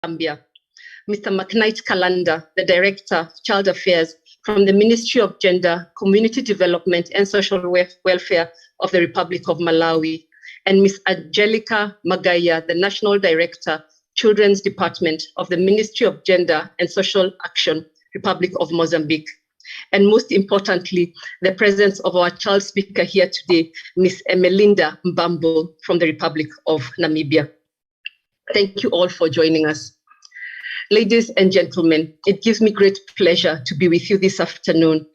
Gambia, Mr. McKnight Kalanda, the Director, Child Affairs from the Ministry of Gender, Community Development and Social Welfare of the Republic of Malawi, and Ms. Angelica Magaya, the National Director, Children's Department of the Ministry of Gender and Social Action, Republic of Mozambique. And most importantly, the presence of our child speaker here today, Ms. Emelinda Mbambo from the Republic of Namibia. Thank you all for joining us. Ladies and gentlemen, it gives me great pleasure to be with you this afternoon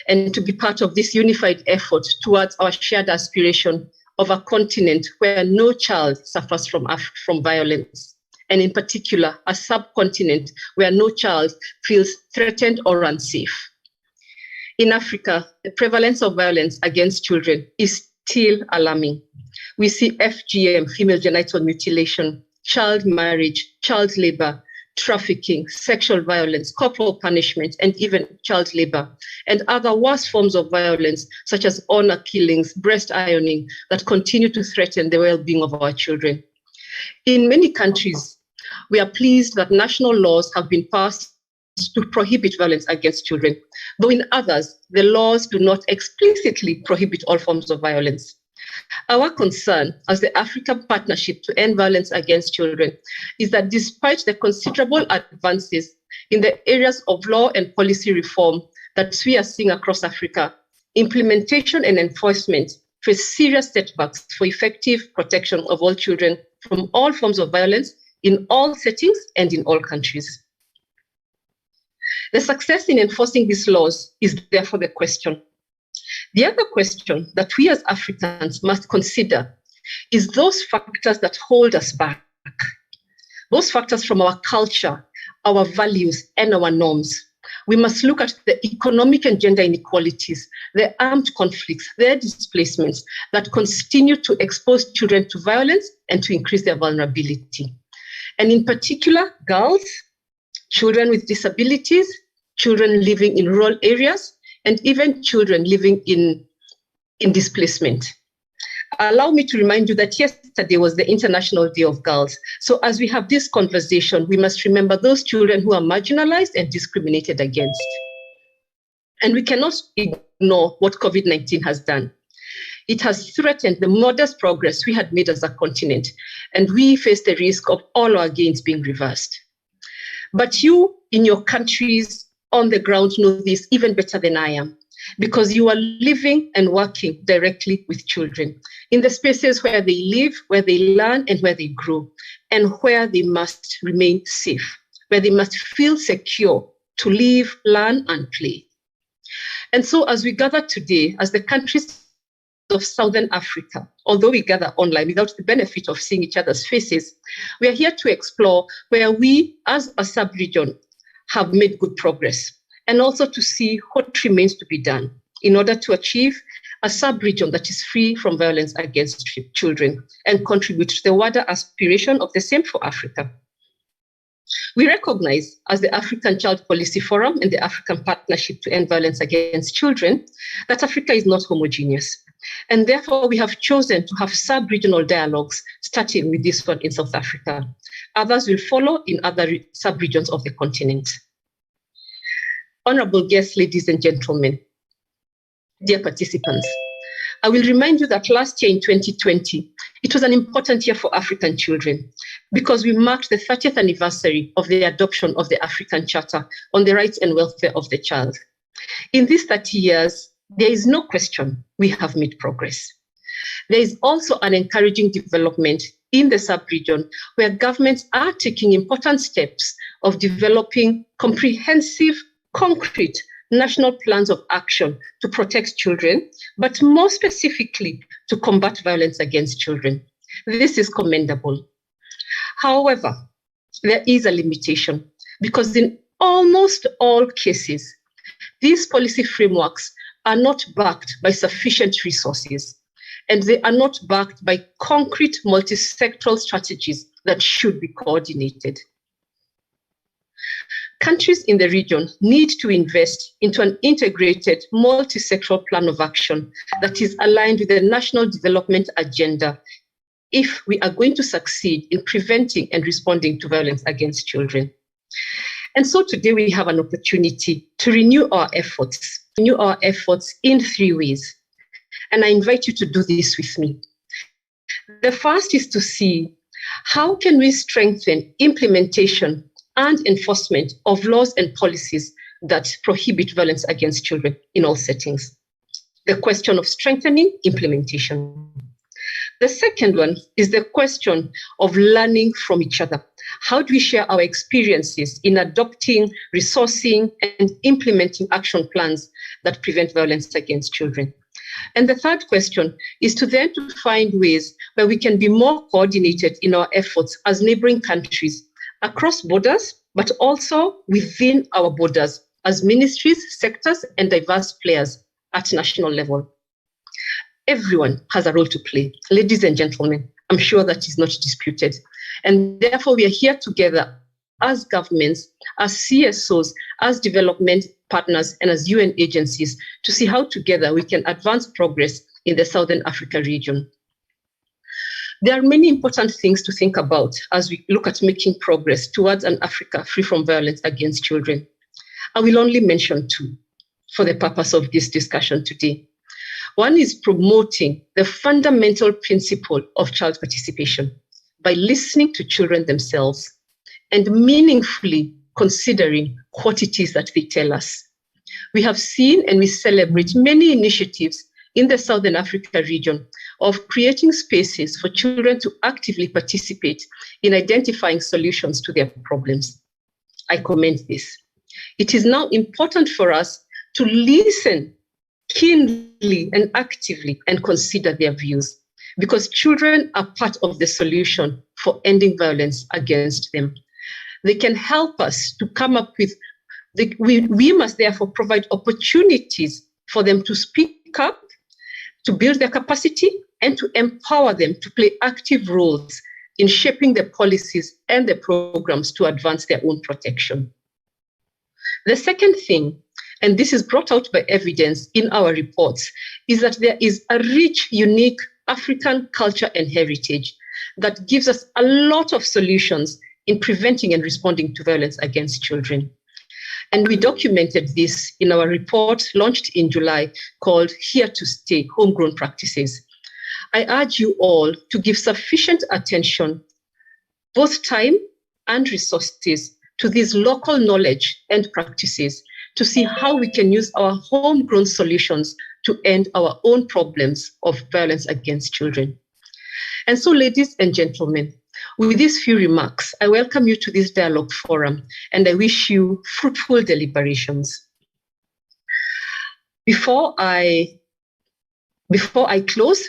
and to be part of this unified effort towards our shared aspiration of a continent where no child suffers from violence, and in particular, a subcontinent where no child feels threatened or unsafe. In Africa, the prevalence of violence against children is still alarming. We see FGM, female genital mutilation, child marriage, child labor, trafficking, sexual violence, corporal punishment, and even child labor, and other worse forms of violence, such as honor killings, breast ironing, that continue to threaten the well-being of our children. In many countries, we are pleased that national laws have been passed to prohibit violence against children, though in others, the laws do not explicitly prohibit all forms of violence. Our concern as the African Partnership to End Violence Against Children is that despite the considerable advances in the areas of law and policy reform that we are seeing across Africa, implementation and enforcement face serious setbacks for effective protection of all children from all forms of violence in all settings and in all countries. The success in enforcing these laws is therefore the question. The other question that we as Africans must consider is those factors that hold us back, those factors from our culture, our values, and our norms. We must look at the economic and gender inequalities, the armed conflicts, their displacements that continue to expose children to violence and to increase their vulnerability. And in particular, girls, children with disabilities, children living in rural areas, and even children living in displacement. Allow me to remind you that yesterday was the International Day of Girls. So as we have this conversation, we must remember those children who are marginalized and discriminated against. And we cannot ignore what COVID-19 has done. It has threatened the modest progress we had made as a continent, and we face the risk of all our gains being reversed. But you, in your countries, on the ground know this even better than I am, because you are living and working directly with children in the spaces where they live, where they learn, and where they grow, and where they must remain safe, where they must feel secure to live, learn, and play. And so as we gather today, as the countries of Southern Africa, although we gather online without the benefit of seeing each other's faces, we are here to explore where we, as a sub-region, have made good progress, and also to see what remains to be done in order to achieve a sub-region that is free from violence against children and contribute to the wider aspiration of the same for Africa. We recognize, as the African Child Policy Forum and the African Partnership to End Violence Against Children, that Africa is not homogeneous. And therefore, we have chosen to have sub-regional dialogues, starting with this one in South Africa. Others will follow in other sub-regions of the continent. Honorable guests, ladies and gentlemen, dear participants, I will remind you that last year in 2020, it was an important year for African children because we marked the 30th anniversary of the adoption of the African Charter on the Rights and Welfare of the Child. In these 30 years, there is no question we have made progress. There is also an encouraging development in the sub-region where governments are taking important steps of developing comprehensive, concrete national plans of action to protect children, but more specifically to combat violence against children. This is commendable. However, there is a limitation because in almost all cases, these policy frameworks are not backed by sufficient resources, and they are not backed by concrete multi-sectoral strategies that should be coordinated. Countries in the region need to invest into an integrated multi-sectoral plan of action that is aligned with the national development agenda if we are going to succeed in preventing and responding to violence against children. And so today we have an opportunity to renew our efforts in 3 ways. And I invite you to do this with me. The first is to see how can we strengthen implementation and enforcement of laws and policies that prohibit violence against children in all settings. The question of strengthening implementation. The second one is the question of learning from each other. How do we share our experiences in adopting, resourcing, and implementing action plans that prevent violence against children? And the third question is to find ways where we can be more coordinated in our efforts as neighboring countries across borders, but also within our borders as ministries, sectors, and diverse players at national level. Everyone has a role to play. Ladies and gentlemen, I'm sure that is not disputed. And therefore, we are here together as governments, as CSOs, as development partners, and as UN agencies to see how together we can advance progress in the Southern Africa region. There are many important things to think about as we look at making progress towards an Africa free from violence against children. I will only mention 2 for the purpose of this discussion today. One is promoting the fundamental principle of child participation by listening to children themselves and meaningfully considering what it is that they tell us. We have seen and we celebrate many initiatives in the Southern Africa region of creating spaces for children to actively participate in identifying solutions to their problems. I commend this. It is now important for us to listen keenly and actively and consider their views, because children are part of the solution for ending violence against them. They can help us to come up with, we must therefore provide opportunities for them to speak up, to build their capacity, and to empower them to play active roles in shaping the policies and the programs to advance their own protection. The second thing, and this is brought out by evidence in our reports, is that there is a rich, unique African culture and heritage that gives us a lot of solutions in preventing and responding to violence against children. And we documented this in our report launched in July called Here to Stay, Homegrown Practices. I urge you all to give sufficient attention, both time and resources, to these local knowledge and practices to see how we can use our homegrown solutions to end our own problems of violence against children. And so, ladies and gentlemen, with these few remarks, I welcome you to this dialogue forum, and I wish you fruitful deliberations. Before I close,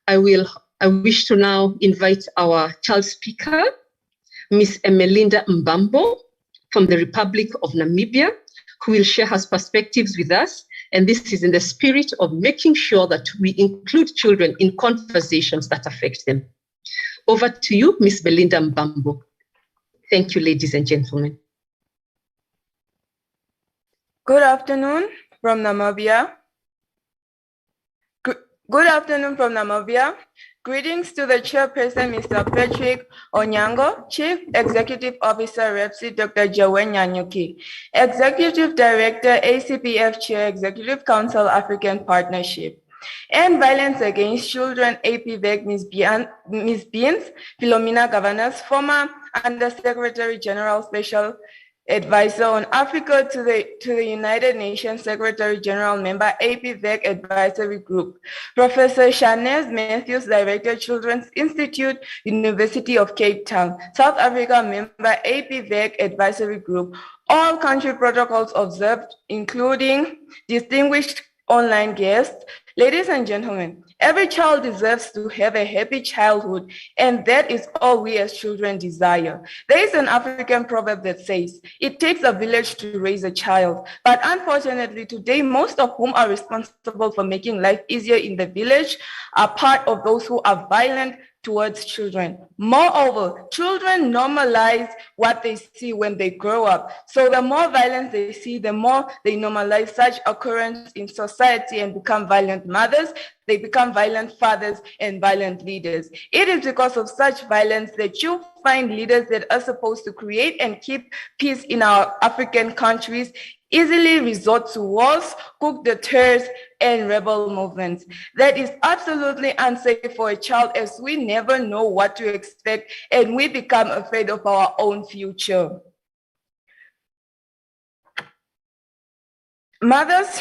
I wish to now invite our child speaker, Ms. Emelinda Mbambo from the Republic of Namibia, who will share her perspectives with us. And this is in the spirit of making sure that we include children in conversations that affect them. Over to you, Ms. Belinda Mbambo. Thank you, ladies and gentlemen. Good afternoon from Namibia. Good afternoon from Namibia. Greetings to the chairperson, Mr. Patrick Onyango, Chief Executive Officer, REPSI, Dr. Joanne Nyanyuki, Executive Director, ACPF Chair, Executive Council, African Partnership, and Violence Against Children, APVEC, Ms. Beans, Philomena Governors, former Undersecretary General Special Advisor on Africa to the United Nations Secretary General Member, APVEC Advisory Group, Professor Shanez Matthews, Director, Children's Institute, University of Cape Town, South Africa Member, APVEC Advisory Group, all country protocols observed, including distinguished online guests. Ladies and gentlemen, every child deserves to have a happy childhood, and that is all we as children desire. There is an African proverb that says, it takes a village to raise a child. But unfortunately, today, most of whom are responsible for making life easier in the village are part of those who are violent towards children. Moreover, children normalize what they see when they grow up. So the more violence they see, the more they normalize such occurrence in society and become violent mothers, they become violent fathers and violent leaders. It is because of such violence that you find leaders that are supposed to create and keep peace in our African countries easily resort to wars, coup d'etats, and rebel movements. That is absolutely unsafe for a child, as we never know what to expect and we become afraid of our own future. Mothers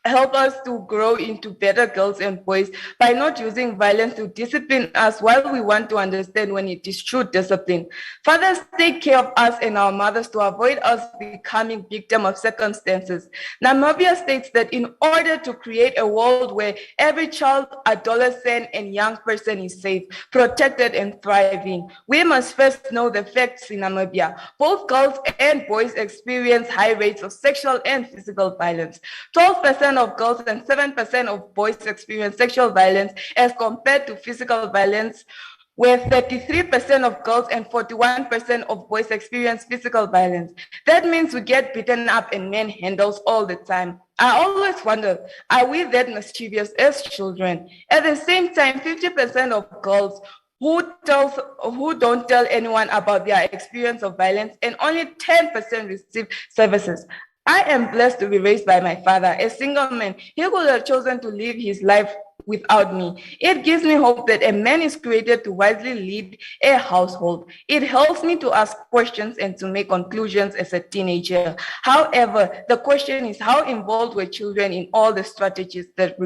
help us to grow into better girls and boys by not using violence to discipline us while we want to understand when it is true discipline. Fathers take care of us and our mothers to avoid us becoming victim of circumstances. Namibia states that in order to create a world where every child, adolescent, and young person is safe, protected, and thriving, we must first know the facts in Namibia. Both girls and boys experience high rates of sexual and physical violence. 12% of girls and 7% of boys experience sexual violence as compared to physical violence, where 33% of girls and 41% of boys experience physical violence. That means we get beaten up and manhandles all the time. I always wonder, are we that mischievous as children? At the same time, 50% of girls who don't tell anyone about their experience of violence, and only 10% receive services. I am blessed to be raised by my father, a single man. He could have chosen to live his life without me. It gives me hope that a man is created to wisely lead a household. It helps me to ask questions and to make conclusions as a teenager. However, the question is, how involved were children in all the strategies that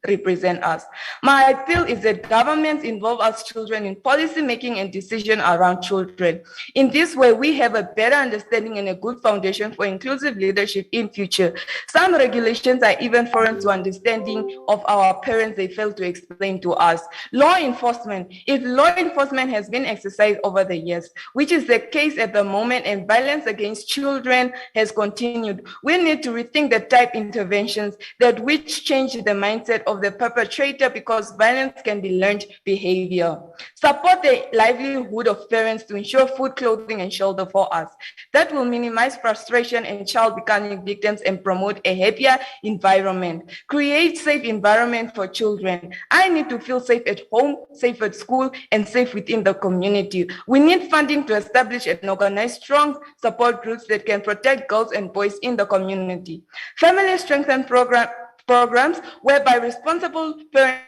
represent us? My appeal is that governments involve us children in policy making and decision around children. In this way, we have a better understanding and a good foundation for inclusive leadership in future. Some regulations are even foreign to understanding of our parents. They fail to explain to us. Law enforcement. If law enforcement has been exercised over the years, which is the case at the moment, and violence against children has continued, we need to rethink the type interventions that which change the mindset of the perpetrator, because violence can be learned behavior. Support the livelihood of parents to ensure food, clothing, and shelter for us. That will minimize frustration and child becoming victims and promote a happier environment. Create safe environment for children. I need to feel safe at home, safe at school, and safe within the community. We need funding to establish and organize strong support groups that can protect girls and boys in the community. Family strengthen programs whereby responsible parents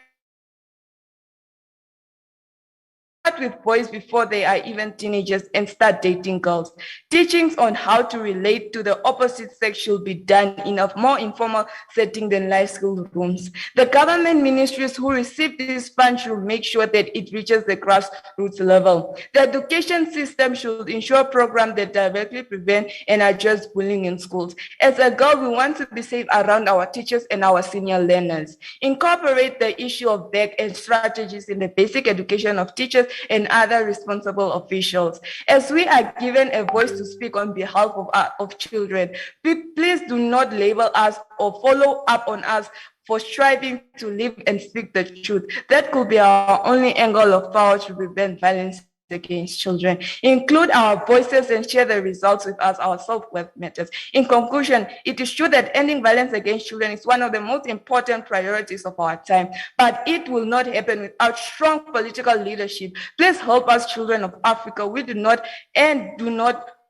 start with boys before they are even teenagers and start dating girls. Teachings on how to relate to the opposite sex should be done in a more informal setting than life school rooms. The government ministries who receive this fund should make sure that it reaches the grassroots level. The education system should ensure programs that directly prevent and address bullying in schools. As a girl, we want to be safe around our teachers and our senior learners. Incorporate the issue of back and strategies in the basic education of teachers and other responsible officials. As we are given a voice to speak on behalf of children, please do not label us or follow up on us for striving to live and speak the truth. That could be our only angle of power to prevent violence against children. Include our voices and share the results with us. Our self-worth matters. In conclusion, it is true that ending violence against children is one of the most important priorities of our time, but it will not happen without strong political leadership. Please help us, children of Africa. We do not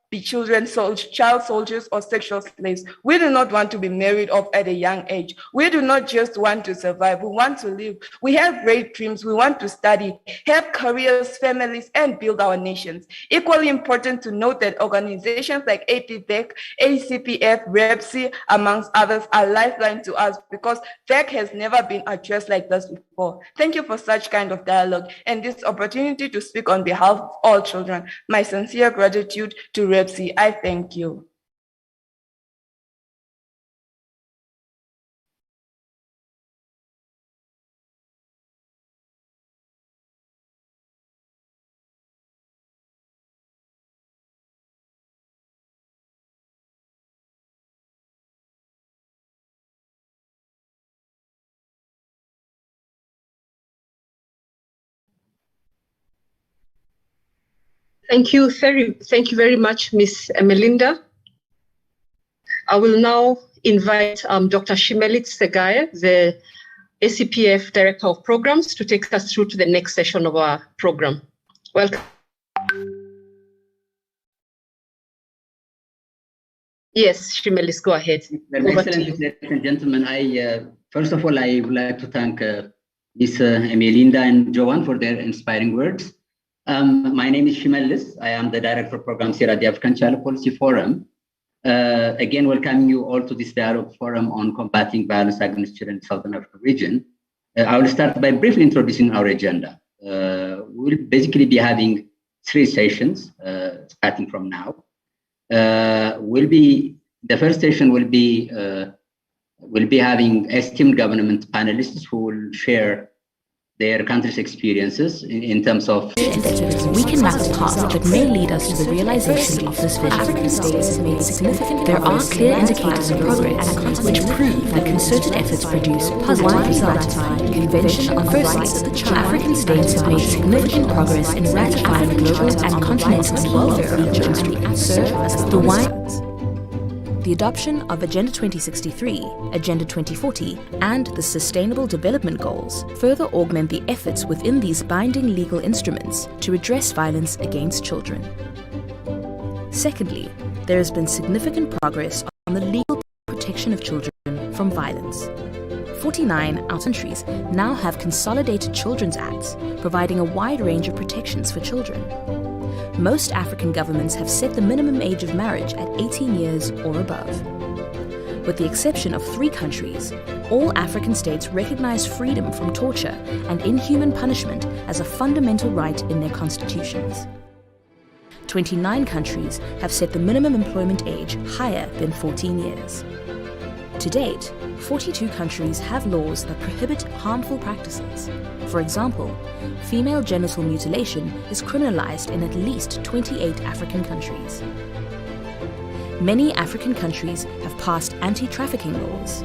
be child soldiers or sexual slaves. We do not want to be married off at a young age. We do not just want to survive. We want to live. We have great dreams. We want to study, have careers, families, and build our nations. Equally important to note that organizations like APVEC, ACPF, REPSI, amongst others, are lifeline to us because VEC has never been addressed like this before. Thank you for such kind of dialogue and this opportunity to speak on behalf of all children. My sincere gratitude to REPSI. I thank you. Thank you very much, Ms. Melinda. I will now invite Dr. Shimelit Segaya, the ACPF Director of Programs, to take us through to the next session of our program. Welcome. Yes, Shimelis, go ahead. Excellent, ladies and gentlemen. First of all, I would like to thank Ms. Emelinda and Joanne for their inspiring words. My name is Shimelis. I am the Director of Programs here at the African Child Policy Forum. Again, welcoming you all to this dialogue forum on combating violence against children in the Southern African region. I will start by briefly introducing our agenda. We'll basically be having 3 sessions starting from now. The first session will be having esteemed government panelists who will share their country's experiences in terms of we can map a path that may lead us to the realization of this vision. African states have made significant. There are clear indicators of progress which prove that concerted efforts produce positive results. Convention on the Rights of the Child. African states have made significant progress in ratifying global and continental welfare agreements to serve as the The adoption of Agenda 2063, Agenda 2040, and the Sustainable Development Goals further augment the efforts within these binding legal instruments to address violence against children. Secondly, there has been significant progress on the legal protection of children from violence. 49 out countries now have consolidated children's acts, providing a wide range of protections for children. Most African governments have set the minimum age of marriage at 18 years or above. With the exception of 3 countries, all African states recognize freedom from torture and inhuman punishment as a fundamental right in their constitutions. 29 countries have set the minimum employment age higher than 14 years. To date, 42 countries have laws that prohibit harmful practices. For example, female genital mutilation is criminalized in at least 28 African countries. Many African countries have passed anti-trafficking laws.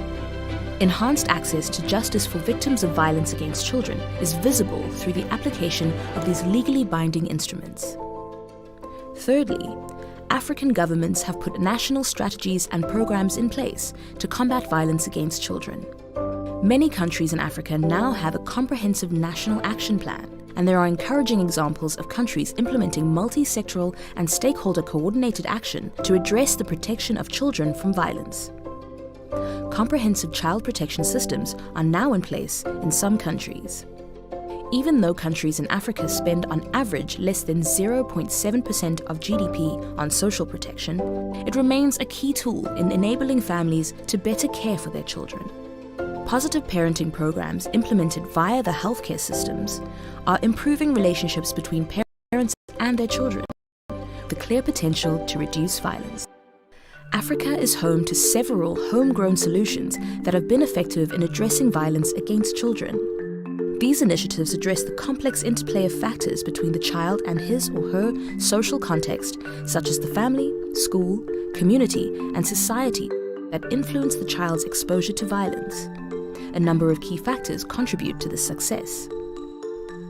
Enhanced access to justice for victims of violence against children is visible through the application of these legally binding instruments. Thirdly, African governments have put national strategies and programs in place to combat violence against children. Many countries in Africa now have a comprehensive national action plan, and there are encouraging examples of countries implementing multi-sectoral and stakeholder coordinated action to address the protection of children from violence. Comprehensive child protection systems are now in place in some countries. Even though countries in Africa spend on average less than 0.7% of GDP on social protection, it remains a key tool in enabling families to better care for their children. Positive parenting programs implemented via the healthcare systems are improving relationships between parents and their children, with a clear potential to reduce violence. Africa is home to several homegrown solutions that have been effective in addressing violence against children. These initiatives address the complex interplay of factors between the child and his or her social context, such as the family, school, community, and society that influence the child's exposure to violence. A number of key factors contribute to this success.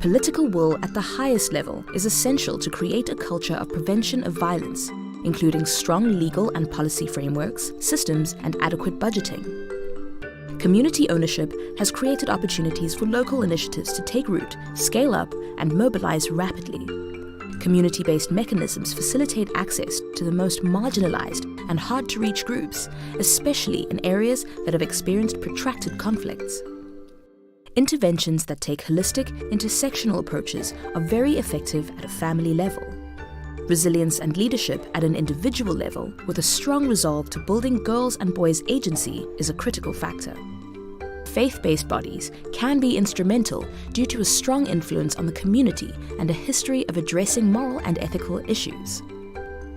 Political will at the highest level is essential to create a culture of prevention of violence, including strong legal and policy frameworks, systems, and adequate budgeting. Community ownership has created opportunities for local initiatives to take root, scale up, and mobilize rapidly. Community-based mechanisms facilitate access to the most marginalized and hard-to-reach groups, especially in areas that have experienced protracted conflicts. Interventions that take holistic, intersectional approaches are very effective at a family level. Resilience and leadership at an individual level, with a strong resolve to building girls' and boys' agency, is a critical factor. Faith-based bodies can be instrumental due to a strong influence on the community and a history of addressing moral and ethical issues.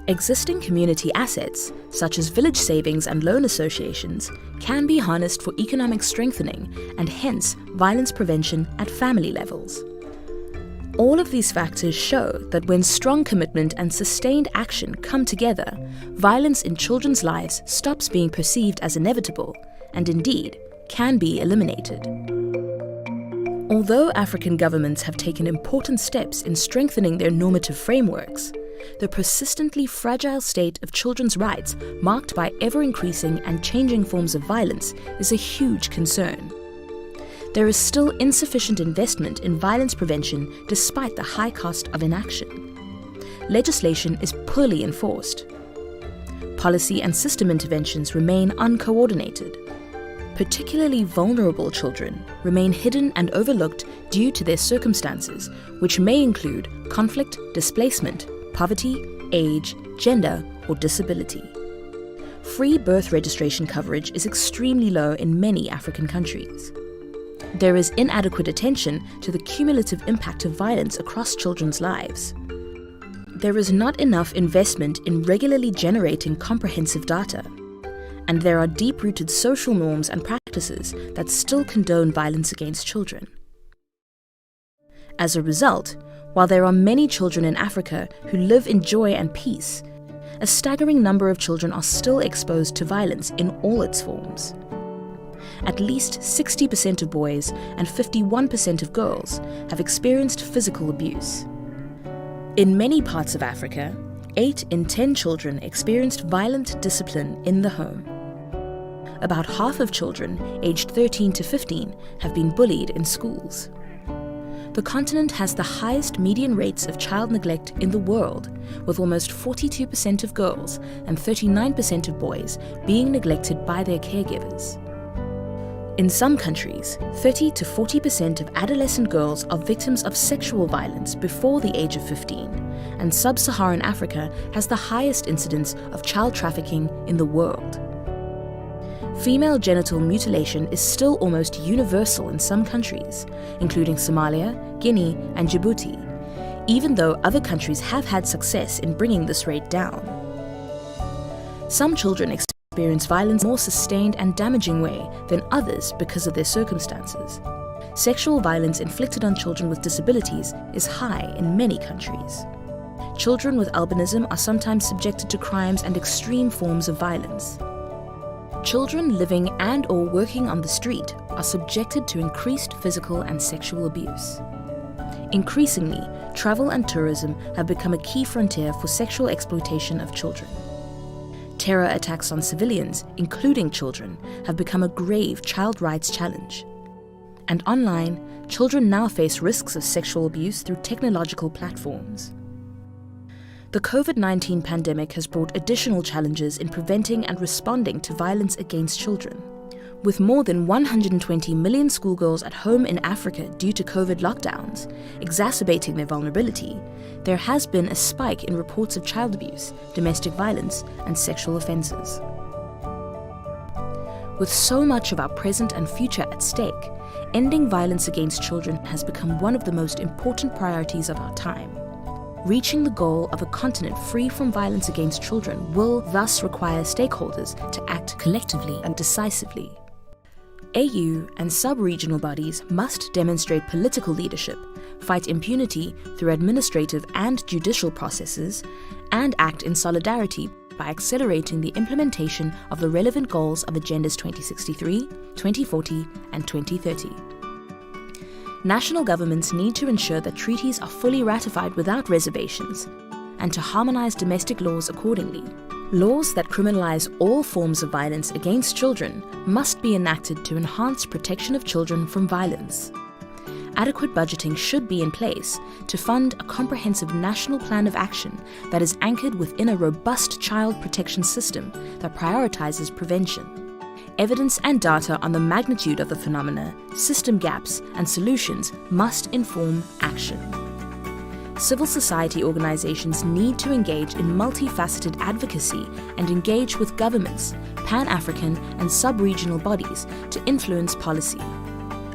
Existing community assets, such as village savings and loan associations, can be harnessed for economic strengthening and hence violence prevention at family levels. All of these factors show that when strong commitment and sustained action come together, violence in children's lives stops being perceived as inevitable and indeed can be eliminated. Although African governments have taken important steps in strengthening their normative frameworks, the persistently fragile state of children's rights, marked by ever-increasing and changing forms of violence, is a huge concern. there is still insufficient investment in violence prevention despite the high cost of inaction. Legislation is poorly enforced. Policy and system interventions remain uncoordinated. Particularly vulnerable children remain hidden and overlooked due to their circumstances, which may include conflict, displacement, poverty, age, gender, or disability. Free birth registration coverage is extremely low in many African countries. There is inadequate attention to the cumulative impact of violence across children's lives. There is not enough investment in regularly generating comprehensive data. And there are deep-rooted social norms and practices that still condone violence against children. As a result, while there are many children in Africa who live in joy and peace, a staggering number of children are still exposed to violence in all its forms. At least 60% of boys and 51% of girls have experienced physical abuse. In many parts of Africa, 8 in 10 children experienced violent discipline in the home. About half of children aged 13 to 15 have been bullied in schools. The continent has the highest median rates of child neglect in the world, with almost 42% of girls and 39% of boys being neglected by their caregivers. In some countries, 30 to 40% of adolescent girls are victims of sexual violence before the age of 15, and sub-Saharan Africa has the highest incidence of child trafficking in the world. Female genital mutilation is still almost universal in some countries, including Somalia, Guinea, and Djibouti, even though other countries have had success in bringing this rate down. Some children experience violence in a more sustained and damaging way than others because of their circumstances. Sexual violence inflicted on children with disabilities is high in many countries. Children with albinism are sometimes subjected to crimes and extreme forms of violence. Children living and or working on the street are subjected to increased physical and sexual abuse. Increasingly, travel and tourism have become a key frontier for sexual exploitation of children. Terror attacks on civilians, including children, have become a grave child rights challenge. And online, children now face risks of sexual abuse through technological platforms. The COVID-19 pandemic has brought additional challenges in preventing and responding to violence against children. With more than 120 million schoolgirls at home in Africa due to COVID lockdowns, exacerbating their vulnerability, there has been a spike in reports of child abuse, domestic violence, and sexual offences. With so much of our present and future at stake, ending violence against children has become one of the most important priorities of our time. Reaching the goal of a continent free from violence against children will thus require stakeholders to act collectively and decisively. AU and sub-regional bodies must demonstrate political leadership, fight impunity through administrative and judicial processes, and act in solidarity by accelerating the implementation of the relevant goals of Agendas 2063, 2040, and 2030. National governments need to ensure that treaties are fully ratified without reservations, and to harmonize domestic laws accordingly. Laws that criminalize all forms of violence against children must be enacted to enhance protection of children from violence. Adequate budgeting should be in place to fund a comprehensive national plan of action that is anchored within a robust child protection system that prioritizes prevention. Evidence and data on the magnitude of the phenomena, system gaps, and solutions must inform action. Civil society organizations need to engage in multifaceted advocacy and engage with governments, Pan-African and sub-regional bodies to influence policy.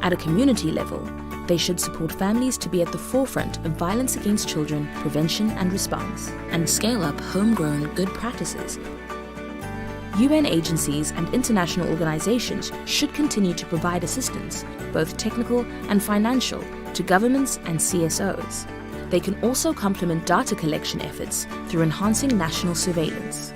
At a community level, they should support families to be at the forefront of violence against children, prevention and response, and scale up homegrown good practices. UN agencies and international organizations should continue to provide assistance, both technical and financial, to governments and CSOs. They can also complement data collection efforts through enhancing national surveillance.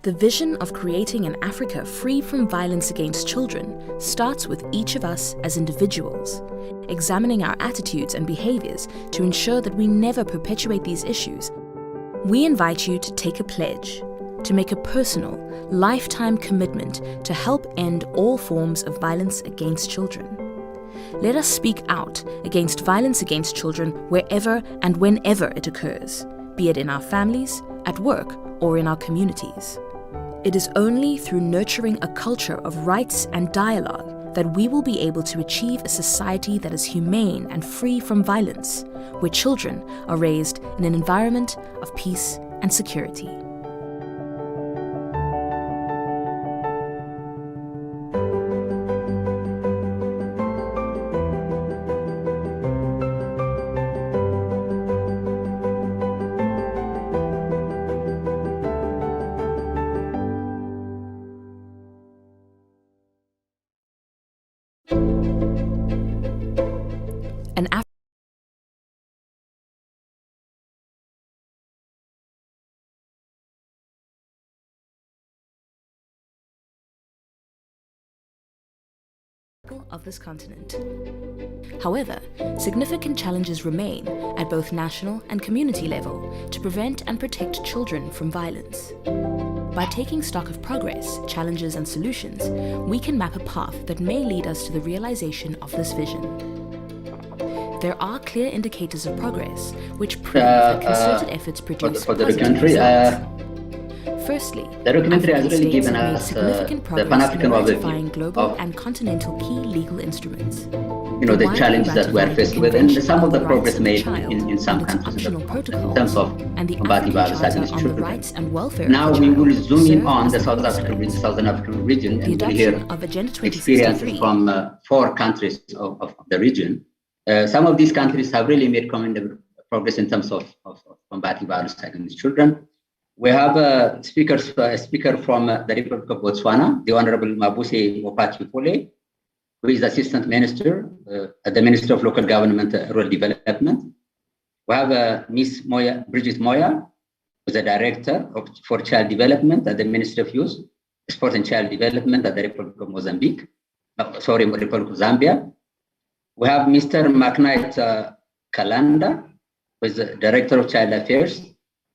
The vision of creating an Africa free from violence against children starts with each of us as individuals, examining our attitudes and behaviors to ensure that we never perpetuate these issues. We invite you to take a pledge, to make a personal, lifetime commitment to help end all forms of violence against children. let us speak out against violence against children wherever and whenever it occurs, be it in our families, at work, or in our communities. It is only through nurturing a culture of rights and dialogue that we will be able to achieve a society that is humane and free from violence, where children are raised in an environment of peace and security. An of this continent. However, significant challenges remain at both national and community level to prevent and protect children from violence. By taking stock of progress, challenges, and solutions, we can map a path that may lead us to the realization of this vision. There are clear indicators of progress which prove that concerted efforts produce positive results. Firstly, the documentary has really African states given have made us significant the progress Pan-African in ratifying overview global of and continental key legal instruments. the challenges that we are faced with, and some of the progress made in some and its countries in optional terms of and the combating African violence Charter against on the children. rights and welfare Now of the we will child zoom in serve on as the the Southern African region, The and we'll hear adoption of Agenda experiences 2063 from 4 countries of the region. Some of these countries have really made commendable progress in terms of combating violence against children. We have a speaker from the Republic of Botswana, the Honorable Mabuse Mopati-Pole, who is Assistant Minister at the Ministry of Local Government and Rural Development. We have Ms. Bridget Moya, who is the Director for Child Development at the Ministry of Youth, Sport and Child Development at the Republic of Republic of Zambia. We have Mr. McKnight Kalanda, who is the Director of Child Affairs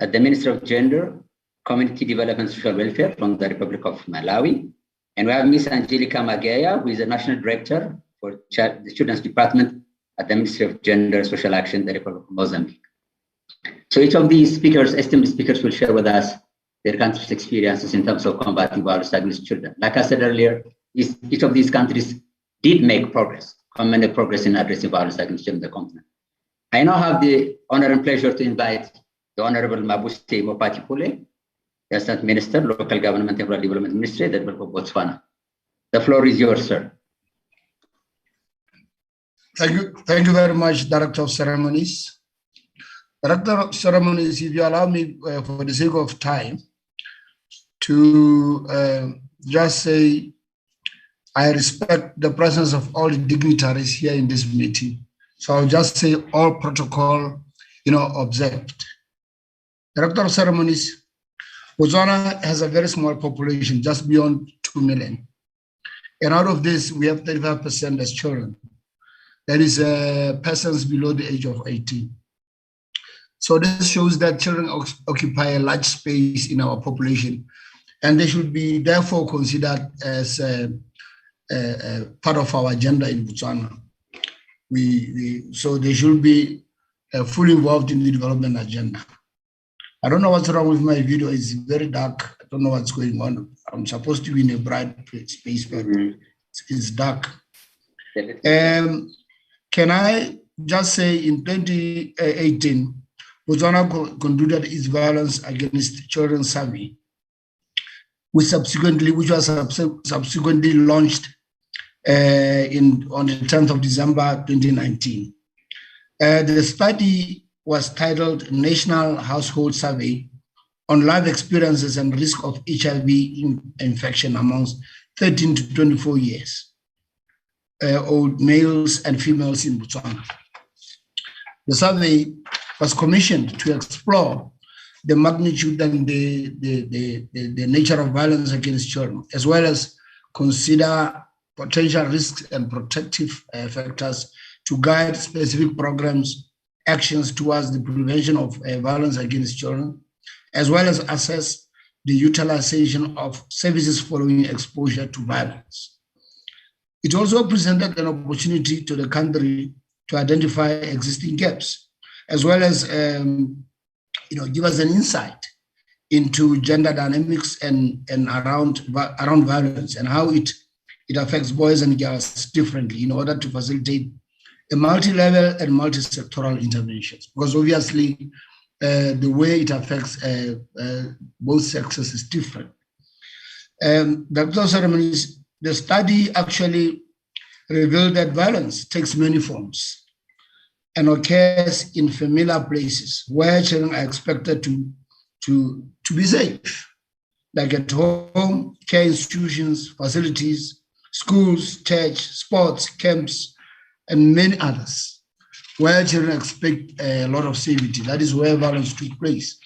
at the Ministry of Gender, Community Development and Social Welfare from the Republic of Malawi. And we have Ms. Angelica Mageya, who is the National Director for the Children's Department at the Ministry of Gender and Social Action, the Republic of Mozambique. So each of these esteemed speakers, will share with us their country's experiences in terms of combating violence against children. Like I said earlier, each of these countries did make progress, commendable progress in addressing violence against children in the continent. I now have the honor and pleasure to invite the Honorable Mabuse Mopati-Pole, the Assistant Minister, Local Government and Rural Development Ministry, the Republic of Botswana. The floor is yours, sir. Thank you very much, Director of Ceremonies. Director of Ceremonies, if you allow me, for the sake of time, to just say, I respect the presence of all the dignitaries here in this meeting. So I'll just say all protocol, observed. Director of Ceremonies, Botswana has a very small population, just beyond 2 million. And out of this, we have 35% as children. That is persons below the age of 18. So this shows that children occupy a large space in our population, and they should be therefore considered as part of our agenda in Botswana. So they should be fully involved in the development agenda. I don't know what's wrong with my video. It's very dark. I don't know what's going on. I'm supposed to be in a bright space, but it's dark. Can I just say in 2018, Botswana conducted its violence against children survey, which was subsequently launched on the 10th of December 2019. The study was titled National Household Survey on Life Experiences and Risk of HIV Infection amongst 13 to 24 years old males and females in Botswana. The survey was commissioned to explore the magnitude and the nature of violence against children, as well as consider potential risks and protective factors to guide specific programs, actions towards the prevention of violence against children, as well as assess the utilization of services following exposure to violence. It also presented an opportunity to the country to identify existing gaps, as well as give us an insight into gender dynamics and around violence and how it affects boys and girls differently in order to facilitate a multi-level and multi-sectoral interventions. Because obviously, the way it affects both sexes is different. Dr. Ceremonies, the study actually revealed that violence takes many forms and occurs in familiar places where children are expected to be safe, like at home, care institutions, facilities, schools, church, sports, camps, and many others, where children expect a lot of safety. That is where violence took place.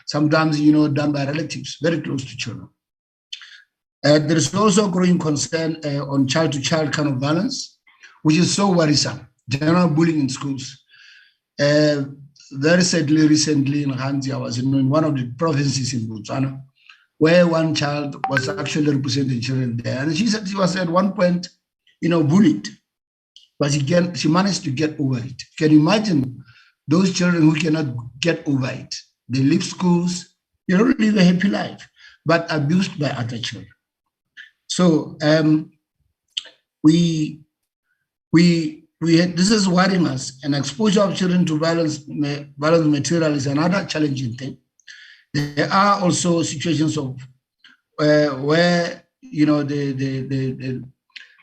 Sometimes, done by relatives very close to children. There is also growing concern on child-to-child kind of violence, which is so worrisome. General bullying in schools. Very sadly, recently in Hanzi, I was in one of the provinces in Botswana, where one child was actually representing children there. And she said she was at one point, bullied, but she managed to get over it. Can you imagine those children who cannot get over it? They leave schools, they don't live a happy life, but abused by other children. So this is worrying us, and exposure of children to violence material is another challenging thing. There are also situations of where the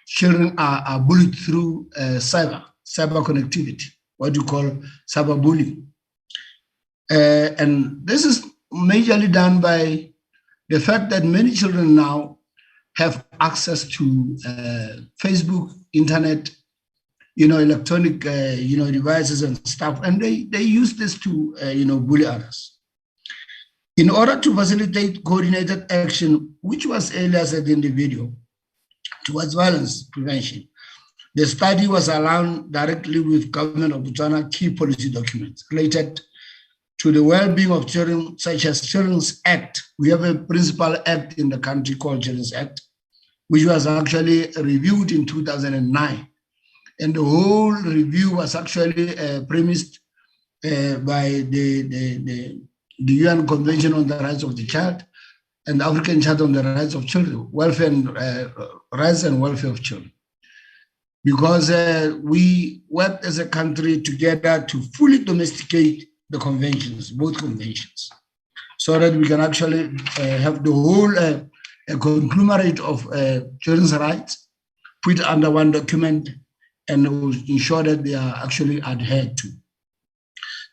children are bullied through cyber connectivity, what you call cyberbullying, and this is majorly done by the fact that many children now have access to Facebook, internet, electronic, devices and stuff, and they use this to, bully others. In order to facilitate coordinated action, which was earlier said in the video, towards violence prevention, the study was aligned directly with Government of Botswana key policy documents related to the well-being of children, such as Children's Act. We have a principal act in the country called Children's Act, which was actually reviewed in 2009. And the whole review was actually premised by the UN Convention on the Rights of the Child and the African Charter on the Rights of Children, Welfare and Rights and Welfare of Children. Because we worked as a country together to fully domesticate the conventions, both conventions, so that we can actually have the whole a conglomerate of children's rights put under one document and ensure that they are actually adhered to.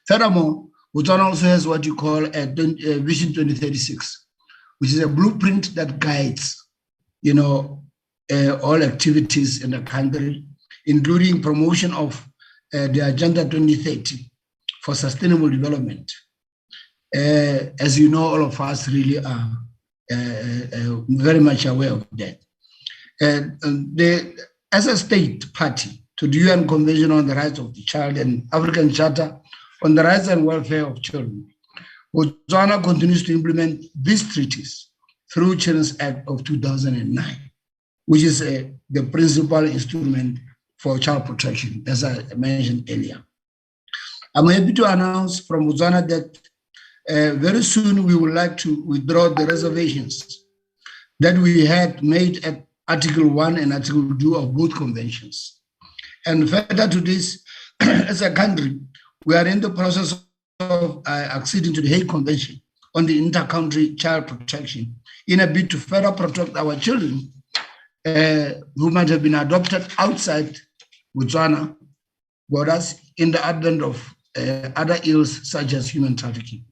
Furthermore, Botswana also has what you call a Vision 2036, which is a blueprint that guides, all activities in the country, including promotion of the Agenda 2030 for sustainable development. As you know, all of us really are very much aware of that. As a state party to the UN Convention on the Rights of the Child and African Charter on the Rights and Welfare of Children, Botswana continues to implement these treaties through Children's Act of 2009, which is the principal instrument for child protection, as I mentioned earlier. I'm happy to announce from Botswana that very soon we would like to withdraw the reservations that we had made at Article 1 and Article 2 of both conventions. And further to this, as a country, we are in the process of acceding to the Hague Convention on the inter-country child protection in a bid to further protect our children who might have been adopted outside Botswana borders in the advent of other ills such as human trafficking.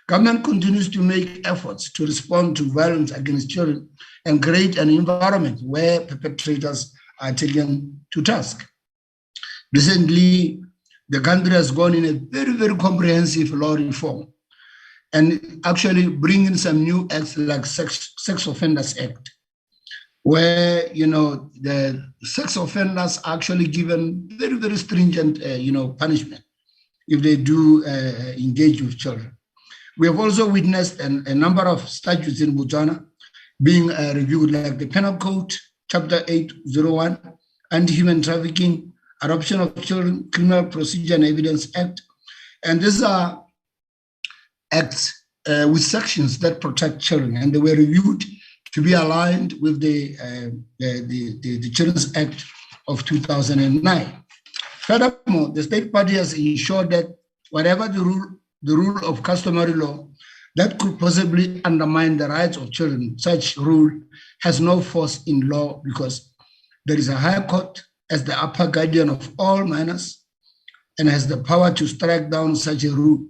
Government continues to make efforts to respond to violence against children and create an environment where perpetrators are taken to task. Recently, the country has gone in a very, very comprehensive law reform and actually bringing some new acts like Sex Offenders Act, where, the sex offenders are actually given very, very stringent, punishment if they do engage with children. We have also witnessed a number of statutes in Botswana being reviewed, like the Penal Code, Chapter 801, Anti-Human Trafficking, Adoption of Children, Criminal Procedure and Evidence Act. And these are acts with sections that protect children, and they were reviewed to be aligned with the Children's Act of 2009. Furthermore, the state party has ensured that whatever the rule of customary law that could possibly undermine the rights of children, such rule has no force in law because there is a higher court as the upper guardian of all minors and has the power to strike down such a rule.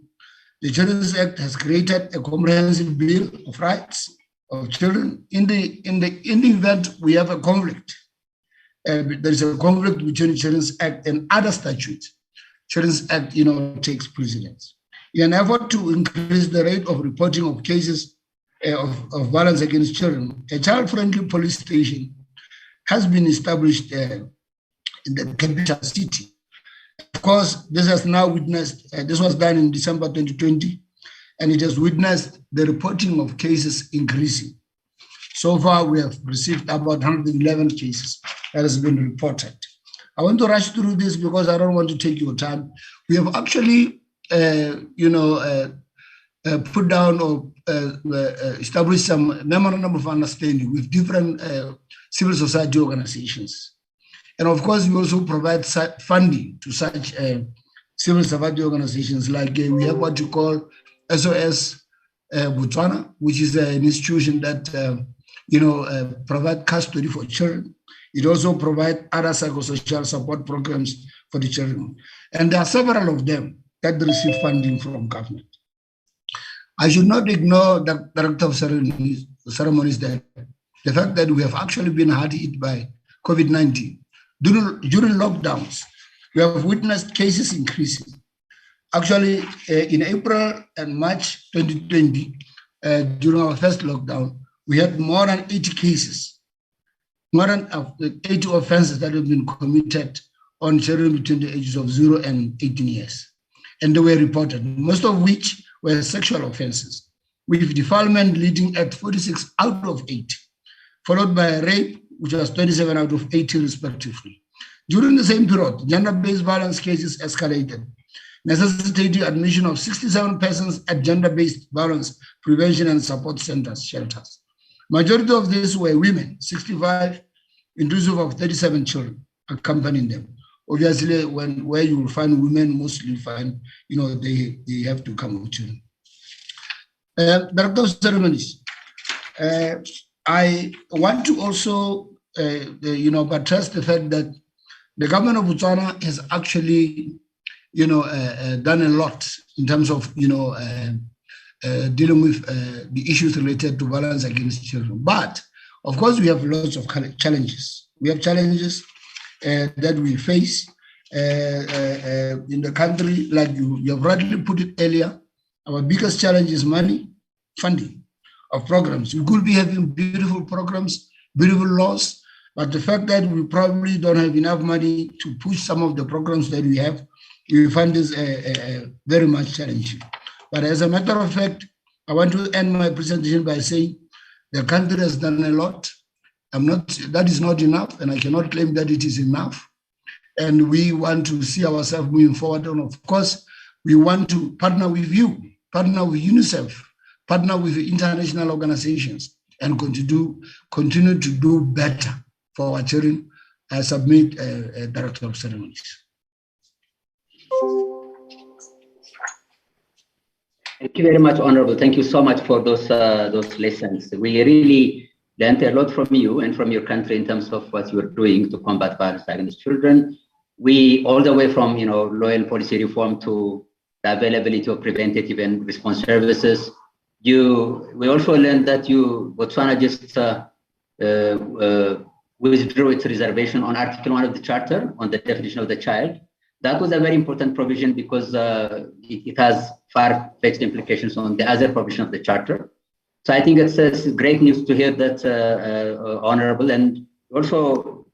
The Children's Act has created a comprehensive bill of rights of children. In the event we have a conflict, there is a conflict between the Children's Act and other statutes, Children's Act, takes precedence. In an effort to increase the rate of reporting of cases of violence against children, a child-friendly police station has been established in the capital city. Of course, this has now witnessed, this was done in December 2020, and it has witnessed the reporting of cases increasing. So far, we have received about 111 cases that has been reported. I want to rush through this because I don't want to take your time. We have actually, put down or established some memorandum of understanding with different civil society organizations. And of course, we also provide funding to such civil society organizations, like we have what you call SOS Botswana, which is an institution that provide custody for children. It also provides other psychosocial support programs for the children. And there are several of them that receive funding from government. I should not ignore the Director of Ceremonies that the fact that we have actually been hard hit by COVID-19. During lockdowns, we have witnessed cases increasing. Actually, in April and March 2020, during our first lockdown, we had more than 80 cases, more than 80 offenses that have been committed on children between the ages of 0 and 18 years. And they were reported, most of which were sexual offenses, with defilement leading at 46 out of 80, followed by rape, which was 27 out of 80 respectively. During the same period, gender-based violence cases escalated, necessitating admission of 67 persons at gender-based violence prevention and support centers, shelters. Majority of these were women, 65, inclusive of 37 children accompanying them. Obviously, where you will find women, mostly find, they have to come with children. Director of Ceremonies, I want to also, buttress the fact that the government of Botswana has actually, done a lot in terms of, dealing with the issues related to violence against children. But of course, we have lots of challenges. We have challenges that we face in the country, like you have rightly put it earlier. Our biggest challenge is money, funding of programs. We could be having beautiful programs, beautiful laws, but the fact that we probably don't have enough money to push some of the programs that we have, we find this very much challenging. But as a matter of fact, I want to end my presentation by saying the country has done a lot. That is not enough, and I cannot claim that it is enough. And we want to see ourselves moving forward. And of course, we want to partner with you, partner with UNICEF, partner with the international organizations, and continue to do better for our children. I submit a Director of Ceremonies. Thank you very much, Honorable. Thank you so much for those lessons. We really learned a lot from you and from your country in terms of what you are doing to combat violence against children. We, all the way from law and policy reform to the availability of preventative and response services. We also learned that Botswana just withdrew its reservation on Article 1 of the Charter on the definition of the child. That was a very important provision because it has far-fetched implications on the other provision of the Charter. So I think it's great news to hear that, Honorable, and also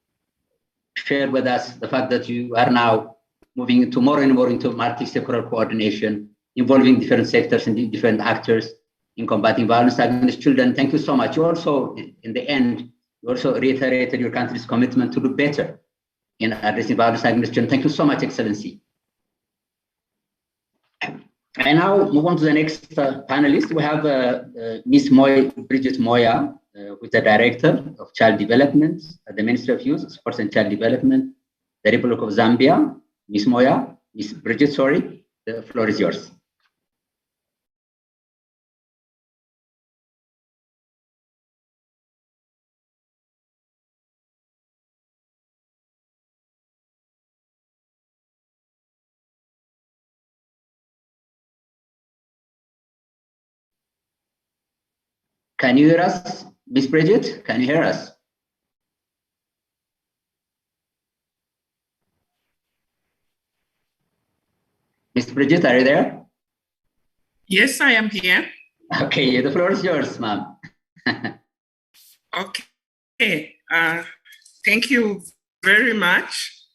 share with us the fact that you are now moving into more and more into multi-sectoral coordination, involving different sectors and different actors in combating violence against children. Thank you so much. You also, in the end, you also reiterated your country's commitment to do better in addressing violence against children. Thank you so much, Excellency. I now move on to the next panelist. We have Ms. Bridget Moya, who is the Director of Child Development at the Ministry of Youth, Sports and Child Development, the Republic of Zambia. Ms. Moya, Ms. Bridget, sorry, the floor is yours. Can you hear us, Ms. Bridget? Can you hear us? Ms. Bridget, are you there? Yes, I am here. Okay, the floor is yours, ma'am. Okay, thank you very much.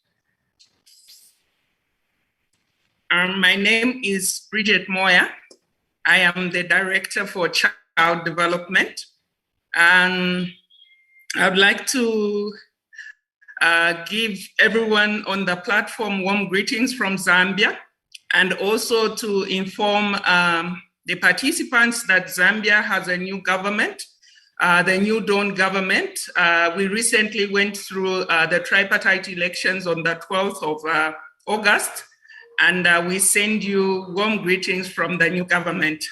My name is Bridget Moya. I am the Director for Child Development. And I'd like to give everyone on the platform warm greetings from Zambia, and also to inform the participants that Zambia has a new government, the New Dawn government. We recently went through the tripartite elections on the 12th of August, and we send you warm greetings from the new government.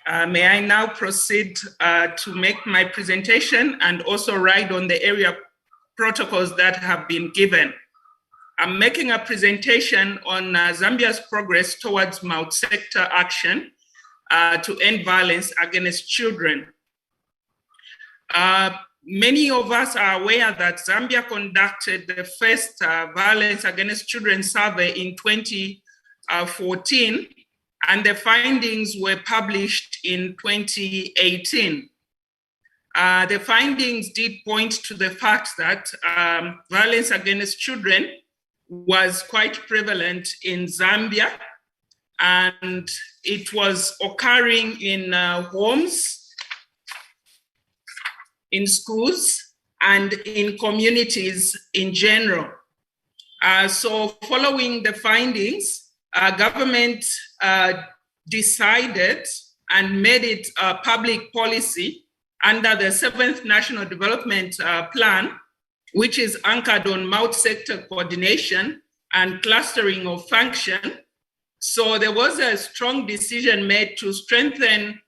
May I now proceed to make my presentation and also ride on the area protocols that have been given. I'm making a presentation on Zambia's progress towards multi-sector action to end violence against children. Many of us are aware that Zambia conducted the first violence against children survey in 2014, and the findings were published in 2018. The findings did point to the fact that violence against children was quite prevalent in Zambia, and it was occurring in homes, in schools, and in communities in general. So following the findings, government decided and made it a public policy under the 7th National Development Plan, which is anchored on multi-sector coordination and clustering of function. So there was a strong decision made to strengthen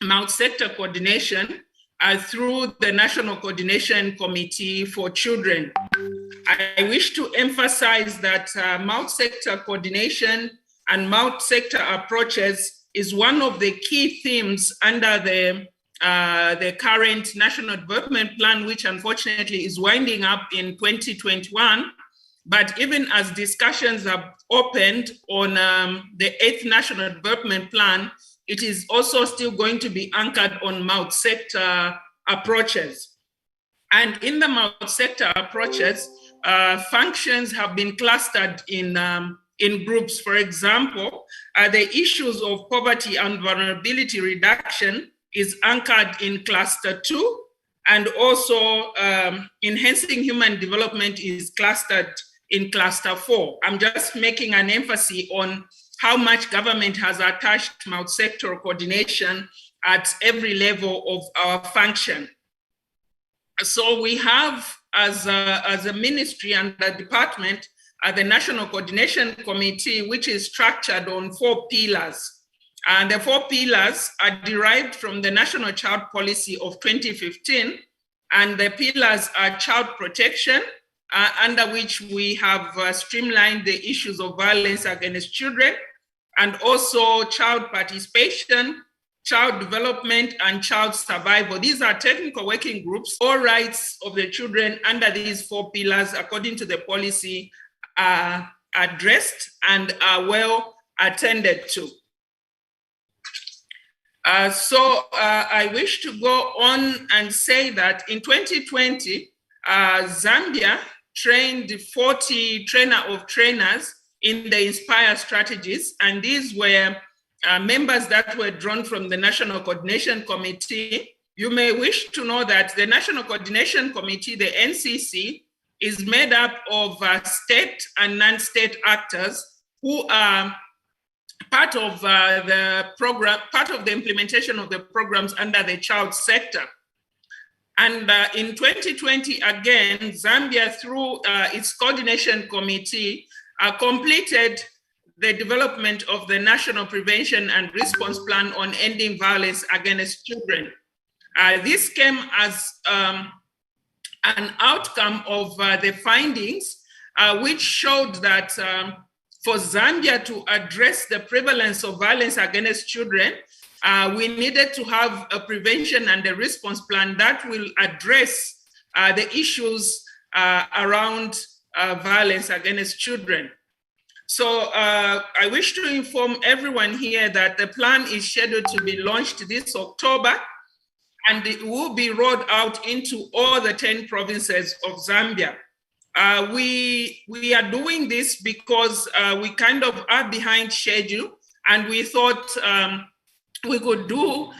multi-sector coordination through the National Coordination Committee for Children. I wish to emphasize that multi-sector coordination and multi-sector approaches is one of the key themes under the current National Development Plan, which unfortunately is winding up in 2021. But even as discussions have opened on the 8th National Development Plan, it is also still going to be anchored on multi-sector approaches. And in the multi-sector approaches, functions have been clustered in groups. For example, the issues of poverty and vulnerability reduction is anchored in cluster 2, and also enhancing human development is clustered in cluster 4. I'm just making an emphasis on how much government has attached multi-sector coordination at every level of our function. So we have, as a ministry and a department, the National Coordination Committee, which is structured on 4 pillars. And the 4 pillars are derived from the National Child Policy of 2015. And the pillars are child protection, under which we have streamlined the issues of violence against children, and also child participation, child development, and child survival. These are technical working groups. All rights of the children under these 4 pillars, according to the policy, are addressed and are well attended to. I wish to go on and say that in 2020, Zambia trained 40 trainers in the Inspire strategies, and these were members that were drawn from the National Coordination Committee. You may wish to know that the National Coordination Committee, the NCC, is made up of state and non-state actors who are part of the program, part of the implementation of the programs under the child sector. And in 2020, again, Zambia, through its coordination committee, completed the development of the National Prevention and Response Plan on Ending Violence Against Children. This came as an outcome of the findings, which showed that for Zambia to address the prevalence of violence against children, we needed to have a prevention and a response plan that will address the issues around violence against children. So I wish to inform everyone here that the plan is scheduled to be launched this October, and it will be rolled out into all the 10 provinces of Zambia. We are doing this because we kind of are behind schedule, and we thought we could do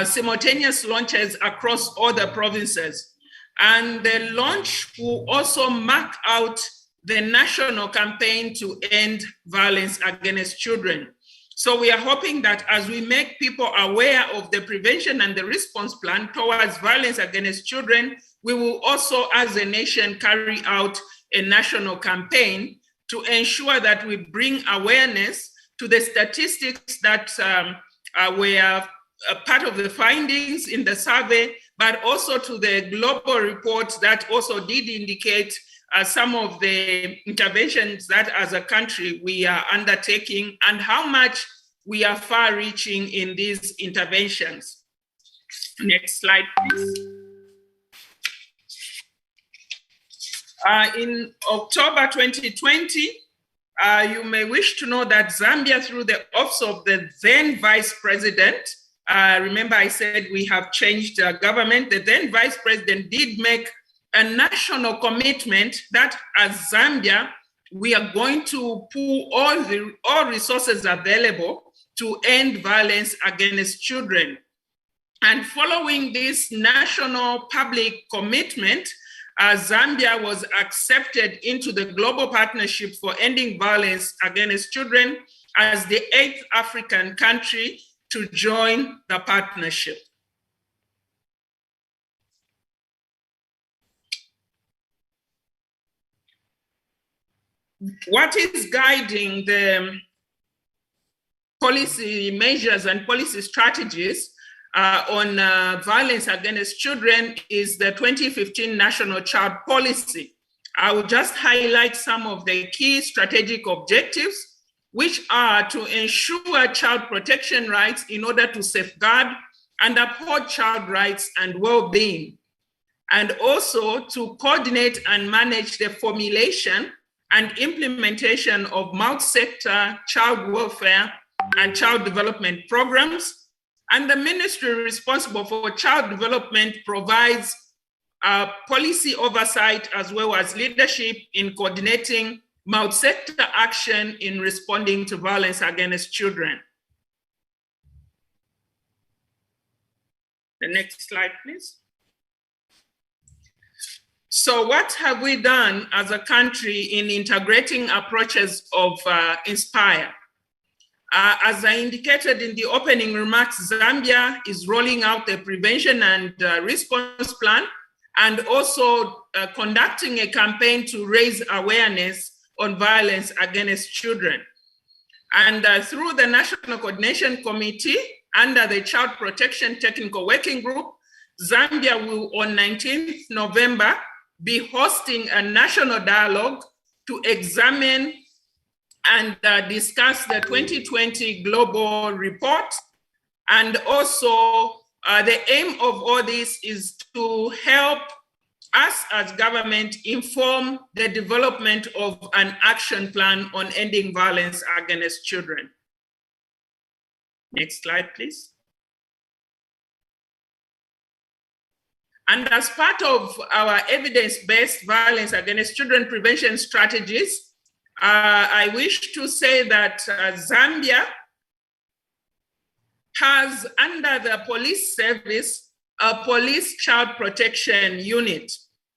simultaneous launches across all the provinces. And the launch will also mark out the national campaign to end violence against children. So we are hoping that as we make people aware of the prevention and the response plan towards violence against children, we will also, as a nation, carry out a national campaign to ensure that we bring awareness to the statistics that were part of the findings in the survey, but also to the global reports that also did indicate some of the interventions that as a country we are undertaking and how much we are far-reaching in these interventions. Next slide, please. In October 2020, you may wish to know that Zambia, through the office of the then Vice President, remember I said we have changed government, the then Vice President did make a national commitment that as Zambia, we are going to pool all resources available to end violence against children. And following this national public commitment, Zambia was accepted into the Global Partnership for Ending Violence Against Children as the 8th African country to join the partnership. What is guiding the policy measures and policy strategies on violence against children is the 2015 National Child Policy. I will just highlight some of the key strategic objectives, which are to ensure child protection rights in order to safeguard and uphold child rights and well-being, and also to coordinate and manage the formulation and implementation of multi-sector child welfare and child development programs. And the ministry responsible for child development provides policy oversight as well as leadership in coordinating multi-sector action in responding to violence against children. The next slide, please. So what have we done as a country in integrating approaches of INSPIRE? As I indicated in the opening remarks, Zambia is rolling out a prevention and response plan, and also conducting a campaign to raise awareness on violence against children. And through the National Coordination Committee, under the Child Protection Technical Working Group, Zambia will, on 19th November, be hosting a national dialogue to examine and discuss the 2020 global report. And also the aim of all this is to help us as government inform the development of an action plan on ending violence against children. Next slide, please. And as part of our evidence-based violence against children prevention strategies, I wish to say that Zambia has, under the police service, a police child protection unit,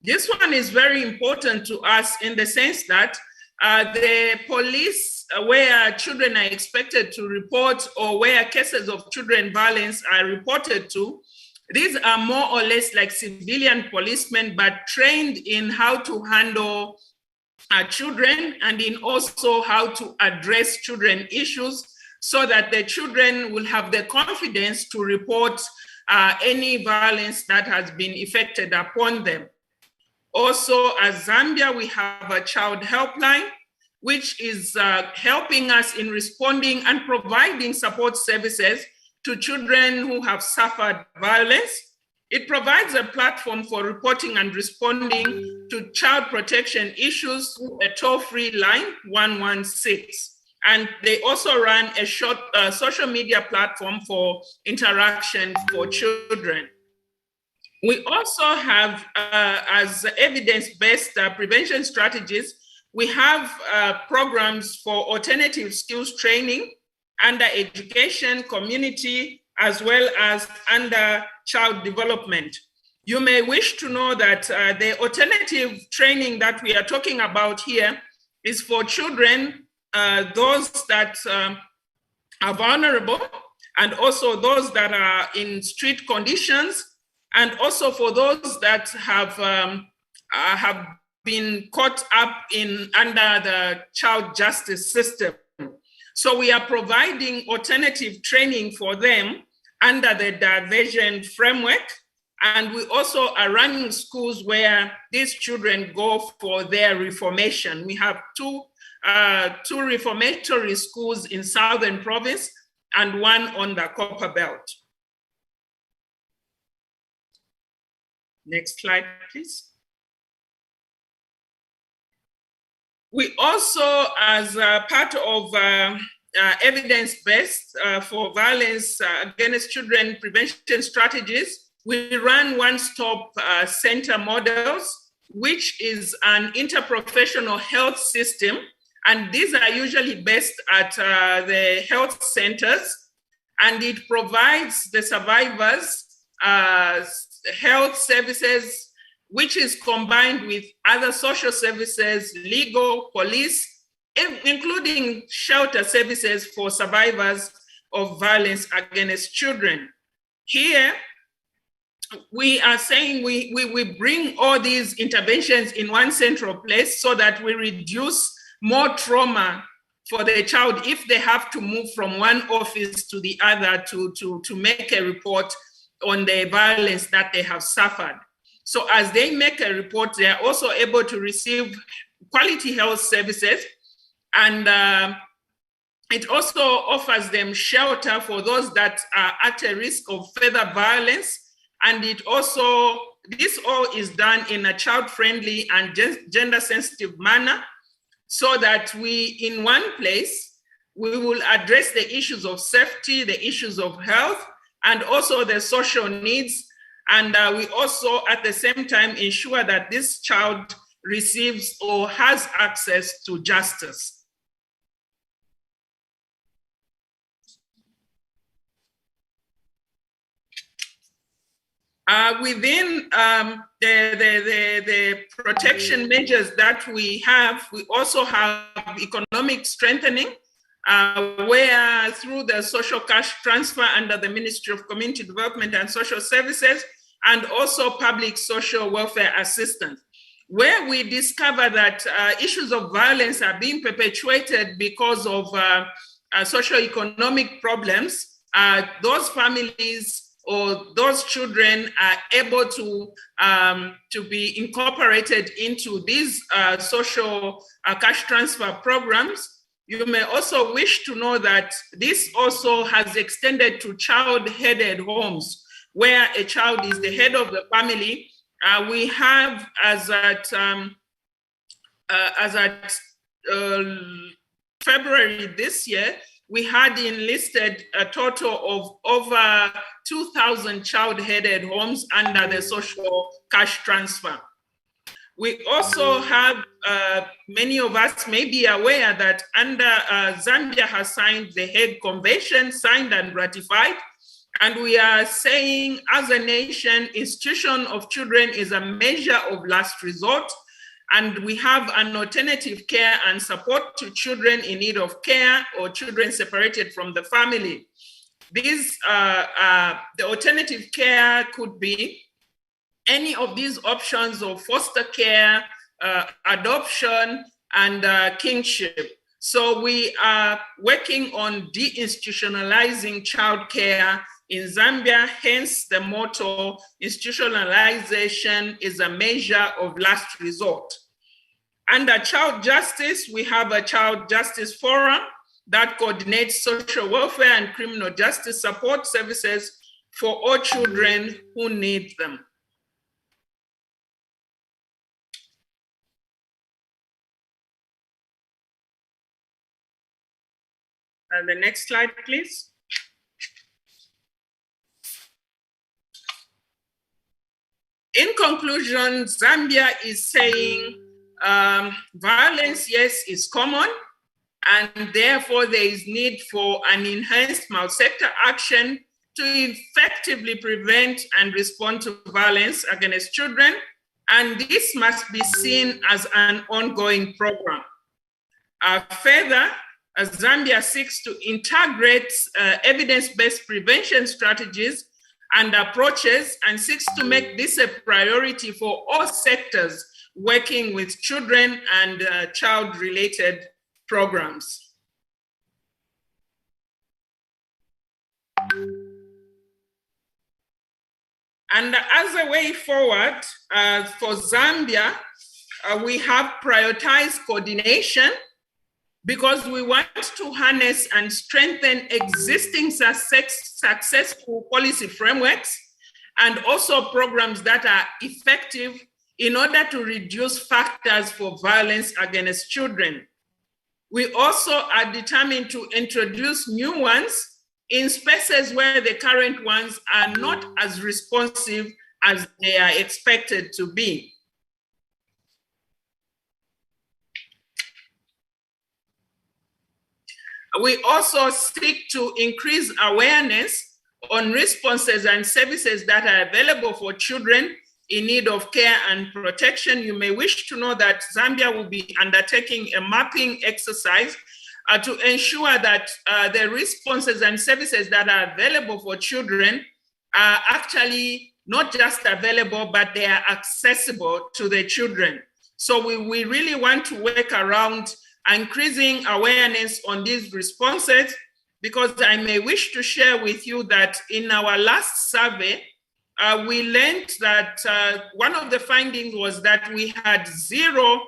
This one is very important to us in the sense that the police, where children are expected to report or where cases of children violence are reported to, these are more or less like civilian policemen, but trained in how to handle children and in also how to address children issues so that the children will have the confidence to report any violence that has been effected upon them. Also, as Zambia, we have a child helpline, which is helping us in responding and providing support services to children who have suffered violence. It provides a platform for reporting and responding to child protection issues through a toll-free line, 116. And they also run a short social media platform for interaction for children. We also have, as evidence-based prevention strategies, we have programs for alternative skills training under education, community, as well as under child development. You may wish to know that the alternative training that we are talking about here is for children, those that are vulnerable, and also those that are in street conditions, and also for those that have been caught up under the child justice system. So we are providing alternative training for them under the diversion framework. And we also are running schools where these children go for their reformation. We have two reformatory schools in Southern Province and one on the Copper Belt. Next slide, please. We also, as part of evidence-based for violence against children prevention strategies, we run one-stop center models, which is an interprofessional health system. And these are usually based at the health centers, and it provides the survivors health services, which is combined with other social services, legal, police, including shelter services for survivors of violence against children. Here, we are saying we bring all these interventions in one central place so that we reduce more trauma for the child if they have to move from one office to the other to make a report on the violence that they have suffered. So as they make a report, they are also able to receive quality health services, and it also offers them shelter for those that are at a risk of further violence. And it also, this all is done in a child-friendly and gender-sensitive manner, so that we, in one place, we will address the issues of safety, the issues of health, and also the social needs. And we also, at the same time, ensure that this child receives or has access to justice. Within the protection measures that we have, we also have economic strengthening, where through the social cash transfer under the Ministry of Community Development and Social Services, and also public social welfare assistance, where we discover that issues of violence are being perpetuated because of socio-economic problems. Those families or those children are able to be incorporated into these social cash transfer programs. You may also wish to know that this also has extended to child-headed homes, where a child is the head of the family. We have, as at February this year, we had enlisted a total of over 2,000 child-headed homes under the social cash transfer. We also have, many of us may be aware that under Zambia has signed the Hague Convention, signed and ratified, And we are saying, as a nation, institution of children is a measure of last resort, and we have an alternative care and support to children in need of care or children separated from the family. These, the alternative care could be any of these options of foster care, adoption, and kinship. So we are working on deinstitutionalizing childcare in Zambia, hence the motto, institutionalization is a measure of last resort. Under child justice, we have a child justice forum that coordinates social welfare and criminal justice support services for all children who need them. The next slide, please. In conclusion, Zambia is saying violence, yes, is common, and therefore there is need for an enhanced multi-sector action to effectively prevent and respond to violence against children, and this must be seen as an ongoing program. Further, as Zambia seeks to integrate evidence-based prevention strategies and approaches and seeks to make this a priority for all sectors working with children and child-related programs. And as a way forward for Zambia, we have prioritized coordination because we want to harness and strengthen existing successful policy frameworks and also programs that are effective in order to reduce factors for violence against children. We also are determined to introduce new ones in spaces where the current ones are not as responsive as they are expected to be. We also seek to increase awareness on responses and services that are available for children in need of care and protection. You may wish to know that Zambia will be undertaking a mapping exercise to ensure that the responses and services that are available for children are actually not just available, but they are accessible to the children. So we really want to work around increasing awareness on these responses, because I may wish to share with you that in our last survey, we learned that one of the findings was that we had zero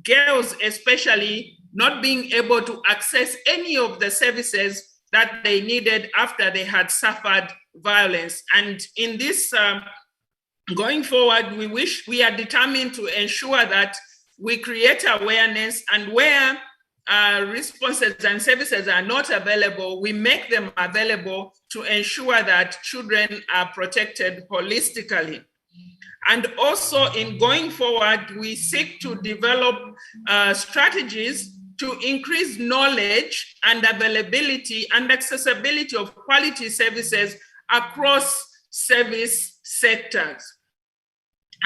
girls, especially, not being able to access any of the services that they needed after they had suffered violence. And in this, going forward, we are determined to ensure that we create awareness, and where responses and services are not available, we make them available to ensure that children are protected holistically. And also in going forward, we seek to develop strategies to increase knowledge and availability and accessibility of quality services across service sectors.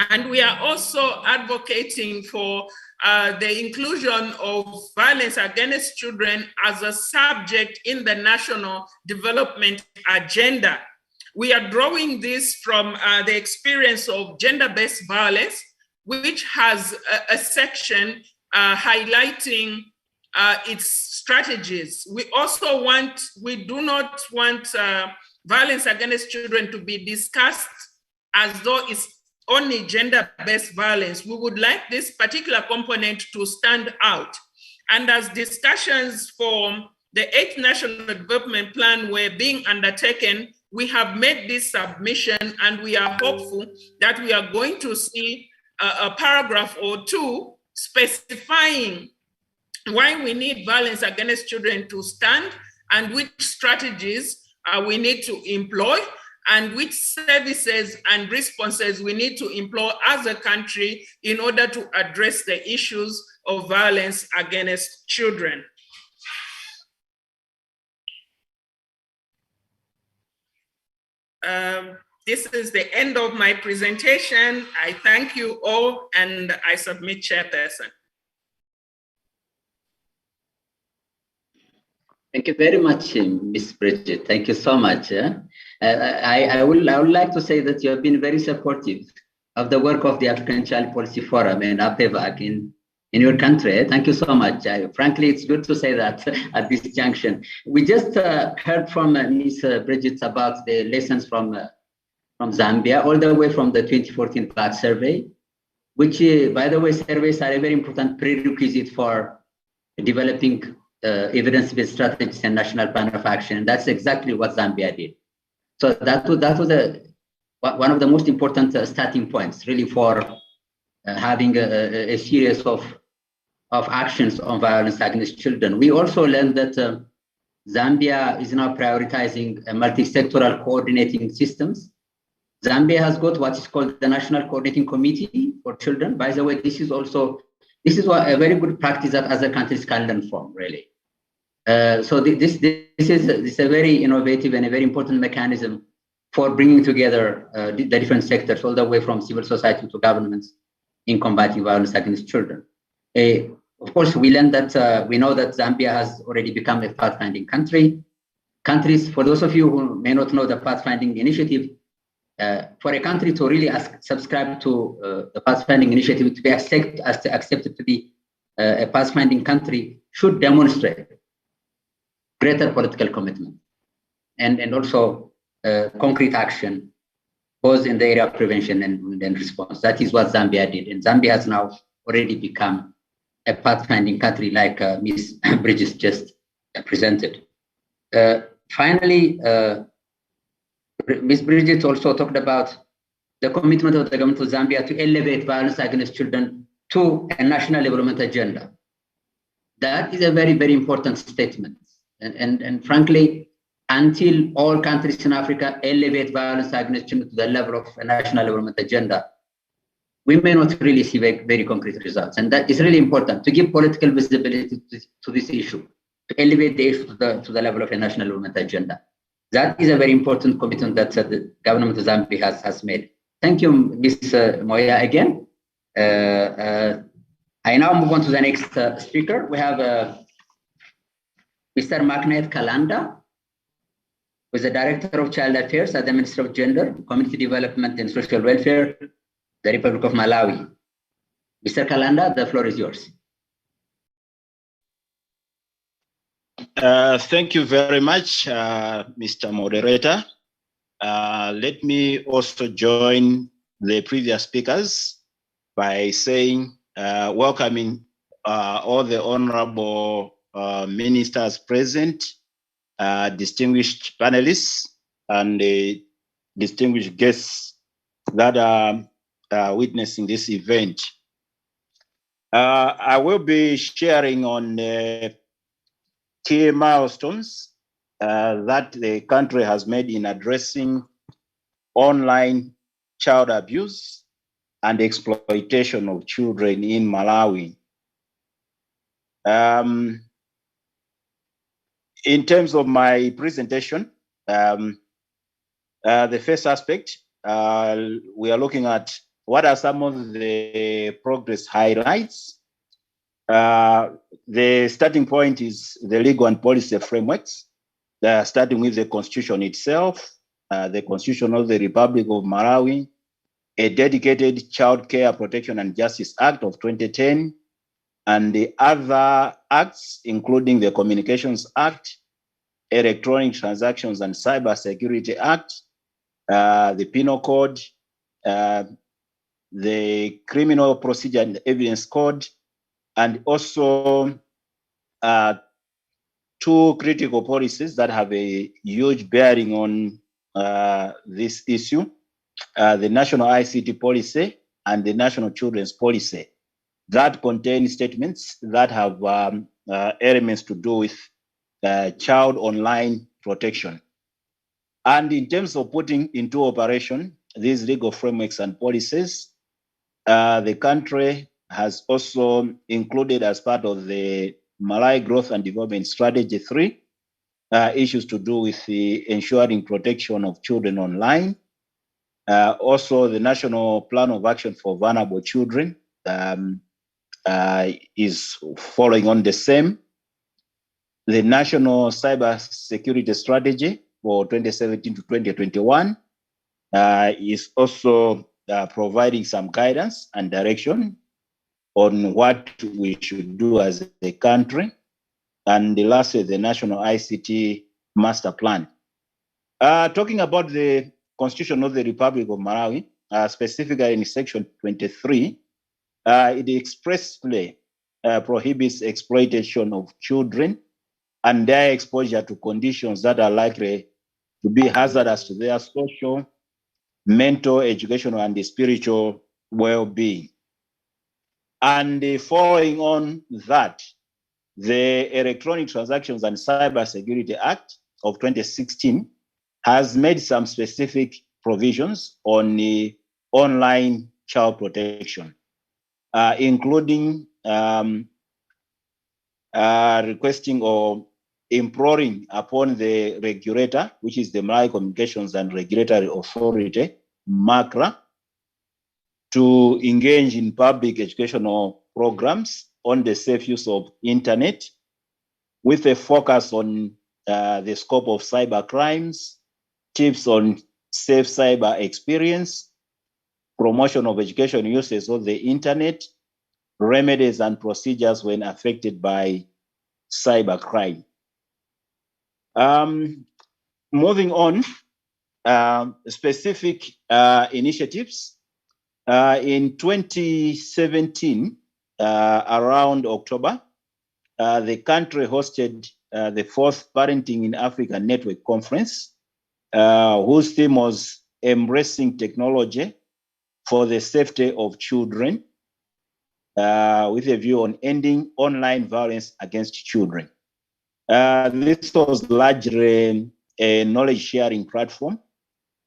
And we are also advocating for the inclusion of violence against children as a subject in the national development agenda. We are drawing this from the experience of gender-based violence, which has a section highlighting its strategies. We do not want violence against children to be discussed as though it's only gender-based violence. We would like this particular component to stand out. And as discussions for the 8th National Development Plan were being undertaken, we have made this submission, and we are hopeful that we are going to see a paragraph or two specifying why we need violence against children to stand and which strategies we need to employ, and which services and responses we need to employ as a country in order to address the issues of violence against children. This is the end of my presentation. I thank you all, and I submit, Chairperson. Thank you very much, Ms. Bridget. Thank you so much. I would like to say that you have been very supportive of the work of the African Child Policy Forum and APEVAC in your country. Thank you so much. Frankly, it's good to say that at this junction. We just heard from Ms. Bridget about the lessons from Zambia, all the way from the 2014 PAC survey, which, by the way, surveys are a very important prerequisite for developing evidence-based strategies and national plan of action. And that's exactly what Zambia did. So that was one of the most important starting points, really, for having a series of actions on violence against children. We also learned that Zambia is now prioritizing multi-sectoral coordinating systems. Zambia has got what is called the National Coordinating Committee for Children. By the way, this is what a very good practice that other countries can learn from, really. So this is a very innovative and a very important mechanism for bringing together the different sectors, all the way from civil society to governments, in combating violence against children. Of course, we learned that we know that Zambia has already become a pathfinding country. Countries, for those of you who may not know the pathfinding initiative, for a country to really subscribe to the pathfinding initiative, to be accepted to be a pathfinding country, should demonstrate greater political commitment and also concrete action, both in the area of prevention and response. That is what Zambia did. And Zambia has now already become a pathfinding country, like Ms. Bridges just presented. Finally, Ms. Bridget also talked about the commitment of the government of Zambia to elevate violence against children to a national development agenda. That is a very, very important statement. And frankly, until all countries in Africa elevate violence against children to the level of a national development agenda, we may not really see very concrete results. And that is really important, to give political visibility to this issue, to elevate the issue to the level of a national development agenda. That is a very important commitment that the government of Zambia has made. Thank you, Ms. Moya, again. I now move on to the next speaker. We have Mr. Maknaith Kalanda, who is the Director of Child Affairs at the Ministry of Gender, Community Development and Social Welfare, the Republic of Malawi. Mr. Kalanda, the floor is yours. Thank you very much, Mr. Moderator. Let me also join the previous speakers by saying, welcoming all the honorable ministers present, distinguished panelists, and the distinguished guests that are witnessing this event. I will be sharing on key milestones that the country has made in addressing online child abuse and exploitation of children in Malawi. In terms of my presentation, the first aspect, we are looking at what are some of the progress highlights. The starting point is the legal and policy frameworks, starting with the Constitution itself, the Constitution of the Republic of Malawi, a dedicated Child Care Protection and Justice Act of 2010, and the other acts, including the Communications Act, Electronic Transactions and Cyber Security Act, the Penal Code, the Criminal Procedure and Evidence Code, and also two critical policies that have a huge bearing on this issue, the National ICT Policy and the National Children's Policy, that contain statements that have elements to do with child online protection. And in terms of putting into operation these legal frameworks and policies, the country has also included, as part of the Malawi Growth and Development Strategy 3, issues to do with the ensuring protection of children online. Also, the National Plan of Action for Vulnerable Children is following on the same. The National Cyber Security Strategy for 2017 to 2021 is also providing some guidance and direction on what we should do as a country. And the last is the National ICT Master Plan. Talking about the Constitution of the Republic of Malawi, specifically in Section 23, it expressly prohibits exploitation of children and their exposure to conditions that are likely to be hazardous to their social, mental, educational, and spiritual well-being. And following on that, the Electronic Transactions and Cyber Security Act of 2016 has made some specific provisions on the online child protection, including requesting or imploring upon the regulator, which is the Malawi Communications and Regulatory Authority, MACRA, to engage in public educational programs on the safe use of internet, with a focus on the scope of cyber crimes, tips on safe cyber experience, promotion of education uses of the internet, remedies and procedures when affected by cyber crime. Moving on, specific initiatives. In 2017, around October, the country hosted the 4th Parenting in Africa Network Conference, whose theme was Embracing Technology for the Safety of Children, with a view on ending online violence against children. This was largely a knowledge-sharing platform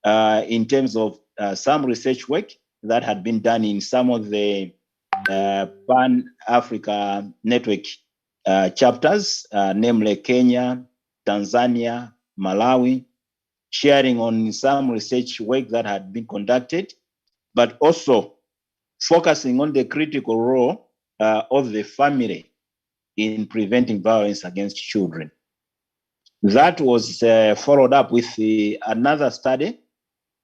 in terms of some research work that had been done in some of the Pan-Africa Network chapters, namely Kenya, Tanzania, Malawi, sharing on some research work that had been conducted, but also focusing on the critical role of the family in preventing violence against children. That was followed up with another study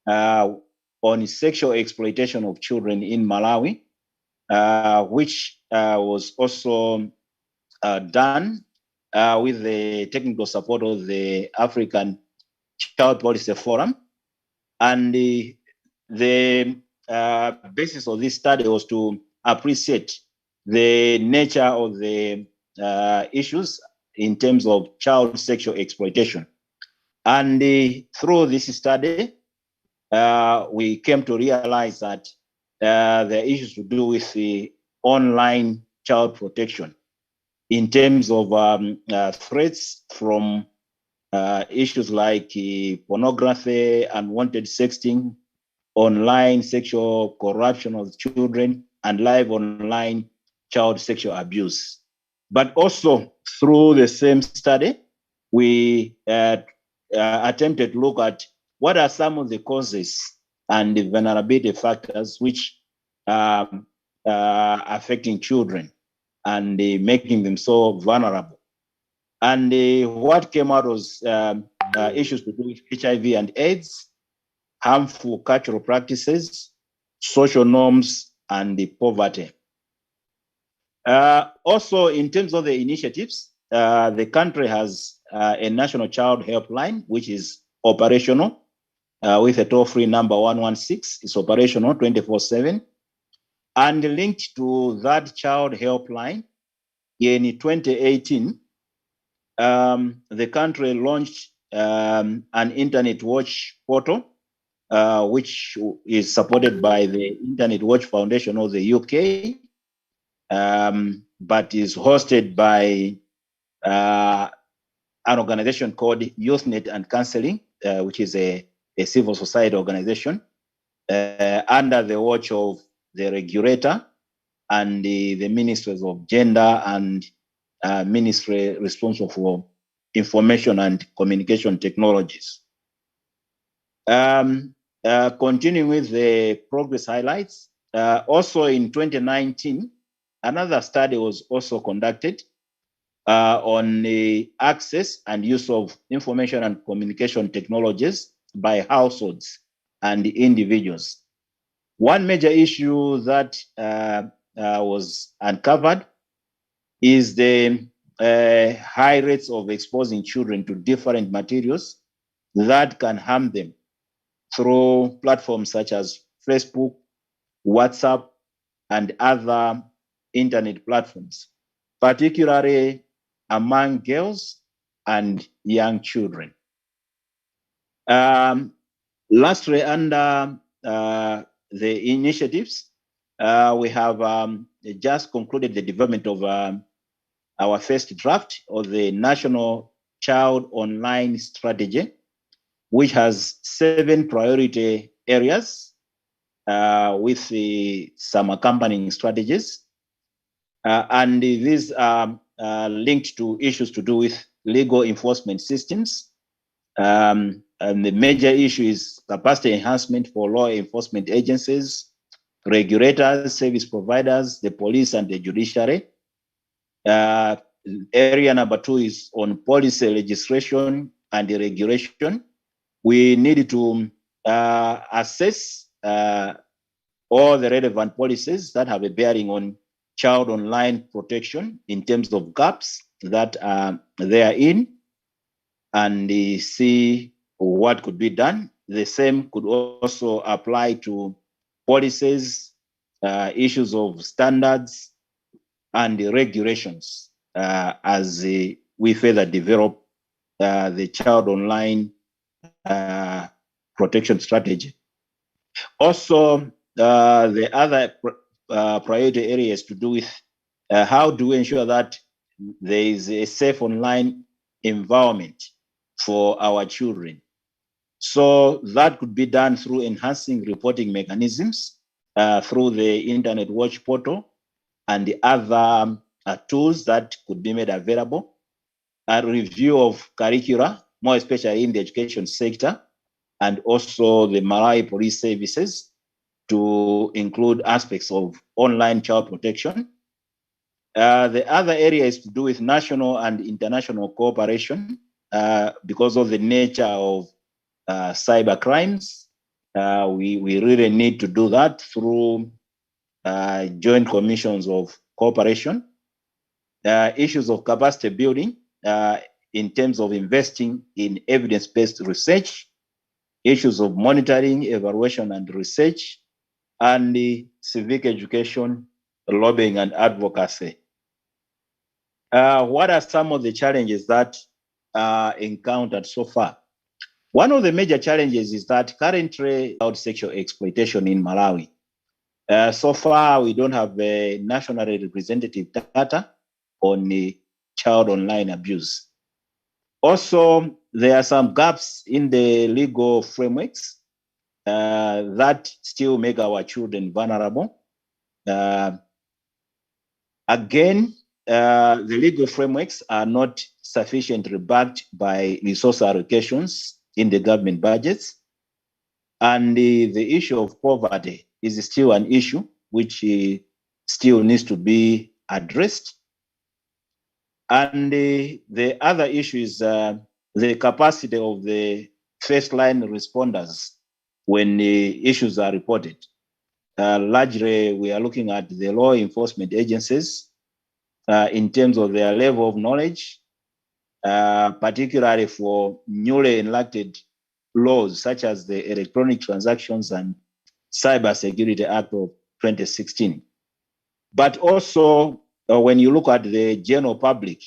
on sexual exploitation of children in Malawi, which was also done with the technical support of the African Child Policy Forum. And the basis of this study was to appreciate the nature of the issues in terms of child sexual exploitation. And through this study, we came to realize that the issues to do with the online child protection in terms of threats from issues like pornography, unwanted sexting, online sexual corruption of children, and live online child sexual abuse. But also through the same study, we attempted to look at what are some of the causes and the vulnerability factors which are affecting children and making them so vulnerable. And what came out was issues to do with HIV and AIDS, harmful cultural practices, social norms, and the poverty. Also, in terms of the initiatives, the country has a national child helpline, which is operational with a toll-free number 116. It's operational 24/7. And linked to that child helpline, in 2018, the country launched an Internet Watch portal, which is supported by the Internet Watch Foundation of the UK, but is hosted by an organization called YouthNet and Counseling, which is a civil society organization, under the watch of the regulator and the ministries of gender and ministry responsible for information and communication technologies. Continuing with the progress highlights, also in 2019, another study was also conducted on the access and use of information and communication technologies by households and individuals. One major issue that was uncovered is the high rates of exposing children to different materials that can harm them through platforms such as Facebook, WhatsApp, and other internet platforms, particularly among girls and young children. Lastly, under the initiatives, we have just concluded the development of our first draft of the National Child Online Strategy, which has 7 priority areas with some accompanying strategies. And these are linked to issues to do with legal enforcement systems. And the major issue is capacity enhancement for law enforcement agencies, regulators, service providers, the police, and the judiciary. Area number 2 is on policy legislation and regulation. We need to assess all the relevant policies that have a bearing on child online protection in terms of gaps that they are in, and see what could be done. The same could also apply to policies, issues of standards, and the regulations as we further develop the child online protection strategy. Also, the other priority areas to do with how do we ensure that there is a safe online environment for our children. So that could be done through enhancing reporting mechanisms through the Internet Watch portal and the other tools that could be made available. A review of curricula, more especially in the education sector, and also the Malawi police services to include aspects of online child protection. The other area is to do with national and international cooperation because of the nature of cyber crimes. We really need to do that through joint commissions of cooperation. Issues of capacity building in terms of investing in evidence-based research, issues of monitoring, evaluation, and research, and the civic education, lobbying, and advocacy. What are some of the challenges that are encountered so far? One of the major challenges is that currently child sexual exploitation in Malawi. So far, we don't have a nationally representative data on the child online abuse. Also, there are some gaps in the legal frameworks that still make our children vulnerable. Again, the legal frameworks are not sufficiently backed by resource allocations in the government budgets. And the issue of poverty is still an issue which still needs to be addressed. And the other issue is the capacity of the first line responders when the issues are reported. Largely, we are looking at the law enforcement agencies in terms of their level of knowledge, particularly for newly enacted laws such as the Electronic Transactions and Cyber Security Act of 2016. But also, when you look at the general public,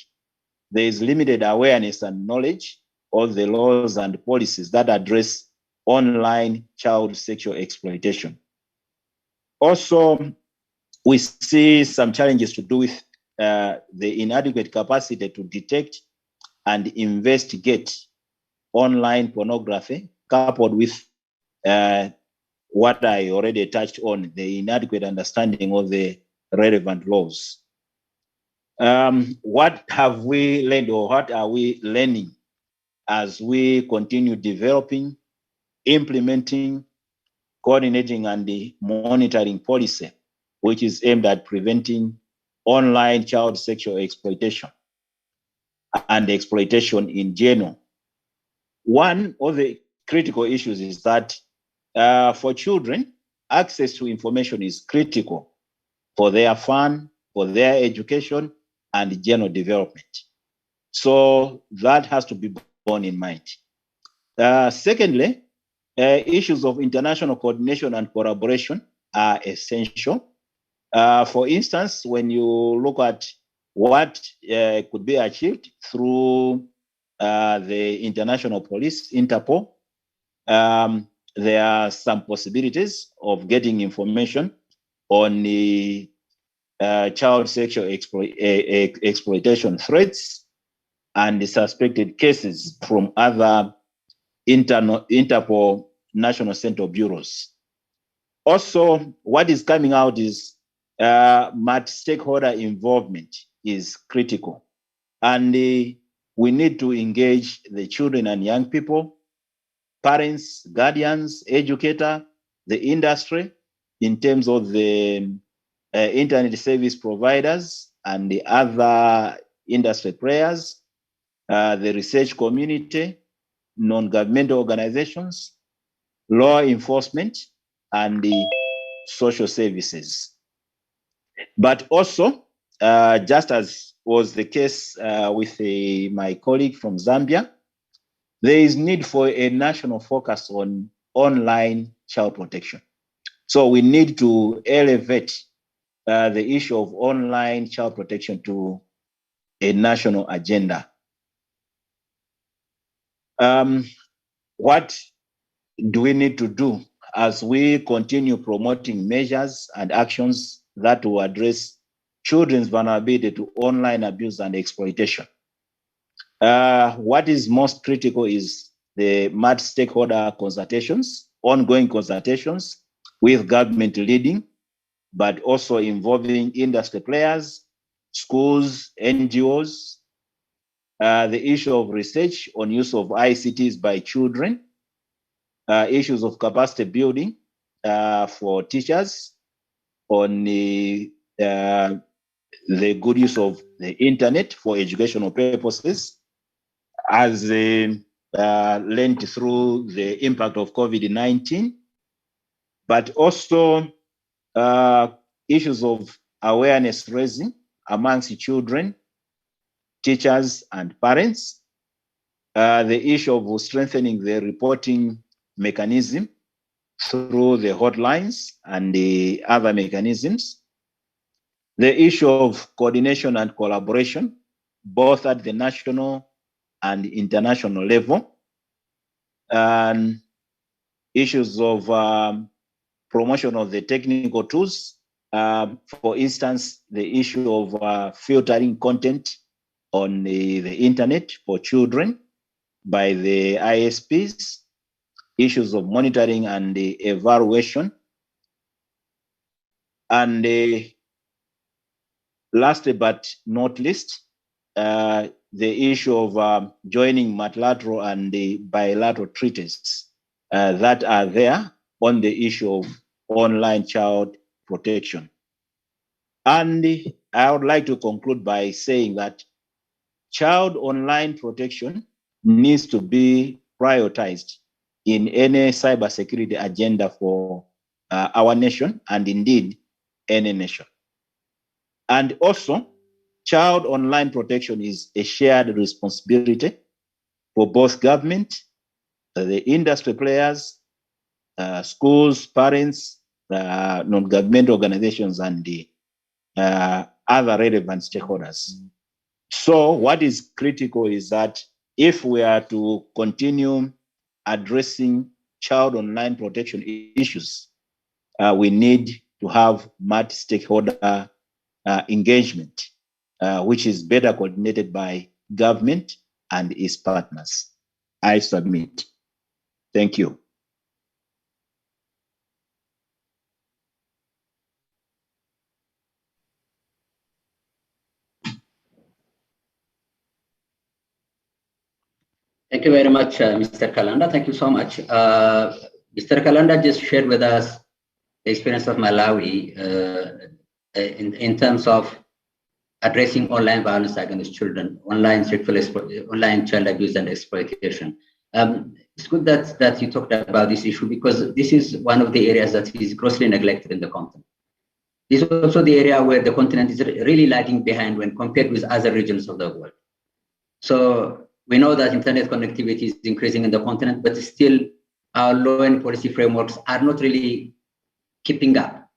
there is limited awareness and knowledge of the laws and policies that address online child sexual exploitation. Also, we see some challenges to do with the inadequate capacity to detect and investigate online pornography, coupled with what I already touched on, the inadequate understanding of the relevant laws. What have we learned, or what are we learning as we continue developing, implementing, coordinating, and monitoring policy, which is aimed at preventing online child sexual exploitation and exploitation in general? One of the critical issues is that for children, access to information is critical for their fun, for their education, and general development. So that has to be borne in mind. Secondly, issues of international coordination and collaboration are essential. For instance, when you look at what could be achieved through the international police, Interpol, there are some possibilities of getting information on the child sexual exploitation threats and the suspected cases from other Interpol national central bureaus. Also, what is coming out is multi-stakeholder involvement is critical. And we need to engage the children and young people, parents, guardians, educator, the industry, in terms of the internet service providers and the other industry players, the research community, non-governmental organizations, law enforcement, and the social services. But also, just as was the case with my colleague from Zambia, there is need for a national focus on online child protection. So we need to elevate the issue of online child protection to a national agenda. What do we need to do as we continue promoting measures and actions that will address children's vulnerability to online abuse and exploitation? What is most critical is the multi-stakeholder consultations, ongoing consultations with government leading, but also involving industry players, schools, NGOs, the issue of research on use of ICTs by children, issues of capacity building for teachers on the good use of the internet for educational purposes, as learned through the impact of COVID-19, but also issues of awareness raising amongst children, teachers, and parents, the issue of strengthening the reporting mechanism through the hotlines and the other mechanisms, the issue of coordination and collaboration, both at the national and international level, and issues of promotion of the technical tools. For instance, the issue of filtering content on the internet for children by the ISPs, issues of monitoring and the evaluation. And last but not least, the issue of joining multilateral and the bilateral treaties that are there on the issue of online child protection. And I would like to conclude by saying that child online protection needs to be prioritized in any cybersecurity agenda for our nation, and indeed any nation. And also, child online protection is a shared responsibility for both government, the industry players, schools, parents, non-governmental organizations, and the other relevant stakeholders. So what is critical is that if we are to continue addressing child online protection issues, we need to have multi-stakeholder engagement, which is better coordinated by government and its partners. I submit. Thank you. Thank you very much, Mr. Kalanda. Thank you so much. Mr. Kalanda just shared with us the experience of Malawi in terms of addressing online violence against children, online child abuse and exploitation. It's good that you talked about this issue, because this is one of the areas that is grossly neglected in the continent. This is also the area where the continent is really lagging behind when compared with other regions of the world. So we know that internet connectivity is increasing in the continent, but still our law and policy frameworks are not really keeping up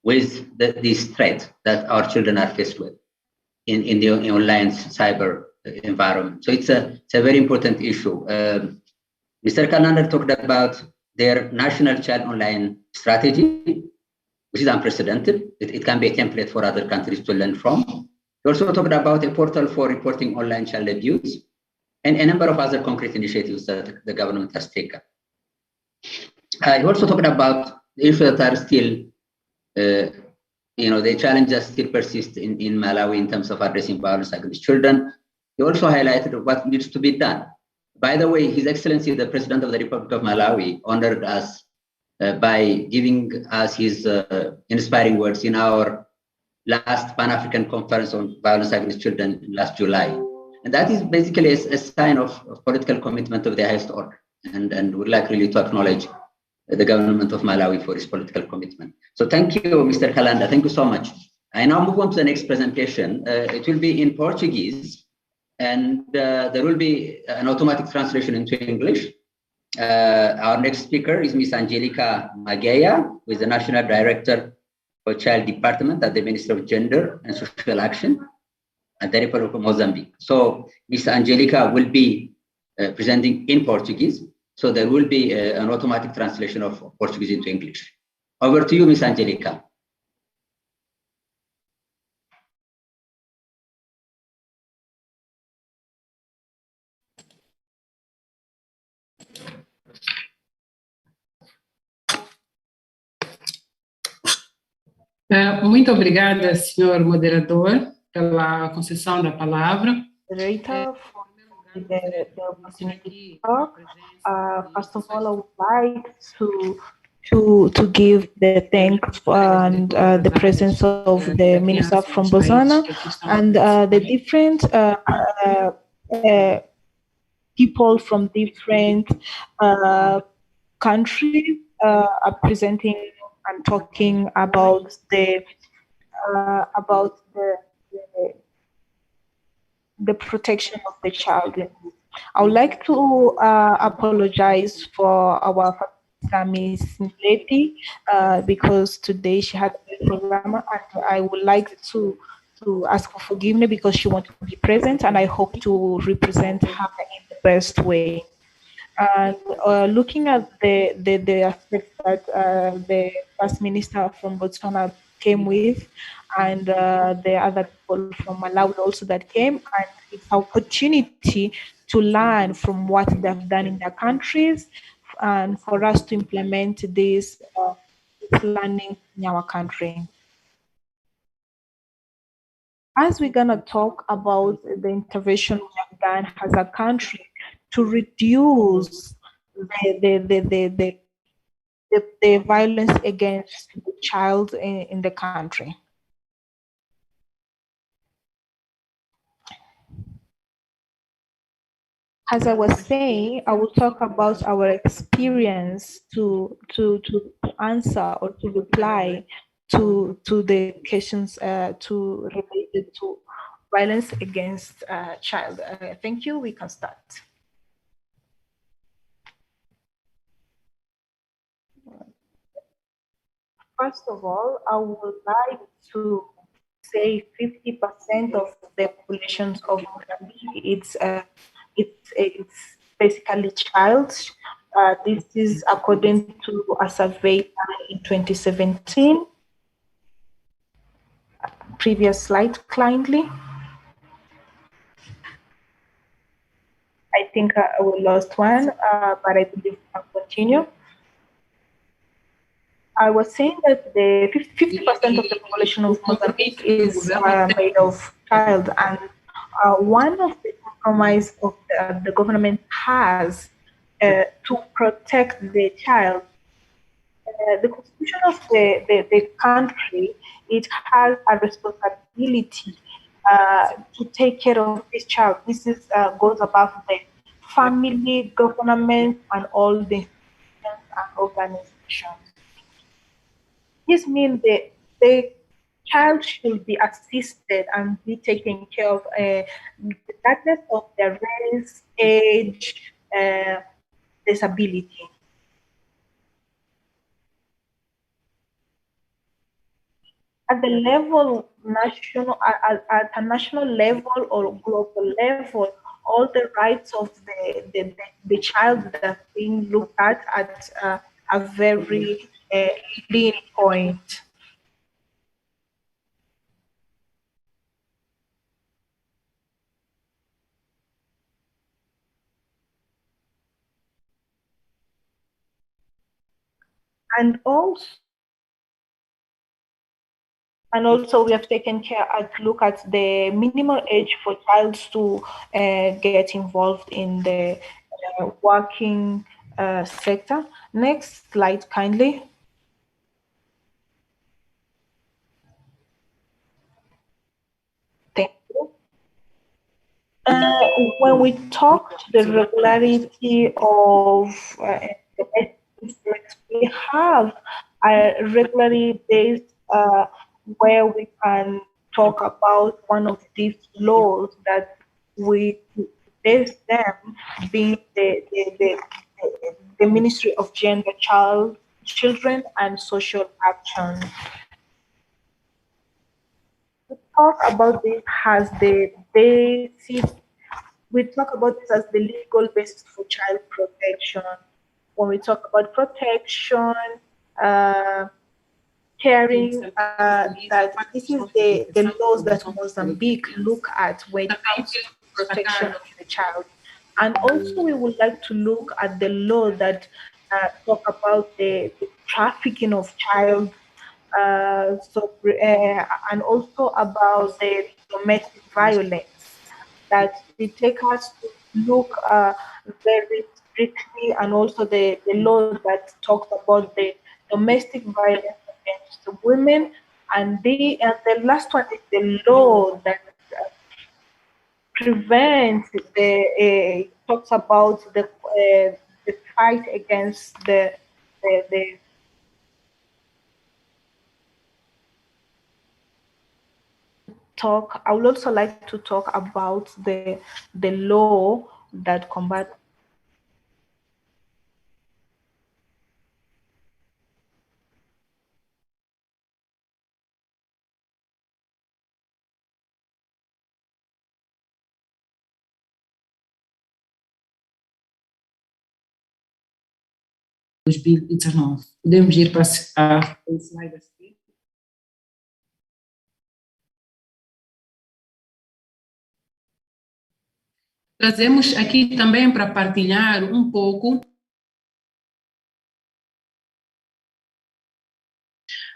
with this threat that our children are faced with in the online cyber environment. So it's a very important issue. Mr. Kalanda talked about their national child online strategy, which is unprecedented. It can be a template for other countries to learn from. We also talked about a portal for reporting online child abuse and a number of other concrete initiatives that the government has taken. He also talked about the issues that are still, the challenges still persist in Malawi in terms of addressing violence against children. He also highlighted what needs to be done. By the way, His Excellency, the President of the Republic of Malawi, honored us by giving us his inspiring words in our last Pan-African Conference on Violence Against Children last July. And that is basically a sign of political commitment of the highest order. And we'd like really to acknowledge the government of Malawi for its political commitment. So thank you, Mr. Kalanda. Thank you so much. I now move on to the next presentation. It will be in Portuguese, and there will be an automatic translation into English. Our next speaker is Ms. Angelica Mageia, who is the National Director for Child Department at the Ministry of Gender and Social Action at the Republic of Mozambique. So Ms. Angelica will be presenting in Portuguese. So there will be an automatic translation of Portuguese into English. Over to you, Ms. Angelica. Muito obrigada, senhor moderador, pela concessão da palavra. Moderator, for the opportunity to talk. First of all, I would like to give the thanks and the presence of the minister from Botswana and the different people from different countries are presenting and talking about the protection of the child. I would like to apologize for our Miss Lady because today she had a program, and I would like to ask for forgiveness because she wanted to be present, and I hope to represent her in the best way. And looking at the aspect that the First Minister from Botswana came with, and the other people from Malawi also that came, and it's an opportunity to learn from what they've done in their countries, and for us to implement this learning in our country. As we're gonna talk about the intervention we have done as a country to reduce the violence against the child in the country. As I was saying, I will talk about our experience to answer or to reply to the questions related to violence against child. Thank you. We can start. First of all, I would like to say 50% of the populations of Mozambique, it's basically child. This is according to a survey in 2017. Previous slide, kindly. I think we lost one, but I believe I'll continue. I was saying that the 50% of the population of Mozambique is made of child, and one of the compromise of the government has to protect the child. The constitution of the country, it has a responsibility to take care of this child. This is goes above the family, government, and all the institutions and organizations. This means the child should be assisted and be taken care of regardless of their race, age, disability. At the level national, at a national level or global level, all the rights of the child that are being looked at a very lean point. And also we have taken care to look at the minimal age for child to get involved in the working sector. Next slide, kindly. Thank you. When we talk the regularity of we have a regularly days where we can talk about one of these laws that we base them being the Ministry of Gender, Children and Social Action. We talk about this as the basic. We talk about this as the legal basis for child protection. When we talk about protection, caring, that this is the laws that Mozambique look at when it comes to protection of the child. And also we would like to look at the law that talk about the trafficking of child, and also about the domestic violence, that it takes us to look very strictly, and also the law that talks about the domestic violence against women, and the last one is the law that prevents talks about the fight against the talk. I would also like to talk about the law that combat Podemos ir para a slide a seguir. Trazemos aqui também para partilhar um pouco.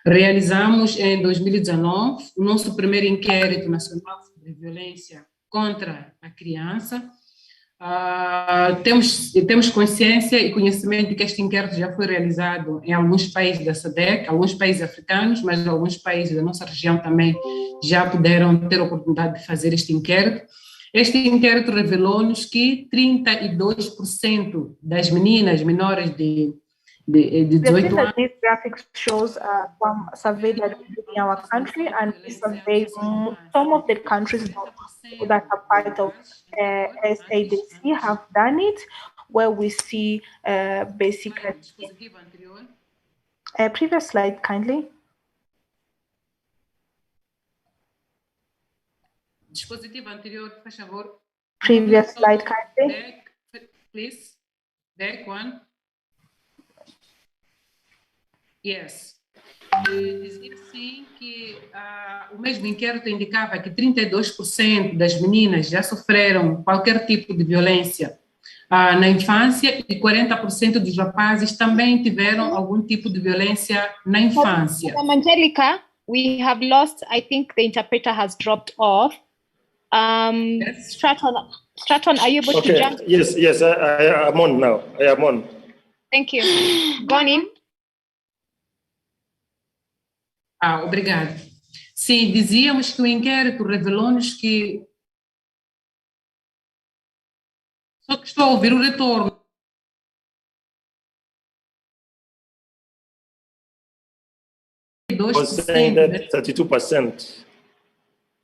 Realizamos em 2019 o nosso primeiro inquérito nacional sobre violência contra a criança. Temos consciência e conhecimento de que este inquérito já foi realizado em alguns países da SADC, alguns países africanos, mas alguns países da nossa região também já puderam ter a oportunidade de fazer este inquérito. Este inquérito revelou-nos que 32% das meninas menores de 18 anos. This graphic shows some survey that we did in our country, and this survey, some of the countries that are part of SADC have done it, where we see basically. Previous slide, kindly. Dispositivo anterior, por favor. Previous slide, kindly. Back, please. Back one. Yes. Dizia sim que o mesmo inquérito indicava que 32% das meninas já sofreram qualquer tipo de violência na infância e 40% dos rapazes também tiveram algum tipo de violência na infância. Angelica, we have lost, I think the interpreter has dropped off. Yes. Straton, are you able to jump? Yes, I am on now. I am on. Thank you. Gone in. Obrigado. Sim, dizíamos que o inquérito revelou-nos que... Só que estou a ouvir o retorno.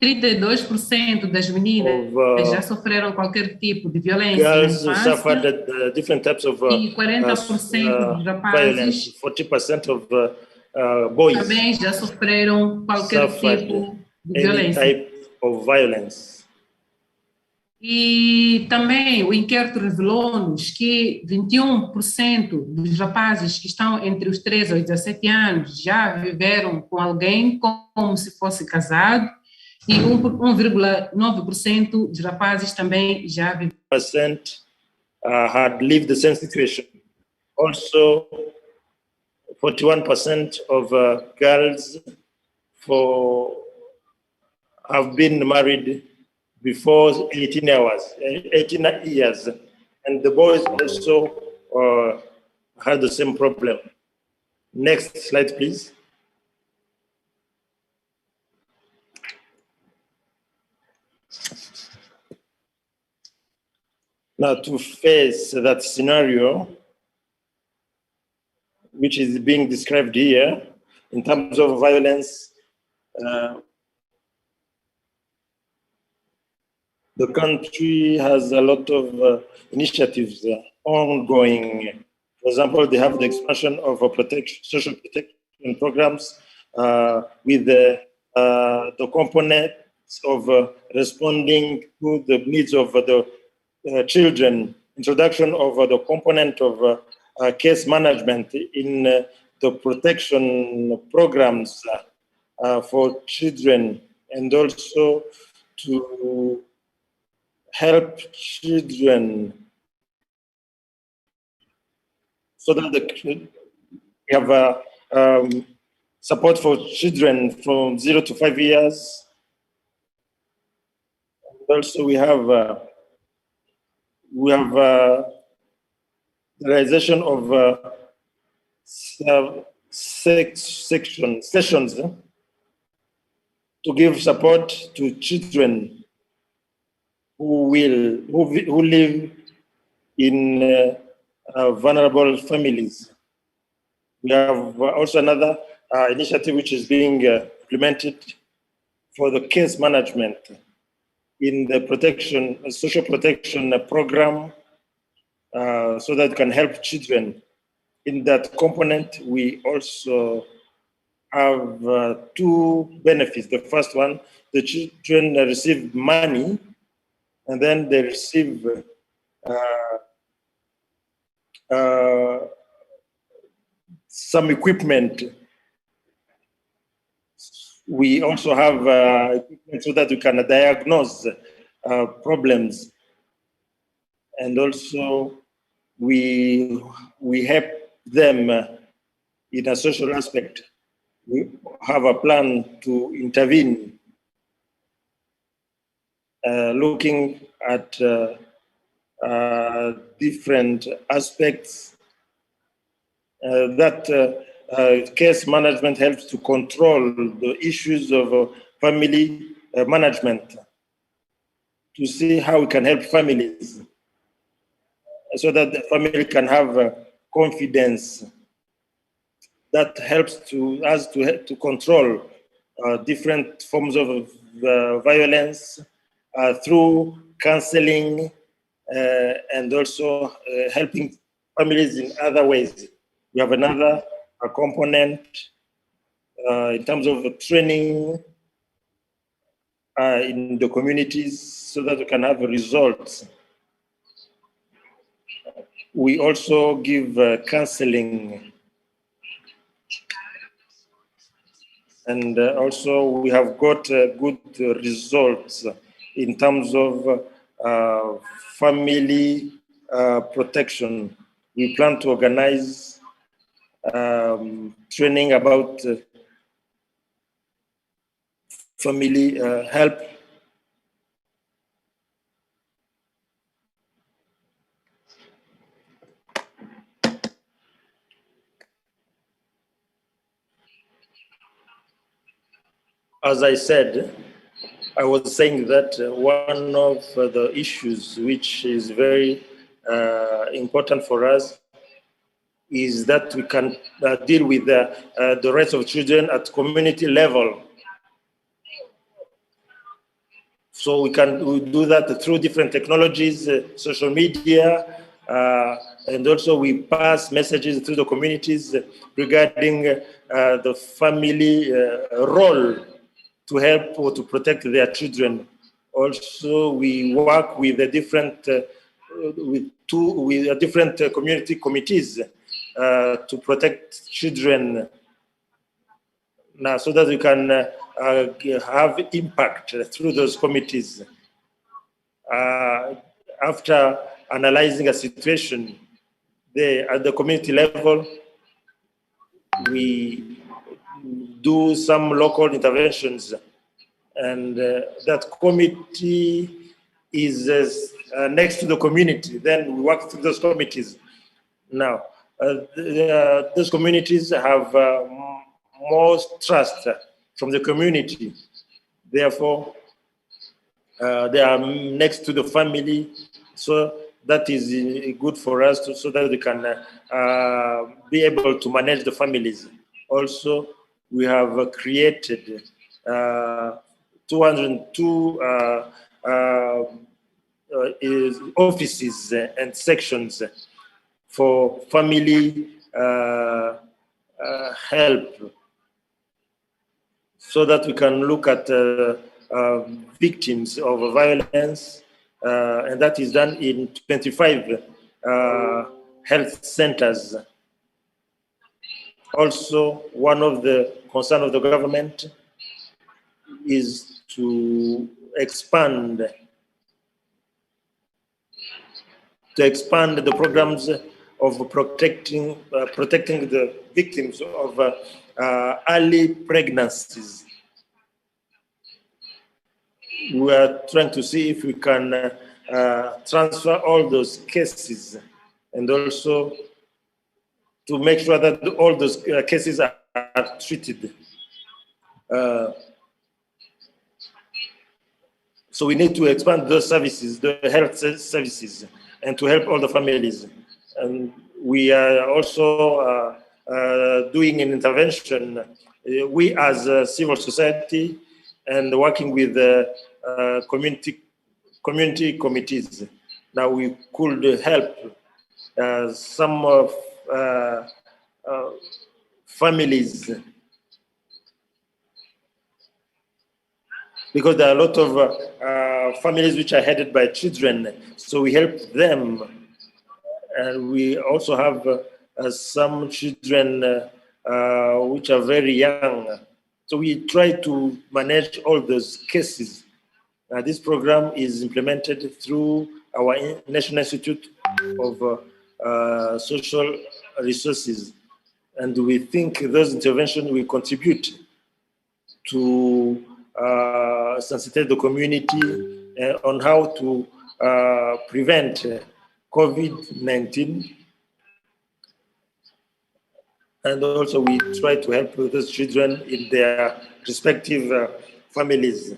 32% das meninas já sofreram qualquer tipo de violência girls na infância, suffered different types of e 40% dos rapazes 40% of boys também já sofreram qualquer tipo de violência. Type of violence. E também o inquérito revelou-nos que 21% dos rapazes que estão entre os 13 aos 17 anos já viveram com alguém como se fosse casado, e 1,9% dos rapazes também já viveram. Had lived the same situation. Also, 41% of girls have been married before 18 years, and the boys also had the same problem. Next slide, please. Now, to face that scenario, which is being described here, in terms of violence, the country has a lot of initiatives ongoing. For example, they have the expansion of social protection programs with the components of responding to the needs of the children, introduction of the component of case management in the protection programs for children, and also to help children so that we have support for children from 0 to 5 years. And also we have the realization of sessions to give support to children who live in vulnerable families. We have also another initiative which is being implemented for the case management in the social protection program, so that can help children. In that component, we also have two benefits. The first one, the children receive money, and then they receive some equipment. We also have equipment so that we can diagnose problems, and also we help them in a social aspect. We have a plan to intervene, looking at different aspects that case management helps to control the issues of family management, to see how we can help families so that the family can have confidence. That helps us to control different forms of violence through counseling and also helping families in other ways. We have another component in terms of training in the communities so that we can have results. We also give counseling, and also we have got good results in terms of family protection. We plan to organize training about family help as I said, I was saying that one of the issues which is very important for us is that we can deal with the rights of children at community level. So we do that through different technologies, social media, and also we pass messages through the communities regarding the family role to help or to protect their children. Also, we work with the different community committees to protect children now, so that we can have impact through those committees. After analyzing a situation at the community level, we do some local interventions, and that committee is next to the community. Then we work through those committees. Now, those communities have more trust from the community. Therefore, they are next to the family. So that is good for us so that we can be able to manage the families. Also, we have created 202 offices and sections for family help, so that we can look at victims of violence, and that is done in 25 health centers. Also, one of the concerns of the government is to expand the programs of protecting the victims of early pregnancies. We are trying to see if we can transfer all those cases, and also to make sure that all those cases are treated. So we need to expand those services, the health services, and to help all the families. And we are also doing an intervention, we as a civil society, and working with the community committees. Now we could help some of families, because there are a lot of families which are headed by children, so we help them. And we also have some children which are very young. So we try to manage all those cases. This program is implemented through our National Institute of Social Resources. And we think those interventions will contribute to sensitize the community on how to prevent COVID-19. And also we try to help those children in their respective families.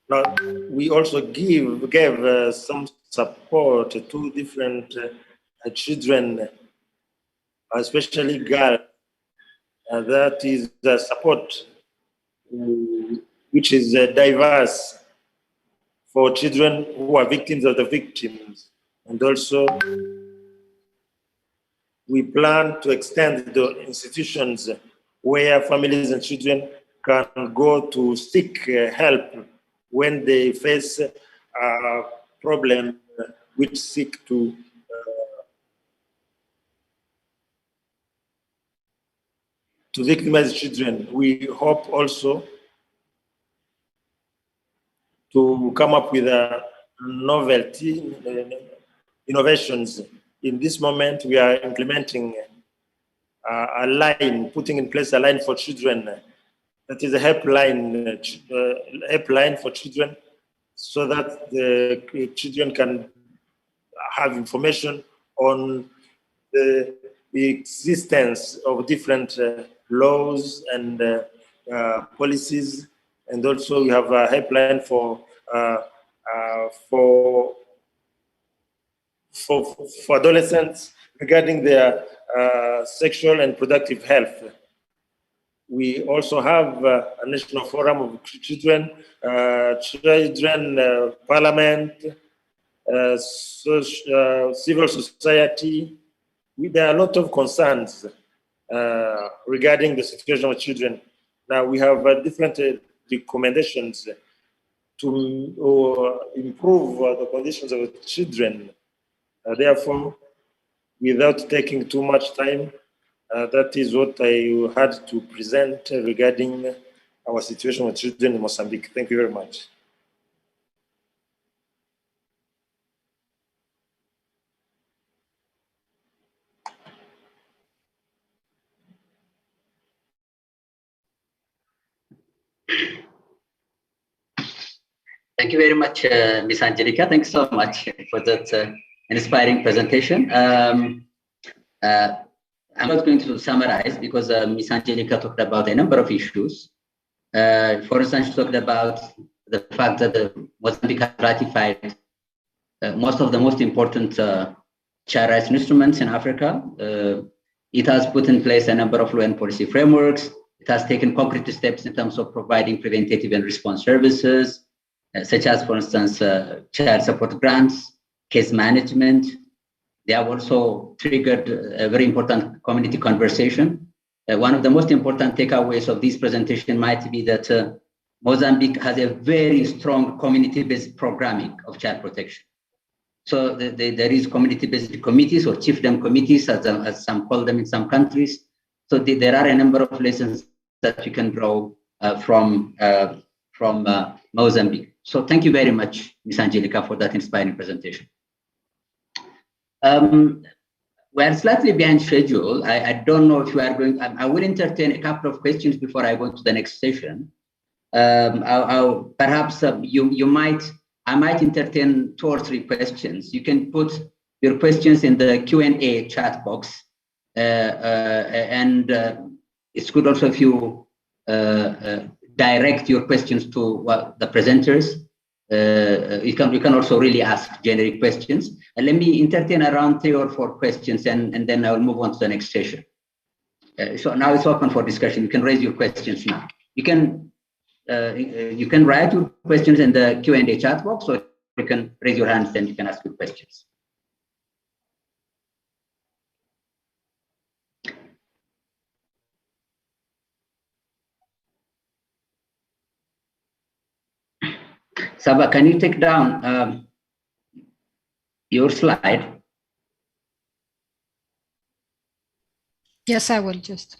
Now, we also gave some support to different children, especially girls. That is the support which is diverse for children who are victims of the victims. And also, we plan to extend the institutions where families and children can go to seek help when they face a problem which seek to victimize children. We hope also to come up with a novelty, innovations. In this moment, we are implementing a line, putting in place a line for children. That is a helpline for children, so that the children can have information on the the existence of different laws and policies, and also we have a helpline for adolescents regarding their sexual and reproductive health. We also have a national forum of children, parliament, civil society. There are a lot of concerns regarding the situation of children. Now we have different recommendations to improve the conditions of children. Therefore, without taking too much time, that is what I had to present regarding our situation with children in Mozambique. Thank you very much. Thank you very much, Ms. Angelica. Thanks so much for that inspiring presentation. I'm not going to summarize because Ms. Angelica talked about a number of issues. For instance, she talked about the fact that Mozambique has ratified most of the most important child rights instruments in Africa. It has put in place a number of law and policy frameworks. It has taken concrete steps in terms of providing preventative and response services, such as, for instance, child support grants, case management. They have also triggered a very important community conversation. One of the most important takeaways of this presentation might be that Mozambique has a very strong community-based programming of child protection. So there is community-based committees or chiefdom committees, as some call them in some countries. So there are a number of lessons that you can draw from Mozambique. So thank you very much, Ms. Angelica, for that inspiring presentation. We're slightly behind schedule. I don't know if we are going, I will entertain a couple of questions before I go to the next session. Perhaps I might entertain 2 or 3 questions. You can put your questions in the Q&A chat box. And it's good also if you direct your questions to the presenters. You can also really ask generic questions. And let me entertain around 3 or 4 questions, and then I will move on to the next session. So now it's open for discussion. You can raise your questions now. You can write your questions in the Q&A chat box, or you can raise your hands and you can ask your questions. Saba, can you take down your slide? Yes, I will just.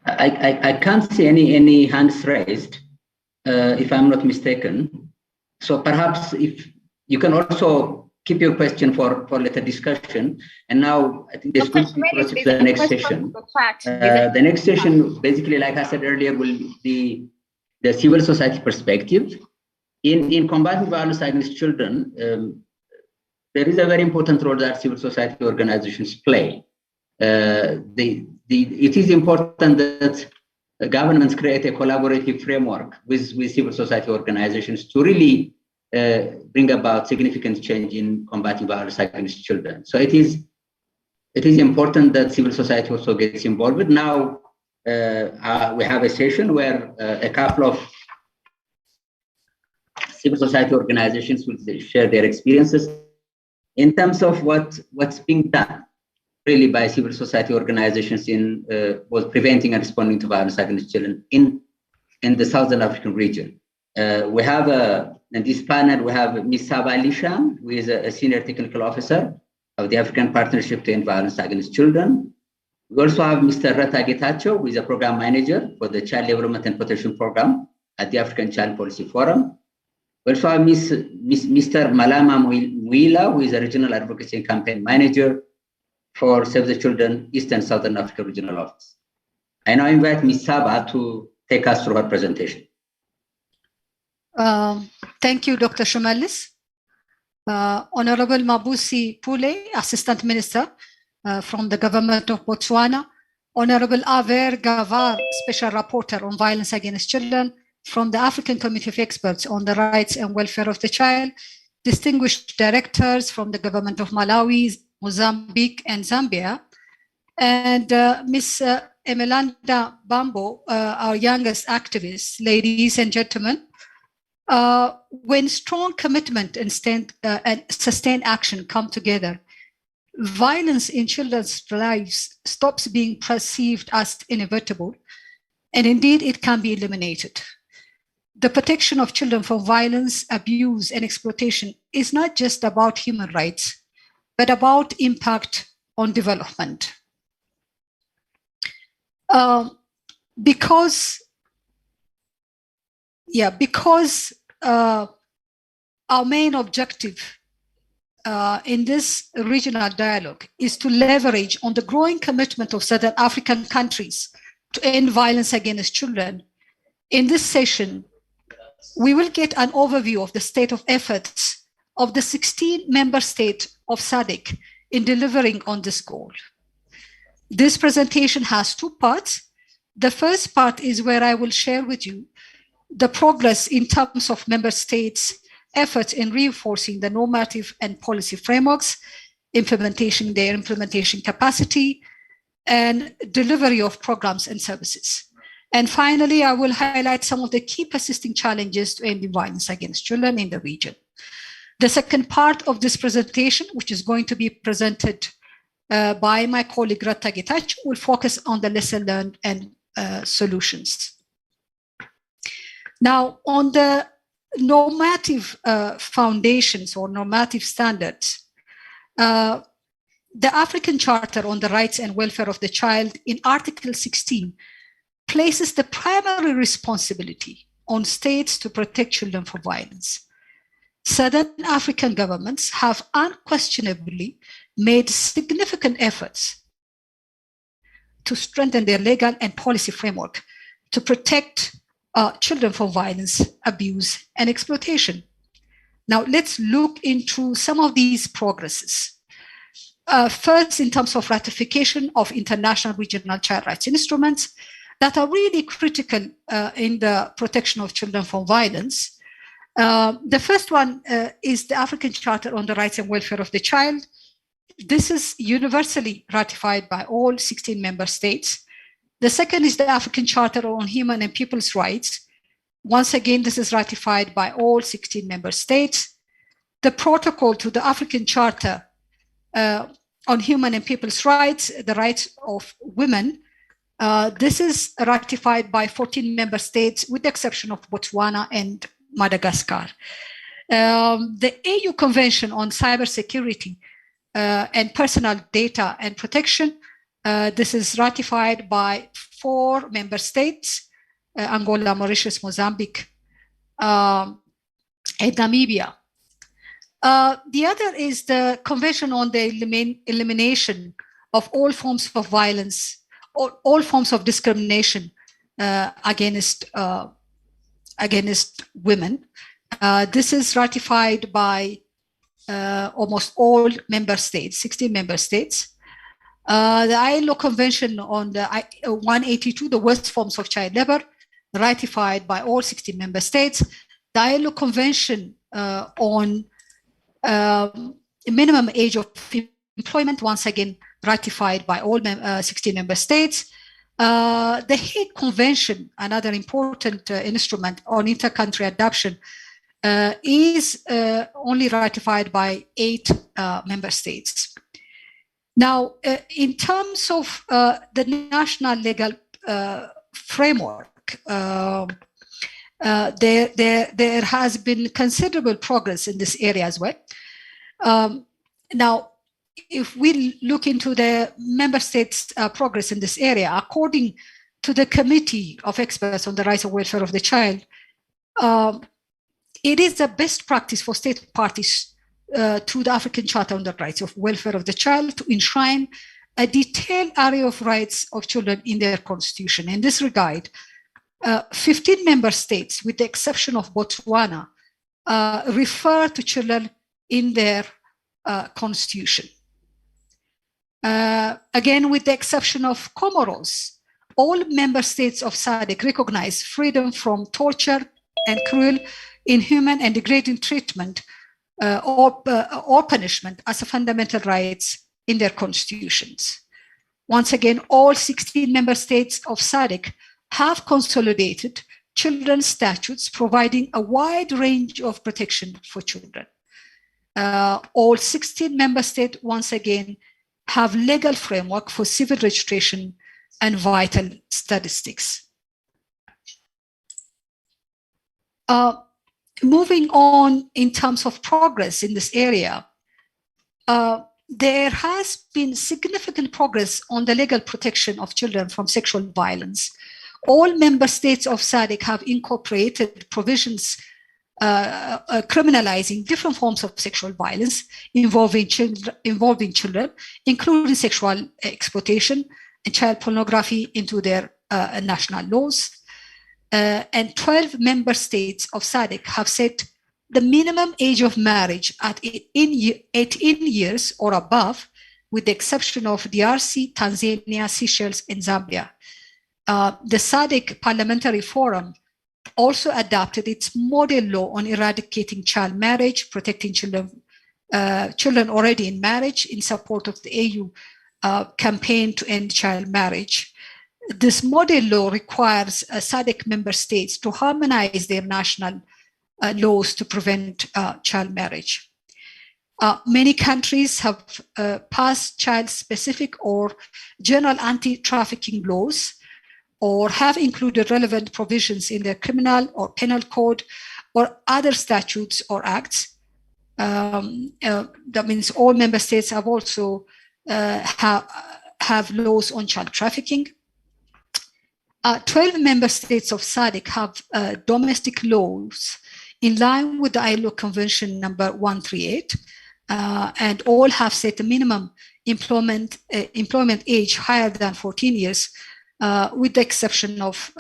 I can't see any hands raised, if I'm not mistaken. So perhaps if you can also keep your question for later discussion. And now I think there's going to be the next session. The next session, basically, like I said earlier, will be the civil society perspective. In combating violence against children, there is a very important role that civil society organizations play. It is important that governments create a collaborative framework with civil society organizations to really bring about significant change in combating violence against children. So it is important that civil society also gets involved. Now we have a session where a couple of civil society organizations will share their experiences in terms of what's being done really by civil society organizations in both preventing and responding to violence against children in the Southern African region. We have in this panel, we have Ms. Saba Alishan, who is a senior technical officer of the African Partnership to End Violence Against Children. We also have Mr. Rata Getachew, who is a program manager for the Child Development and Protection Program at the African Child Policy Forum. We also have Mr. Malama Mwila, who is a regional advocacy and campaign manager for Save the Children East and Southern Africa Regional Office. I now invite Ms. Saba to take us through her presentation. Thank you, Dr. Shumalis. Honorable Mabusi Pule, Assistant Minister from the Government of Botswana. Honorable Aver Gavar, Special Rapporteur on Violence Against Children from the African Committee of Experts on the Rights and Welfare of the Child. Distinguished directors from the Government of Malawi, Mozambique, and Zambia. And Ms. Emelanda Bambo, our youngest activist. Ladies and gentlemen, when strong commitment and sustained action come together, violence in children's lives stops being perceived as inevitable, and indeed it can be eliminated. The protection of children from violence, abuse, and exploitation is not just about human rights, but about impact on development. Because our main objective in this regional dialogue is to leverage on the growing commitment of Southern African countries to end violence against children. In this session, we will get an overview of the state of efforts of the 16 member states of SADC in delivering on this goal. This presentation has two parts. The first part is where I will share with you the progress in terms of member states' efforts in reinforcing the normative and policy frameworks, their implementation capacity, and delivery of programs and services. And finally, I will highlight some of the key persisting challenges to ending violence against children in the region. The second part of this presentation, which is going to be presented by my colleague Rata Getachew, will focus on the lesson learned and solutions. Now, on the normative foundations or normative standards, the African Charter on the Rights and Welfare of the Child in Article 16 places the primary responsibility on states to protect children from violence. Southern African governments have unquestionably made significant efforts to strengthen their legal and policy framework to protect children from violence, abuse, and exploitation. Now, let's look into some of these progresses. First, in terms of ratification of international regional child rights instruments that are really critical in the protection of children from violence. The first one is the African Charter on the Rights and Welfare of the Child. This is universally ratified by all 16 member states. The second is the African Charter on Human and People's Rights. Once again, this is ratified by all 16 member states. The protocol to the African Charter on Human and People's Rights, the rights of women, this is ratified by 14 member states with the exception of Botswana and Madagascar. The AU Convention on Cybersecurity and Personal Data and Protection, this is ratified by 4 member states, Angola, Mauritius, Mozambique, and Namibia. The other is the Convention on the Elimination of all forms of violence, all forms of discrimination against women. This is ratified by almost all member states, 16 member states. The ILO Convention on the 182, the worst forms of child labor, ratified by all 60 member states. The ILO Convention on minimum age of employment, once again ratified by all 60 member states. The Hague Convention, another important instrument on inter-country adoption, is only ratified by 8 member states. Now, in terms of the national legal framework, there has been considerable progress in this area as well. Now, if we look into the member states' progress in this area, according to the Committee of Experts on the Rights and Welfare of the Child, it is the best practice for state parties to the African Charter on the Rights of Welfare of the Child to enshrine a detailed area of rights of children in their constitution. In this regard, 15 member states, with the exception of Botswana, refer to children in their constitution. Again, with the exception of Comoros, all member states of SADC recognize freedom from torture and cruel, inhuman, and degrading treatment or punishment as a fundamental rights in their constitutions. Once again, all 16 member states of SADC have consolidated children's statutes providing a wide range of protection for children. All 16 member states, once again, have legal framework for civil registration and vital statistics. Moving on in terms of progress in this area, there has been significant progress on the legal protection of children from sexual violence. All member states of SADC have incorporated provisions criminalizing different forms of sexual violence involving children, including sexual exploitation and child pornography, into their national laws. And 12 member states of SADC have set the minimum age of marriage at 18 years or above, with the exception of DRC, Tanzania, Seychelles, and Zambia. The SADC Parliamentary Forum also adopted its model law on eradicating child marriage, protecting children already in marriage, in support of the AU campaign to end child marriage. This model law requires SADC member states to harmonize their national laws to prevent child marriage. Many countries have passed child-specific or general anti-trafficking laws, or have included relevant provisions in their criminal or penal code or other statutes or acts. That means all member states have also have laws on child trafficking. 12 member states of SADC have domestic laws in line with the ILO Convention number 138, and all have set a minimum employment age higher than 14 years, with the exception of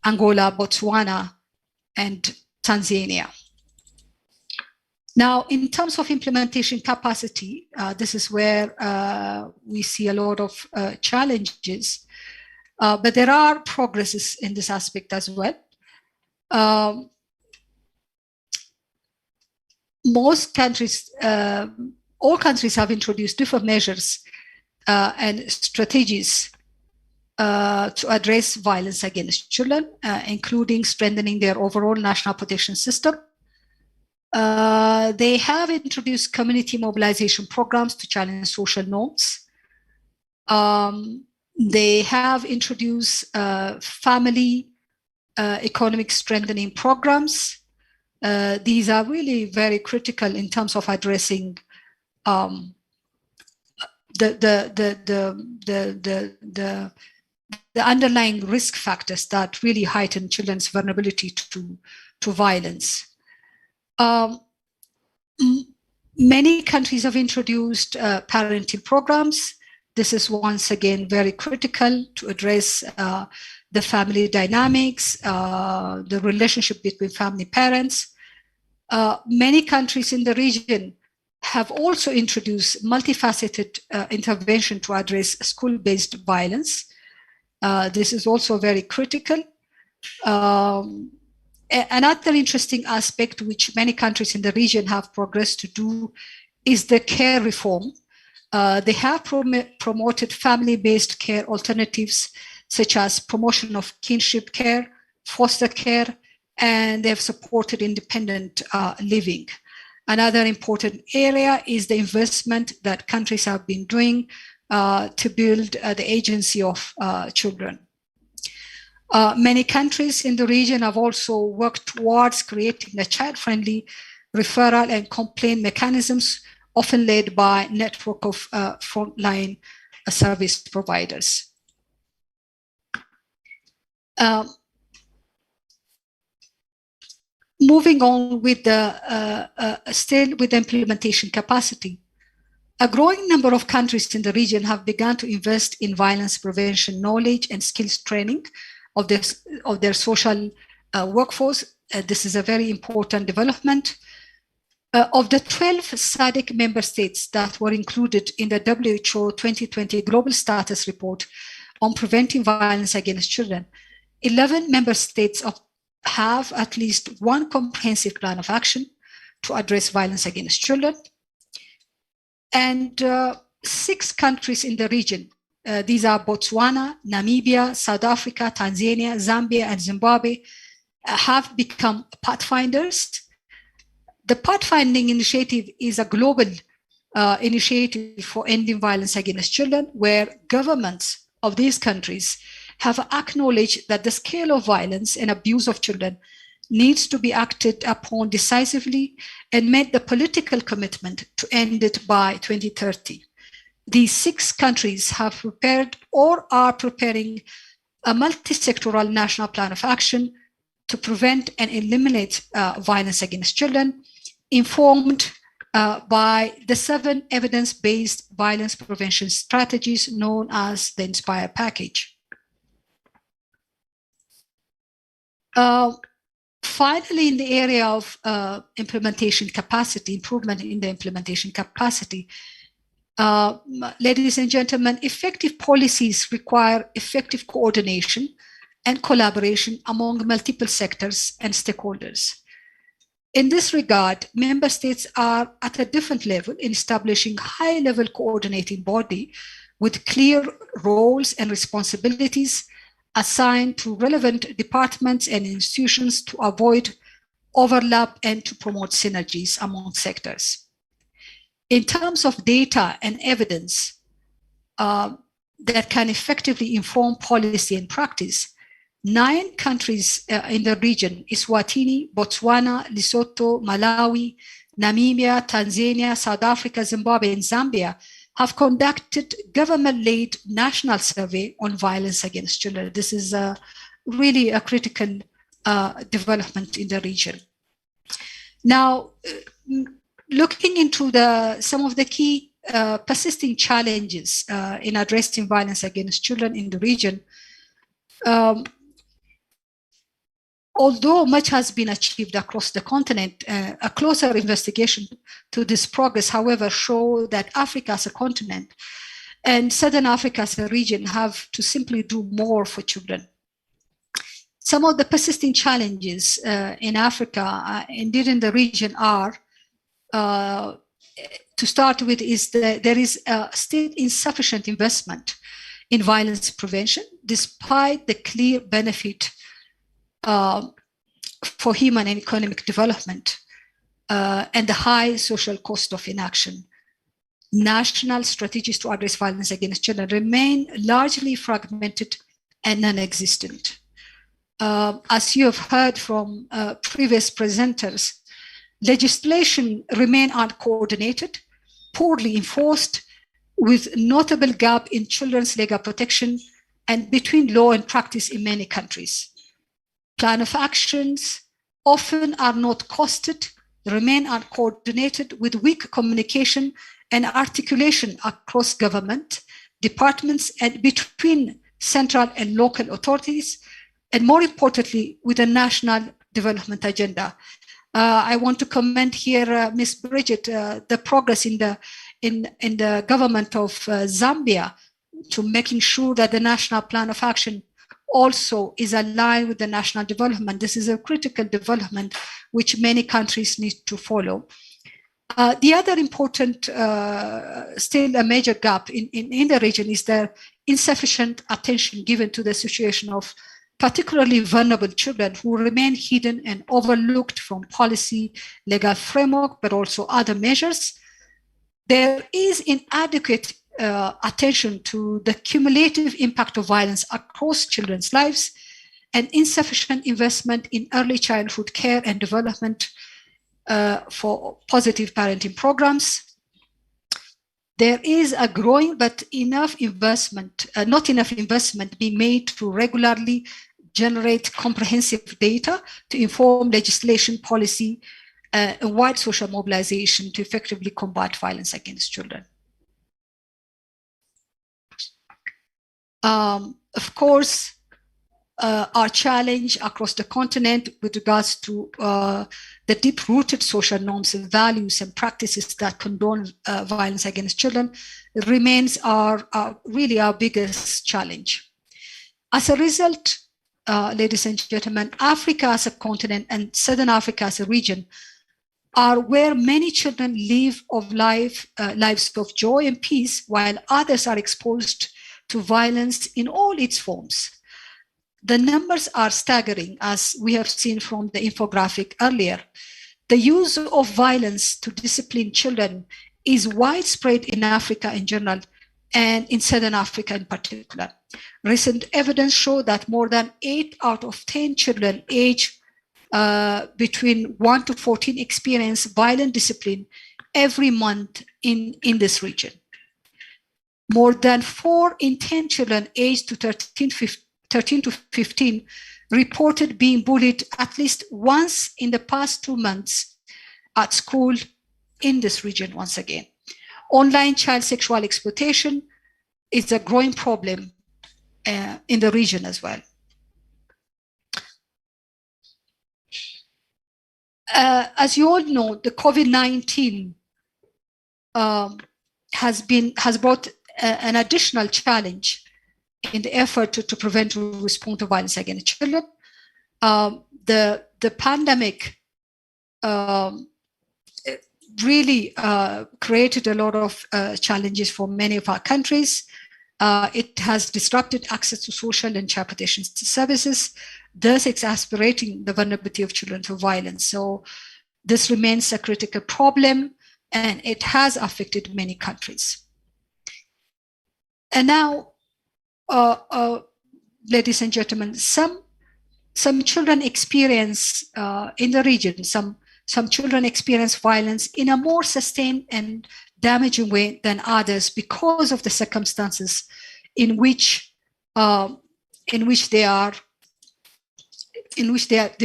Angola, Botswana, and Tanzania. Now, in terms of implementation capacity, this is where we see a lot of challenges, but there are progresses in this aspect as well. Most countries, all countries have introduced different measures and strategies to address violence against children, including strengthening their overall national protection system. They have introduced community mobilization programs to challenge social norms. They have introduced family economic strengthening programs. These are really very critical in terms of addressing the underlying risk factors that really heighten children's vulnerability to violence. Many countries have introduced parenting programs. This is once again very critical to address the family dynamics, the relationship between family parents. Many countries in the region have also introduced multifaceted intervention to address school-based violence. This is also very critical. Another interesting aspect which many countries in the region have progressed to do is the care reform. They have promoted family-based care alternatives, such as promotion of kinship care, foster care, and they have supported independent living. Another important area is the investment that countries have been doing to build the agency of children. Many countries in the region have also worked towards creating a child-friendly referral and complaint mechanisms, often led by a network of frontline service providers. Moving on with still with the implementation capacity. A growing number of countries in the region have begun to invest in violence prevention knowledge and skills training of their social workforce. This is a very important development. Of the 12 SADC member states that were included in the WHO 2020 Global Status Report on preventing violence against children, 11 member states have at least one comprehensive plan of action to address violence against children. And 6 countries in the region, these are Botswana, Namibia, South Africa, Tanzania, Zambia, and Zimbabwe, have become pathfinders. The Pathfinding Initiative is a global initiative for ending violence against children, where governments of these countries have acknowledged that the scale of violence and abuse of children needs to be acted upon decisively and made the political commitment to end it by 2030. These 6 countries have prepared or are preparing a multi-sectoral national plan of action to prevent and eliminate violence against children, informed by the 7 evidence-based violence prevention strategies known as the INSPIRE package. Finally, in the area of implementation capacity, improvement in the implementation capacity, ladies and gentlemen, effective policies require effective coordination and collaboration among multiple sectors and stakeholders. In this regard, member states are at a different level in establishing high-level coordinating body with clear roles and responsibilities assigned to relevant departments and institutions to avoid overlap and to promote synergies among sectors. In terms of data and evidence that can effectively inform policy and practice, 9 countries in the region, Eswatini, Botswana, Lesotho, Malawi, Namibia, Tanzania, South Africa, Zimbabwe, and Zambia, have conducted government-led national survey on violence against children. This is really a critical development in the region. Now, looking into some of the key persisting challenges in addressing violence against children in the region, although much has been achieved across the continent, a closer investigation to this progress, however, show that Africa as a continent and Southern Africa as a region have to simply do more for children. Some of the persisting challenges in Africa, indeed in the region, are, to start with, is that there is still insufficient investment in violence prevention, despite the clear benefit for human and economic development and the high social cost of inaction. National strategies to address violence against children remain largely fragmented and non-existent. As you have heard from previous presenters, legislation remain uncoordinated, poorly enforced, with notable gap in children's legal protection and between law and practice in many countries. Plan of actions often are not costed, remain uncoordinated, with weak communication and articulation across government departments and between central and local authorities, and more importantly, with a national development agenda. I want to comment here, Ms. Bridget, the progress in the government of Zambia to making sure that the National Plan of Action also is aligned with the national development. This is a critical development which many countries need to follow. The other important, still a major gap in the region is the insufficient attention given to the situation of particularly vulnerable children who remain hidden and overlooked from policy, legal framework, but also other measures. There is inadequate attention to the cumulative impact of violence across children's lives and insufficient investment in early childhood care and development for positive parenting programs. There is a growing but not enough investment being made to regularly generate comprehensive data to inform legislation, policy, and wide social mobilization to effectively combat violence against children. Of course, our challenge across the continent with regards to the deep-rooted social norms and values and practices that condone violence against children remains really our biggest challenge. As a result, ladies and gentlemen, Africa as a continent and Southern Africa as a region are where many children live lives of joy and peace, while others are exposed to violence in all its forms. The numbers are staggering, as we have seen from the infographic earlier. The use of violence to discipline children is widespread in Africa in general and in Southern Africa in particular. Recent evidence shows that more than 8 out of 10 children aged between 1 to 14 experience violent discipline every month in this region. More than 4 in 10 children aged to 13 to 15 reported being bullied at least once in the past 2 months at school in this region once again. Online child sexual exploitation is a growing problem in the region as well. As you all know, the COVID-19 has brought an additional challenge in the effort to prevent or respond to violence against children. The pandemic really created a lot of challenges for many of our countries. It has disrupted access to social and child protection services, thus exacerbating the vulnerability of children to violence. So this remains a critical problem, and it has affected many countries. And now, ladies and gentlemen, some children experience in the region, some children experience violence in a more sustained and damaging way than others because of the circumstances in which they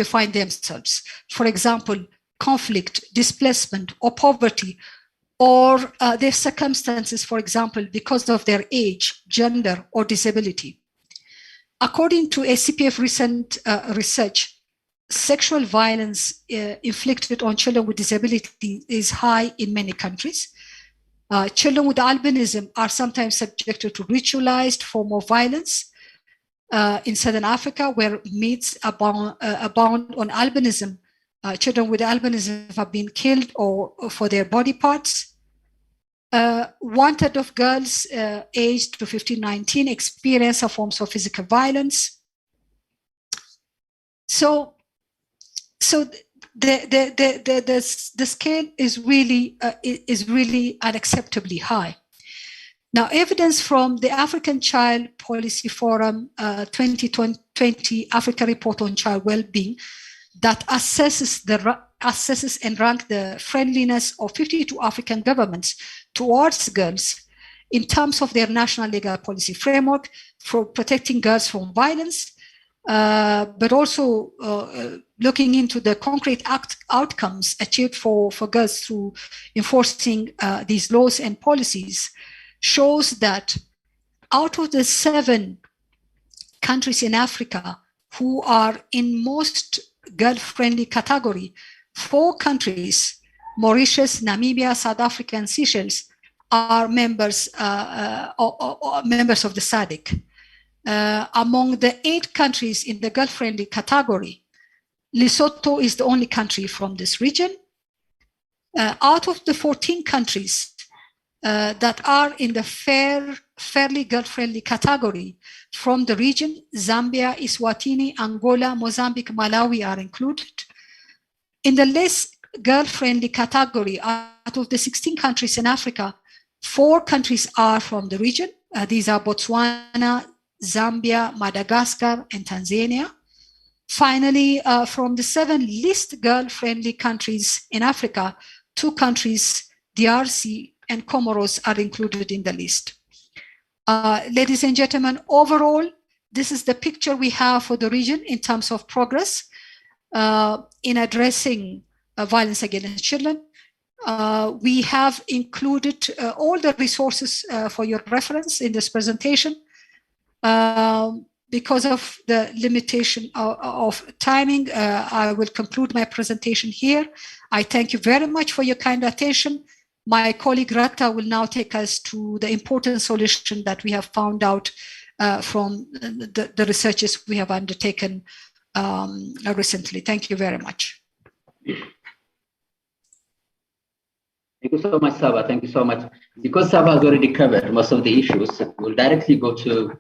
find themselves. For example, conflict, displacement, or poverty, or their circumstances, for example, because of their age, gender, or disability. According to a CPF recent research, sexual violence inflicted on children with disability is high in many countries. Children with albinism are sometimes subjected to ritualized form of violence. In Southern Africa, where myths abound on albinism, children with albinism have been killed or for their body parts. 1/3 of girls aged to 15-19 experience a forms of physical violence. So the scale is really unacceptably high. Now, evidence from the African Child Policy Forum 2020 Africa Report on Child Wellbeing that assesses and ranks the friendliness of 52 African governments towards girls in terms of their national legal policy framework for protecting girls from violence, but also looking into the concrete outcomes achieved for girls through enforcing these laws and policies, shows that out of the 7 countries in Africa who are in most girl-friendly category, 4 countries, Mauritius, Namibia, South Africa, and Seychelles, are members members of the SADC. Among the 8 countries in the Gulf-friendly category, Lesotho is the only country from this region. Out of the 14 countries that are in the fairly Gulf-friendly category from the region, Zambia, Eswatini, Angola, Mozambique, Malawi are included. In the less Gulf-friendly category, out of the 16 countries in Africa, 4 countries are from the region. These are Botswana, Zambia, Madagascar, and Tanzania. Finally, from the 7 least Gulf-friendly countries in Africa, 2 countries, DRC and Comoros, are included in the list. Ladies and gentlemen, overall, this is the picture we have for the region in terms of progress in addressing violence against children. We have included all the resources for your reference in this presentation. Because of the limitation of timing, I will conclude my presentation here. I thank you very much for your kind attention. My colleague Rata will now take us to the important solution that we have found out from the researches we have undertaken recently. Thank you very much. Thank you so much, Saba. Thank you so much. Because Saba has already covered most of the issues, we'll directly go to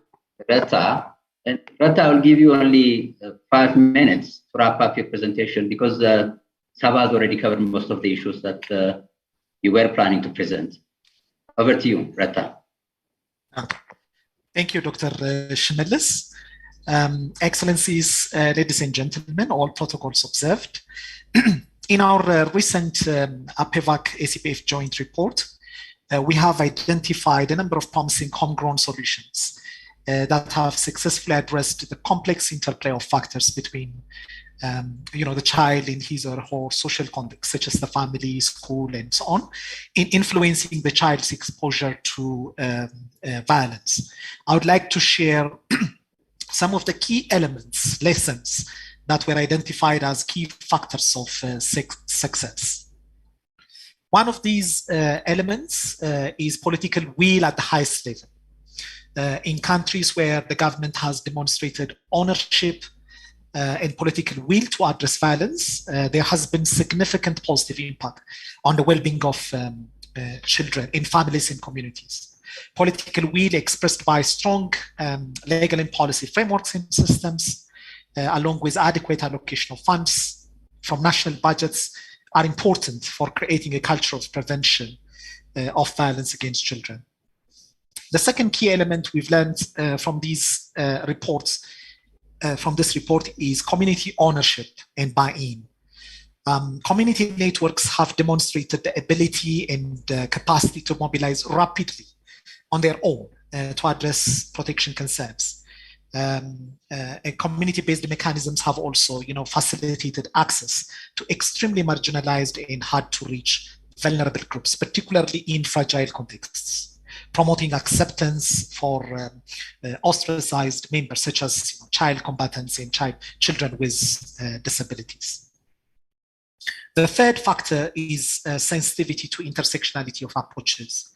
Rata. And Rata, I'll give you only 5 minutes to wrap up your presentation because Saba has already covered most of the issues that you were planning to present. Over to you, Rata. Thank you, Dr. Shimelis. Excellencies, ladies and gentlemen, all protocols observed. In our recent APEVAC-ACPF joint report, we have identified a number of promising homegrown solutions that have successfully addressed the complex interplay of factors between the child in his or her social context, such as the family, school, and so on, in influencing the child's exposure to violence. I would like to share some of the key elements, lessons that were identified as key factors of success. One of these elements is political will at the highest level. In countries where the government has demonstrated ownership and political will to address violence, there has been significant positive impact on the well-being of children in families and communities. Political will expressed by strong legal and policy frameworks and systems, along with adequate allocation of funds from national budgets, are important for creating a culture of prevention of violence against children. The second key element we've learned from these reports, from this report, is community ownership and buy-in. Community networks have demonstrated the ability and capacity to mobilize rapidly on their own to address protection concerns. And community-based mechanisms have also, facilitated access to extremely marginalized and hard-to-reach vulnerable groups, particularly in fragile contexts, promoting acceptance for ostracized members, such as child combatants and children with disabilities. The third factor is sensitivity to intersectionality of approaches.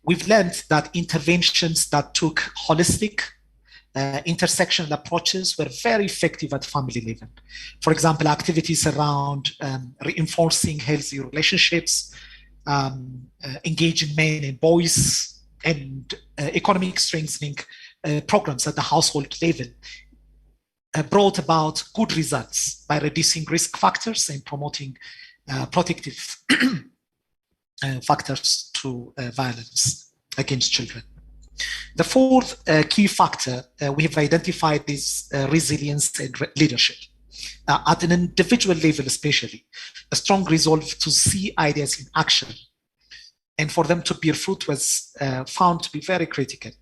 We've learned that interventions that took holistic, intersectional approaches were very effective at family level. For example, activities around reinforcing healthy relationships, engaging men and boys, and economic strengthening programs at the household level brought about good results by reducing risk factors and promoting protective factors to violence against children. The fourth key factor we have identified is resilience and leadership. At an individual level especially, a strong resolve to see ideas in action and for them to bear fruit was found to be very critical.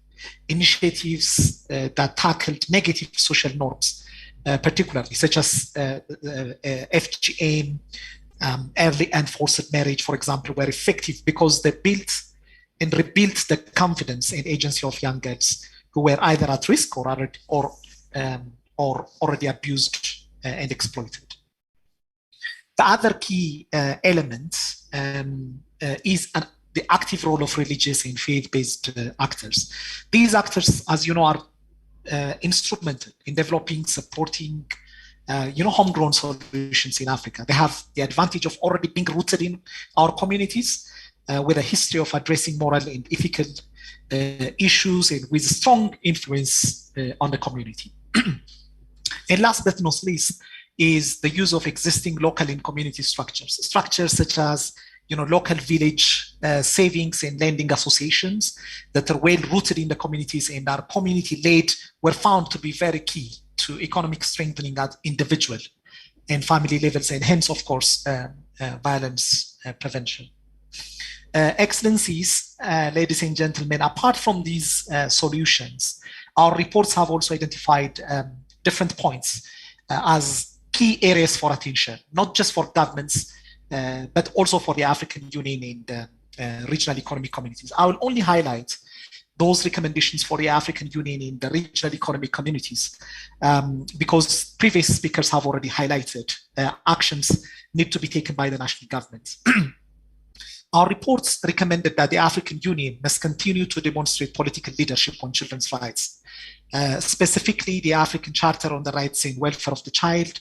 Initiatives that tackled negative social norms, particularly such as FGM, early and forced marriage, for example, were effective because they built and rebuilt the confidence and agency of young girls who were either at risk or already abused and exploited. The The other key element is the active role of religious and faith-based actors. These actors, as you know, are instrumental in developing, supporting, homegrown solutions in Africa. They have the advantage of already being rooted in our communities with a history of addressing moral and ethical issues and with strong influence on the community. And last but not least is the use of existing local and community structures such as local village savings and lending associations that are well rooted in the communities and are community-led, were found to be very key to economic strengthening at individual and family levels, and hence, of course, violence prevention. Excellencies, ladies and gentlemen, apart from these solutions, our reports have also identified different points as key areas for attention, not just for governments, but also for the African Union and regional economic communities. I will only highlight those recommendations for the African Union and the regional economic communities because previous speakers have already highlighted actions need to be taken by the national government. Our reports recommended that the African Union must continue to demonstrate political leadership on children's rights, specifically the African Charter on the Rights and Welfare of the Child,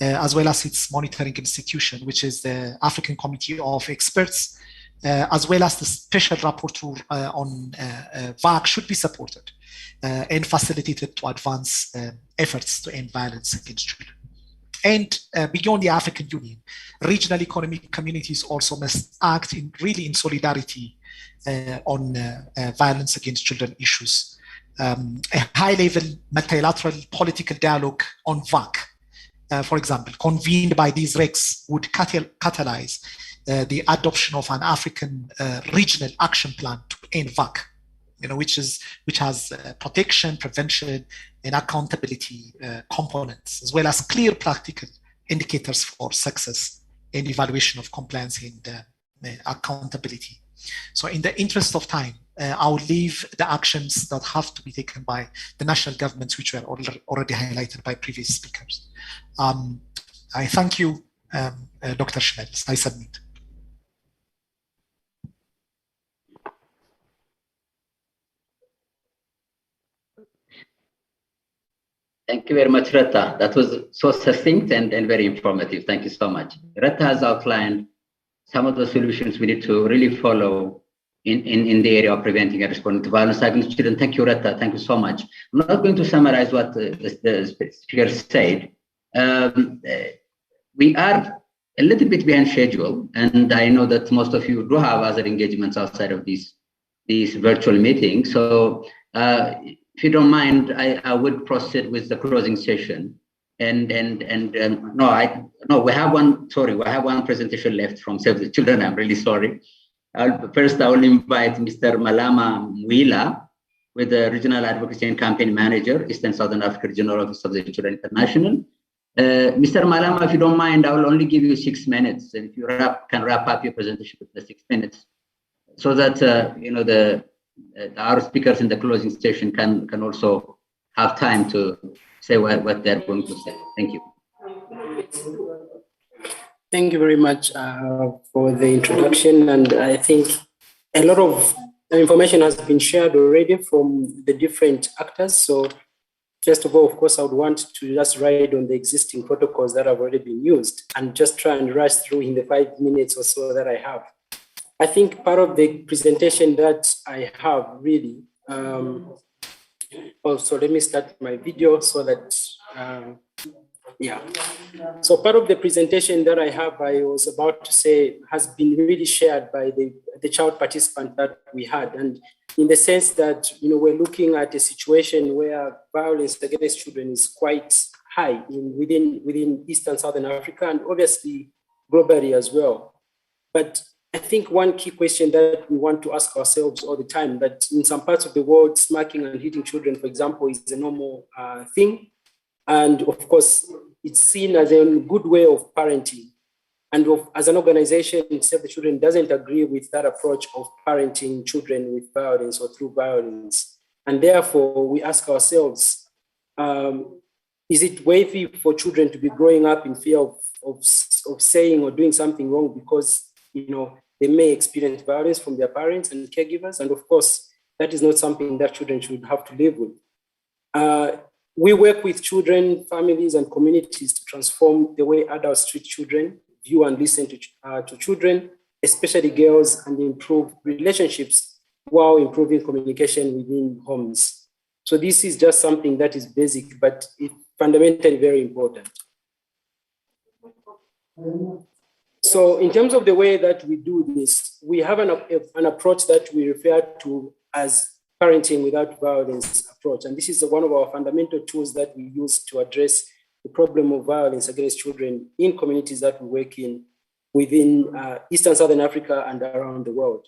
as well as its monitoring institution, which is the African Committee of Experts, as well as the Special Rapporteur on VAC should be supported and facilitated to advance efforts to end violence against children. And beyond the African Union, regional economic communities also must act really in solidarity on violence against children issues. A high-level multilateral political dialogue on VAC, for example, convened by these RECs would catalyze the adoption of an African regional action plan to end VAC, which has protection, prevention, and accountability components, as well as clear practical indicators for success and evaluation of compliance and accountability. So in the interest of time, I will leave the actions that have to be taken by the national governments, which were already highlighted by previous speakers. I thank you, Dr. Schmelz. I submit. Thank you very much, Retta. That was so succinct and very informative. Thank you so much. Retta has outlined some of the solutions we need to really follow in the area of preventing and responding to violence against children. Thank you, Retta. Thank you so much. I'm not going to summarize what the speaker said. We are a little bit behind schedule, and I know that most of you do have other engagements outside of these virtual meetings. So if you don't mind, I would proceed with the closing session. We have one presentation left from Save the Children. I'm really sorry. First, I will invite Mr. Malama Mwila, with the Regional Advocacy and Campaign Manager, Eastern Southern Africa Regional Office of the Children International. Mr. Malama, if you don't mind, I will only give you 6 minutes. And if you can wrap up your presentation with the 6 minutes, so that our speakers in the closing session can also have time to say what they're going to say. Thank you. Thank you very much for the introduction. And I think a lot of information has been shared already from the different actors. So first of all, of course, I would want to just ride on the existing protocols that have already been used and just try and rush through in the 5 minutes or so that I have. I think part of the presentation that I have really, also let me start my video so that, So part of the presentation that I have, I was about to say, has been really shared by the child participant that we had. And in the sense that, we're looking at a situation where violence against children is quite high within Eastern Southern Africa and obviously globally as well. But I think one key question that we want to ask ourselves all the time, that in some parts of the world, smacking and hitting children, for example, is a normal thing. And of course, it's seen as a good way of parenting. And as an organization, Save the Children doesn't agree with that approach of parenting children with violence or through violence. And therefore, we ask ourselves, is it worthy for children to be growing up in fear of saying or doing something wrong because, you know, they may experience violence from their parents and caregivers? And of course, that is not something that children should have to live with. We work with children, families, and communities to transform the way adults treat children, view and listen to children, especially girls, and improve relationships while improving communication within homes. So this is just something that is basic, but it's fundamentally very important. So in terms of the way that we do this, we have an approach that we refer to as parenting without violence approach. And this is one of our fundamental tools that we use to address the problem of violence against children in communities that we work in within Eastern Southern Africa and around the world.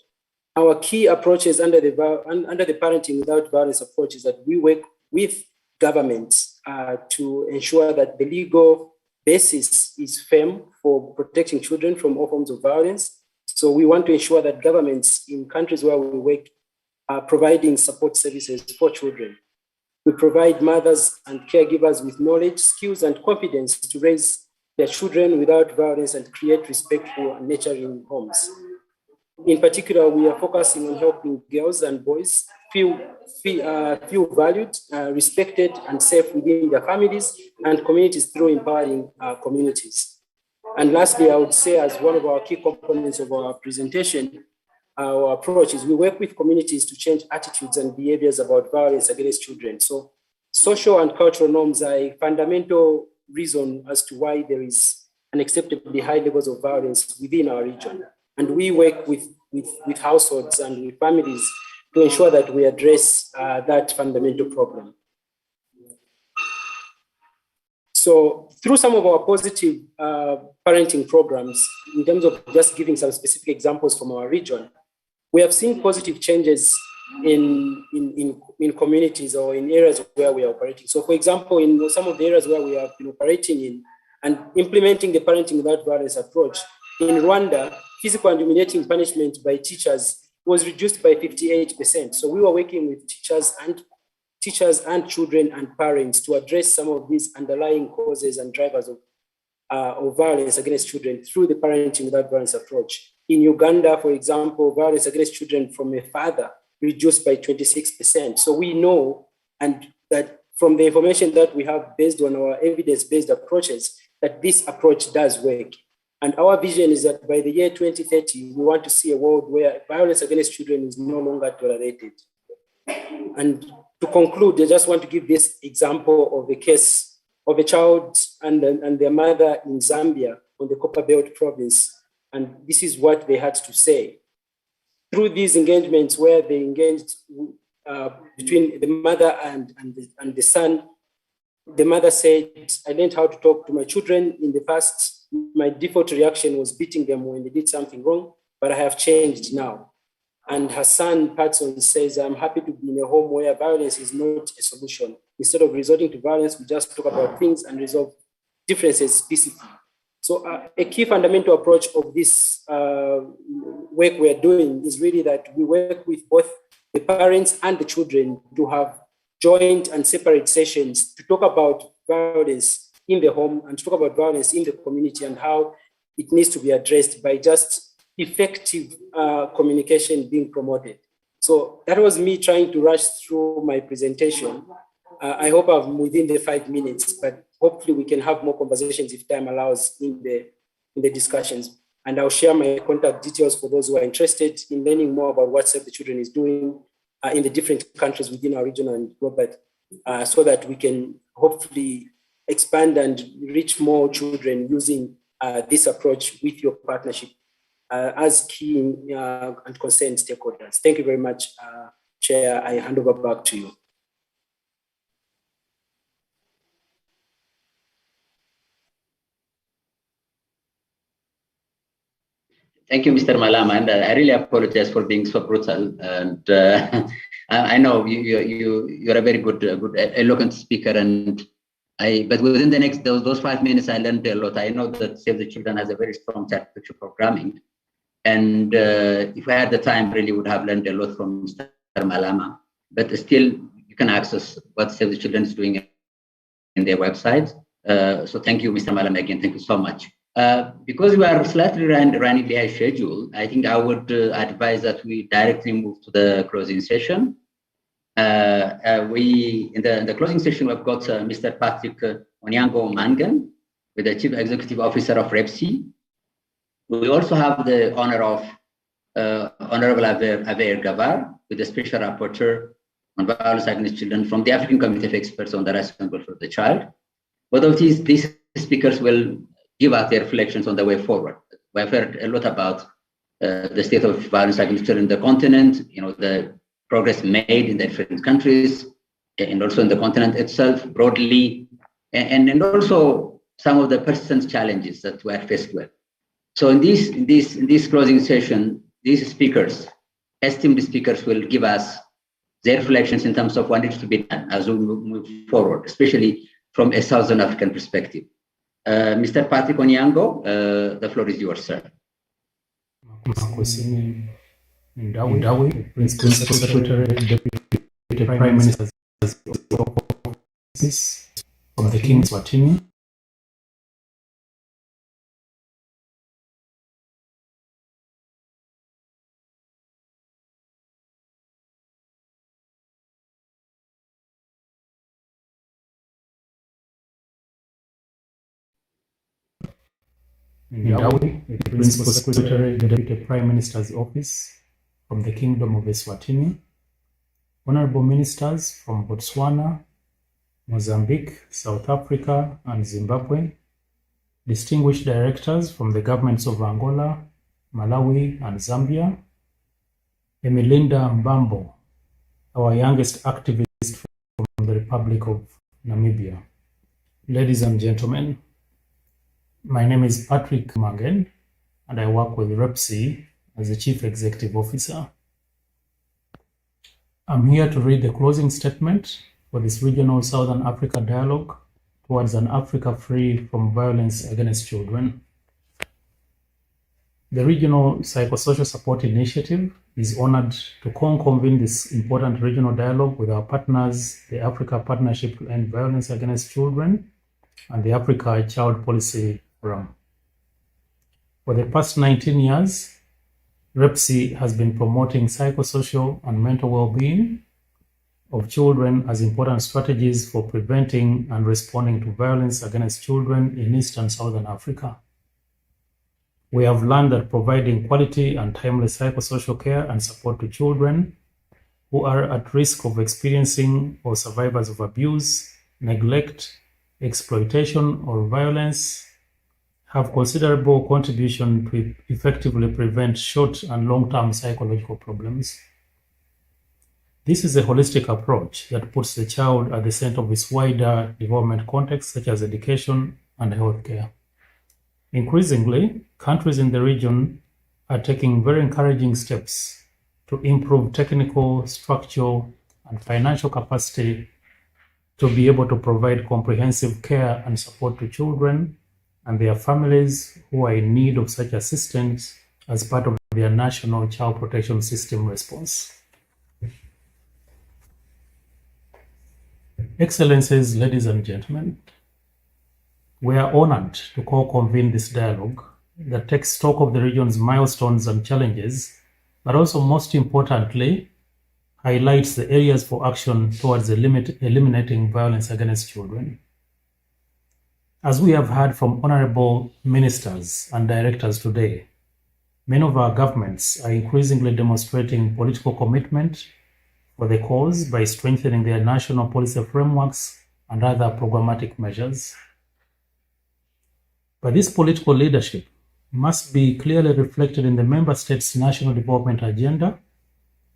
Our key approaches under the parenting without violence approach is that we work with governments to ensure that the legal basis is firm for protecting children from all forms of violence. So we want to ensure that governments in countries where we work are providing support services for children. We provide mothers and caregivers with knowledge, skills, and confidence to raise their children without violence and create respectful and nurturing homes. In particular, we are focusing on helping girls and boys feel valued, respected, and safe within their families and communities through empowering communities. And lastly, I would say, as one of our key components of our presentation, our approach is we work with communities to change attitudes and behaviors about violence against children. So social and cultural norms are a fundamental reason as to why there is unacceptably high levels of violence within our region. And we work with households and with families to ensure that we address that fundamental problem. So through some of our positive parenting programs, in terms of just giving some specific examples from our region, we have seen positive changes in communities or in areas where we are operating. So for example, in some of the areas where we have been operating in and implementing the parenting without violence approach, in Rwanda, physical and humiliating punishment by teachers was reduced by 58%. So we were working with teachers and children and parents to address some of these underlying causes and drivers of violence against children through the parenting without violence approach. In Uganda, for example, violence against children from a father reduced by 26%. So we know, and that from the information that we have based on our evidence-based approaches, that this approach does work. And our vision is that by the year 2030, we want to see a world where violence against children is no longer tolerated. And to conclude, I just want to give this example of a case of a child and their mother in Zambia on the Copper Belt province. And this is what they had to say. Through these engagements where they engaged between the mother and the son, the mother said, I learned how to talk to my children. In the past, my default reaction was beating them when they did something wrong, but I have changed now. And her son, Patson, says, I'm happy to be in a home where violence is not a solution. Instead of resorting to violence, we just talk about things and resolve differences peacefully. So a key fundamental approach of this work we're doing is really that we work with both the parents and the children to have joint and separate sessions to talk about violence in the home and to talk about violence in the community and how it needs to be addressed by just effective communication being promoted. So that was me trying to rush through my presentation. I hope I'm within the 5 minutes, but hopefully we can have more conversations if time allows in the discussions. And I'll share my contact details for those who are interested in learning more about what Save the Children is doing in the different countries within our region and global, so that we can hopefully expand and reach more children using this approach with your partnership as key and concerned stakeholders. Thank you very much, Chair. I hand over back to you. Thank you, Mr. Malama, and I really apologize for being so brutal. And I know you're a very good, eloquent speaker, but within the next those 5 minutes, I learned a lot. I know that Save the Children has a very strong child protection programming, and if I had the time, really would have learned a lot from Mr. Malama. But still, you can access what Save the Children is doing their website. So thank you, Mr. Malam, again. Thank you so much. Because we are slightly running behind schedule, I think I would advise that we directly move to the closing session. In the closing session, we've got Mr. Patrick Onyango Mangan, with the Chief Executive Officer of REPSI. We also have the honor of Honorable Aver Gavar, with the Special Rapporteur on Violence Against Children from the African Committee of Experts on the Rights and Welfare of the Child. Both of these speakers will give us their reflections on the way forward. We have heard a lot about the state of violence against children in the continent, the progress made in the different countries, and also in the continent itself broadly, and also some of the persistent challenges that we are faced with. So in this closing session, these esteemed speakers will give us their reflections in terms of what needs to be done as we move forward, especially from a Southern African perspective. Mr. Patrick Onyango, the floor is yours, sir. Principal Secretary, Deputy Prime Minister's Office from the King of Swatini. Ndawi, the Principal Secretary, Deputy Prime Minister's Office from the Kingdom of Eswatini. Honorable Ministers from Botswana, Mozambique, South Africa, and Zimbabwe. Distinguished Directors from the governments of Angola, Malawi, and Zambia. Emilinda Mbambo, our youngest activist from the Republic of Namibia. Ladies and gentlemen, my name is Patrick Mangan, and I work with REPSI as the Chief Executive Officer. I'm here to read the closing statement for this regional Southern Africa dialogue towards an Africa free from violence against children. The Regional Psychosocial Support Initiative is honored to co-convene this important regional dialogue with our partners, the Africa Partnership to End Violence Against Children and the Africa Child Policy Forum. For the past 19 years, REPSI has been promoting psychosocial and mental well-being of children as important strategies for preventing and responding to violence against children in East and Southern Africa. We have learned that providing quality and timely psychosocial care and support to children who are at risk of experiencing or survivors of abuse, neglect, exploitation, or violence have considerable contribution to effectively prevent short and long-term psychological problems. This is a holistic approach that puts the child at the center of its wider development context, such as education and healthcare. Increasingly, countries in the region are taking very encouraging steps to improve technical, structural, and financial capacity to be able to provide comprehensive care and support to children and their families who are in need of such assistance as part of their national child protection system response. Excellencies, ladies and gentlemen, we are honored to co-convene this dialogue that takes stock of the region's milestones and challenges, but also most importantly, highlights the areas for action towards eliminating violence against children. As we have heard from honorable ministers and directors today, many of our governments are increasingly demonstrating political commitment for the cause by strengthening their national policy frameworks and other programmatic measures. But this political leadership must be clearly reflected in the member states' national development agenda,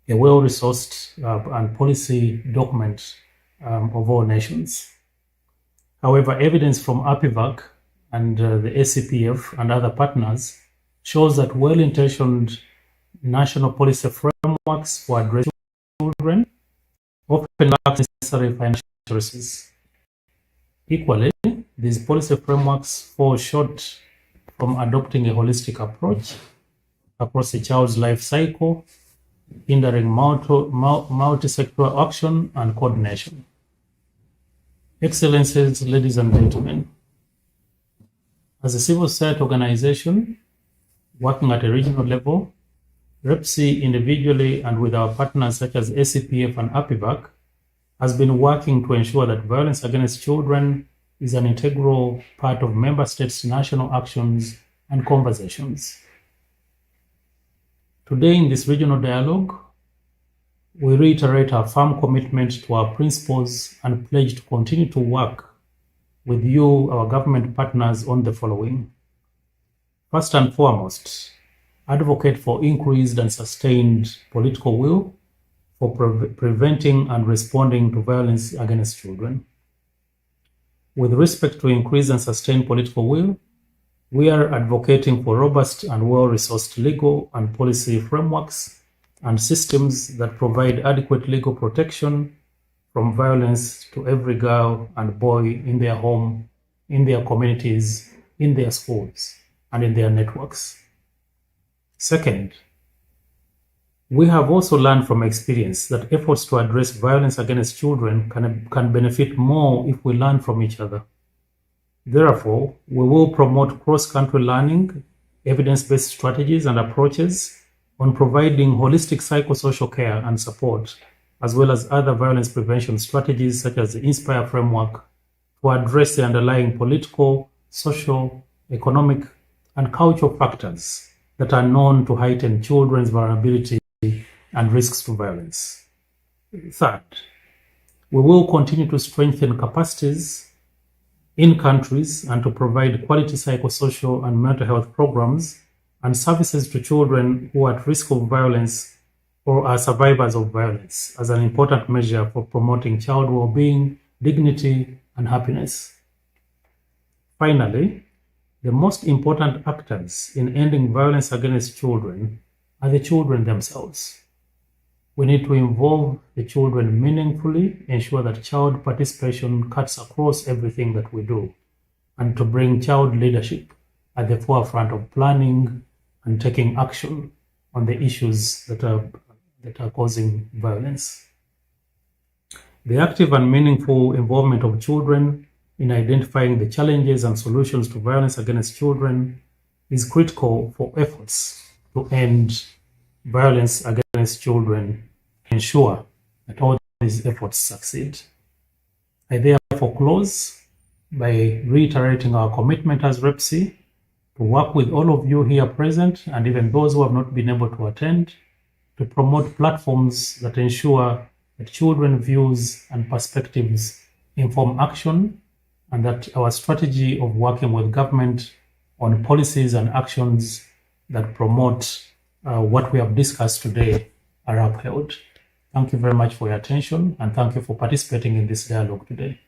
a well-resourced and policy document of all nations. However, evidence from APIVAC and the ACPF and other partners shows that well-intentioned national policy frameworks for addressing children often lack necessary financial resources. Equally, these policy frameworks fall short from adopting a holistic approach across a child's life cycle, hindering multi-sectoral action and coordination. Excellencies, ladies and gentlemen, as a civil society organization working at a regional level, REPSI individually and with our partners such as ACPF and APIVAC has been working to ensure that violence against children is an integral part of member states' national actions and conversations. Today in this regional dialogue, we reiterate our firm commitment to our principles and pledge to continue to work with you, our government partners, on the following. First and foremost, advocate for increased and sustained political will for preventing and responding to violence against children. With respect to increased and sustained political will, we are advocating for robust and well-resourced legal and policy frameworks and systems that provide adequate legal protection from violence to every girl and boy in their home, in their communities, in their schools, and in their networks. Second, we have also learned from experience that efforts to address violence against children can benefit more if we learn from each other. Therefore, we will promote cross-country learning, evidence-based strategies and approaches on providing holistic psychosocial care and support, as well as other violence prevention strategies such as the INSPIRE framework to address the underlying political, social, economic, and cultural factors that are known to heighten children's vulnerability and risks to violence. Third, we will continue to strengthen capacities in countries and to provide quality psychosocial and mental health programs and services to children who are at risk of violence or are survivors of violence as an important measure for promoting child well-being, dignity, and happiness. Finally, the most important actors in ending violence against children are the children themselves. We need to involve the children meaningfully, ensure that child participation cuts across everything that we do, and to bring child leadership at the forefront of planning and taking action on the issues that are causing violence. The active and meaningful involvement of children in identifying the challenges and solutions to violence against children is critical for efforts to end violence against children, ensure that all these efforts succeed. I therefore close by reiterating our commitment as REPSI to work with all of you here present and even those who have not been able to attend to promote platforms that ensure that children's views and perspectives inform action, and that our strategy of working with government on policies and actions that promote what we have discussed today are upheld. Thank you very much for your attention, and thank you for participating in this dialogue today.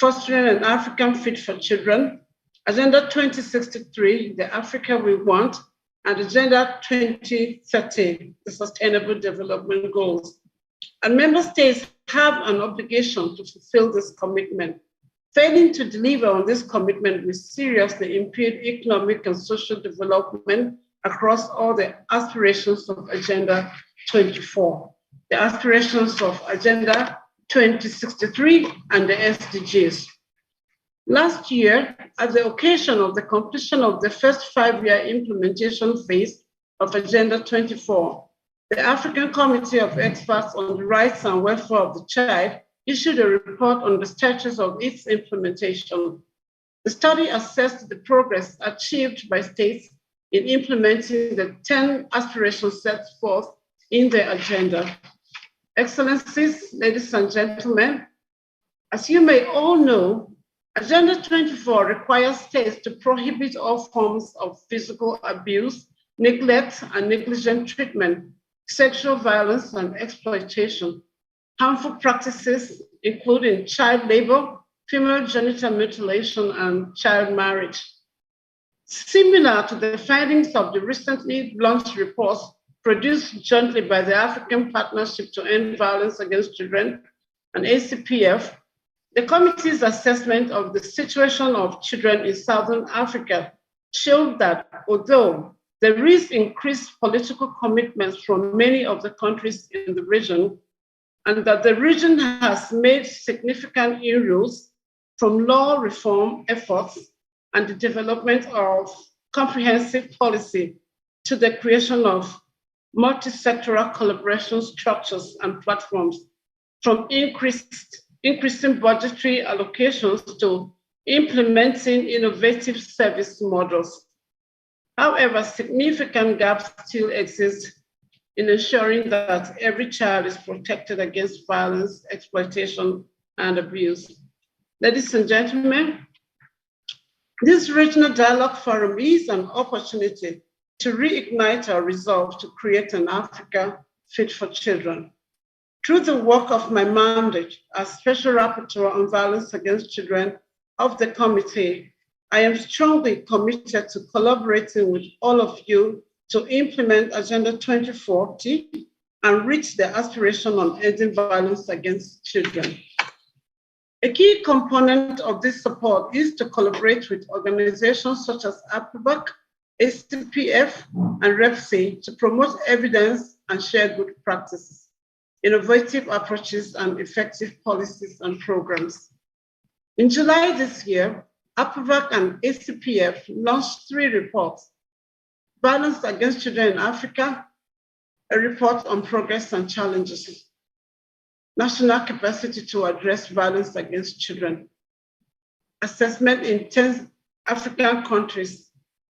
Fostering an African Fit for Children, Agenda 2063, the Africa We Want, and Agenda 2030, the Sustainable Development Goals. And member states have an obligation to fulfill this commitment. Failing to deliver on this commitment will seriously impede economic and social development across all the aspirations of Agenda 24, the aspirations of Agenda 2063 and the SDGs. Last year, at the occasion of the completion of the first 5-year implementation phase of Agenda 24, the African Committee of Experts on the Rights and Welfare of the Child issued a report on the status of its implementation. The study assessed the progress achieved by states in implementing the 10 aspirations set forth in the agenda. Excellencies, ladies and gentlemen, as you may all know, Agenda 24 requires states to prohibit all forms of physical abuse, neglect and negligent treatment, sexual violence and exploitation, harmful practices including child labor, female genital mutilation, and child marriage. Similar to the findings of the recently launched reports produced jointly by the African Partnership to End Violence Against Children and ACPF, the committee's assessment of the situation of children in Southern Africa showed that although there is increased political commitments from many of the countries in the region, and that the region has made significant inroads from law reform efforts and the development of comprehensive policy to the creation of multi-sectoral collaboration structures and platforms, from increasing budgetary allocations to implementing innovative service models. However, significant gaps still exist in ensuring that every child is protected against violence, exploitation, and abuse. Ladies and gentlemen, this regional dialogue forum is an opportunity to reignite our resolve to create an Africa fit for children. Through the work of my mandate as Special Rapporteur on Violence Against Children of the committee, I am strongly committed to collaborating with all of you to implement Agenda 2040 and reach the aspiration on ending violence against children. A key component of this support is to collaborate with organizations such as APVAC, ACPF, and REPSI to promote evidence and share good practices, innovative approaches, and effective policies and programs. In July this year, APVAC and ACPF launched 3 reports: Violence Against Children in Africa, a report on progress and challenges, National Capacity to Address Violence Against Children, assessment in 10 African countries,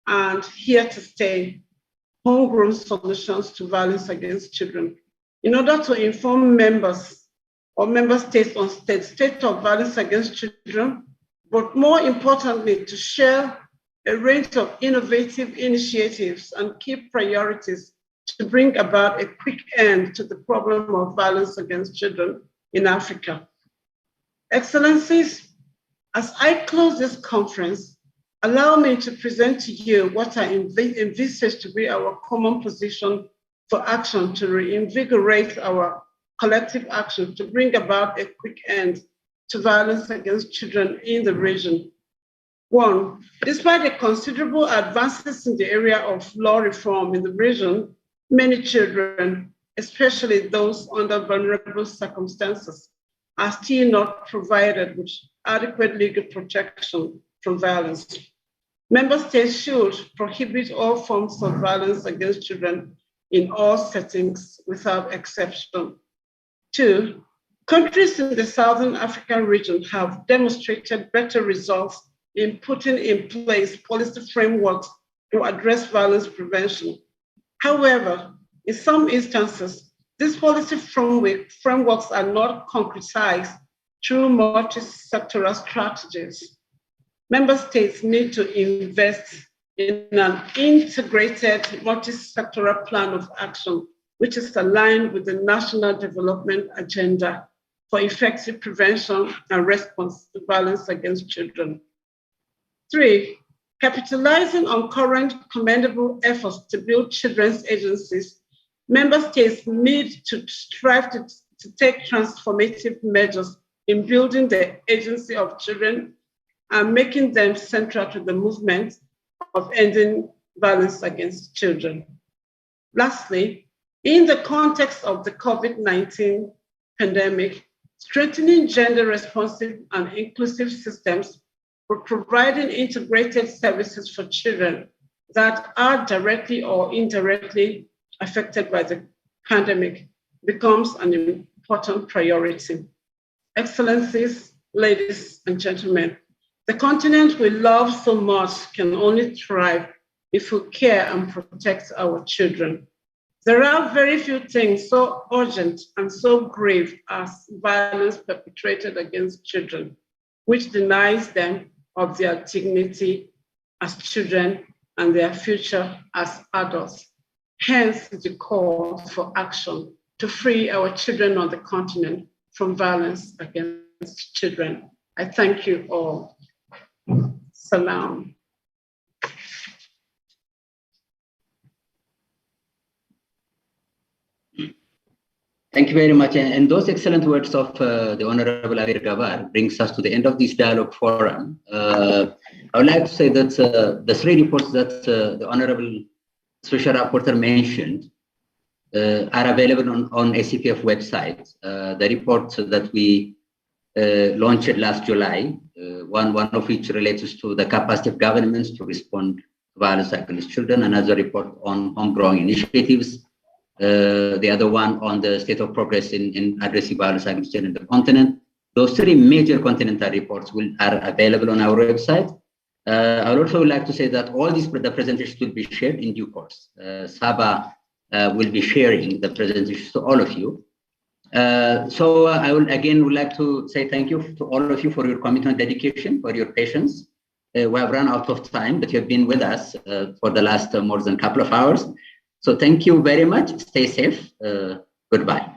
and Here to Stay, homegrown solutions to violence against children, in order to inform members or member states on state of violence against children, but more importantly, to share a range of innovative initiatives and key priorities to bring about a quick end to the problem of violence against children in Africa. Excellencies, as I close this conference, allow me to present to you what I envisage to be our common position for action to reinvigorate our collective action to bring about a quick end to violence against children in the region. 1, despite the considerable advances in the area of law reform in the region, many children, especially those under vulnerable circumstances, are still not provided with adequate legal protection from violence. Member states should prohibit all forms of violence against children in all settings without exception. 2, countries in the Southern African region have demonstrated better results in putting in place policy frameworks to address violence prevention. However, in some instances, these policy frameworks are not concretized through multi-sectoral strategies. Member states need to invest in an integrated multi-sectoral plan of action, which is aligned with the National Development Agenda for effective prevention and response to violence against children. 3, capitalizing on current commendable efforts to build children's agencies, member states need to strive to take transformative measures in building the agency of children and making them central to the movement of ending violence against children. Lastly, in the context of the COVID-19 pandemic, strengthening gender-responsive and inclusive systems for providing integrated services for children that are directly or indirectly affected by the pandemic becomes an important priority. Excellencies, ladies and gentlemen, the continent we love so much can only thrive if we care and protect our children. There are very few things so urgent and so grave as violence perpetrated against children, which denies them of their dignity as children and their future as adults. Hence the call for action to free our children on the continent from violence against children. I thank you all. Salam. Thank you very much. And those excellent words of the Honorable Abir Gavar brings us to the end of this dialogue forum. I would like to say that the 3 reports that the Honorable Special Rapporteur mentioned are available on ACPF website. The report that we launched last July, one of which relates to the capacity of governments to respond to violence against children, another report on homegrown initiatives, the other one on the state of progress in addressing violence against children in the continent. Those 3 major continental reports are available on our website. I would also like to say that all the presentations will be shared in due course. Saba will be sharing the presentations to all of you. So I would like to say thank you to all of you for your commitment, dedication, for your patience. We have run out of time, but you have been with us for the last more than a couple of hours. So thank you very much. Stay safe. Goodbye.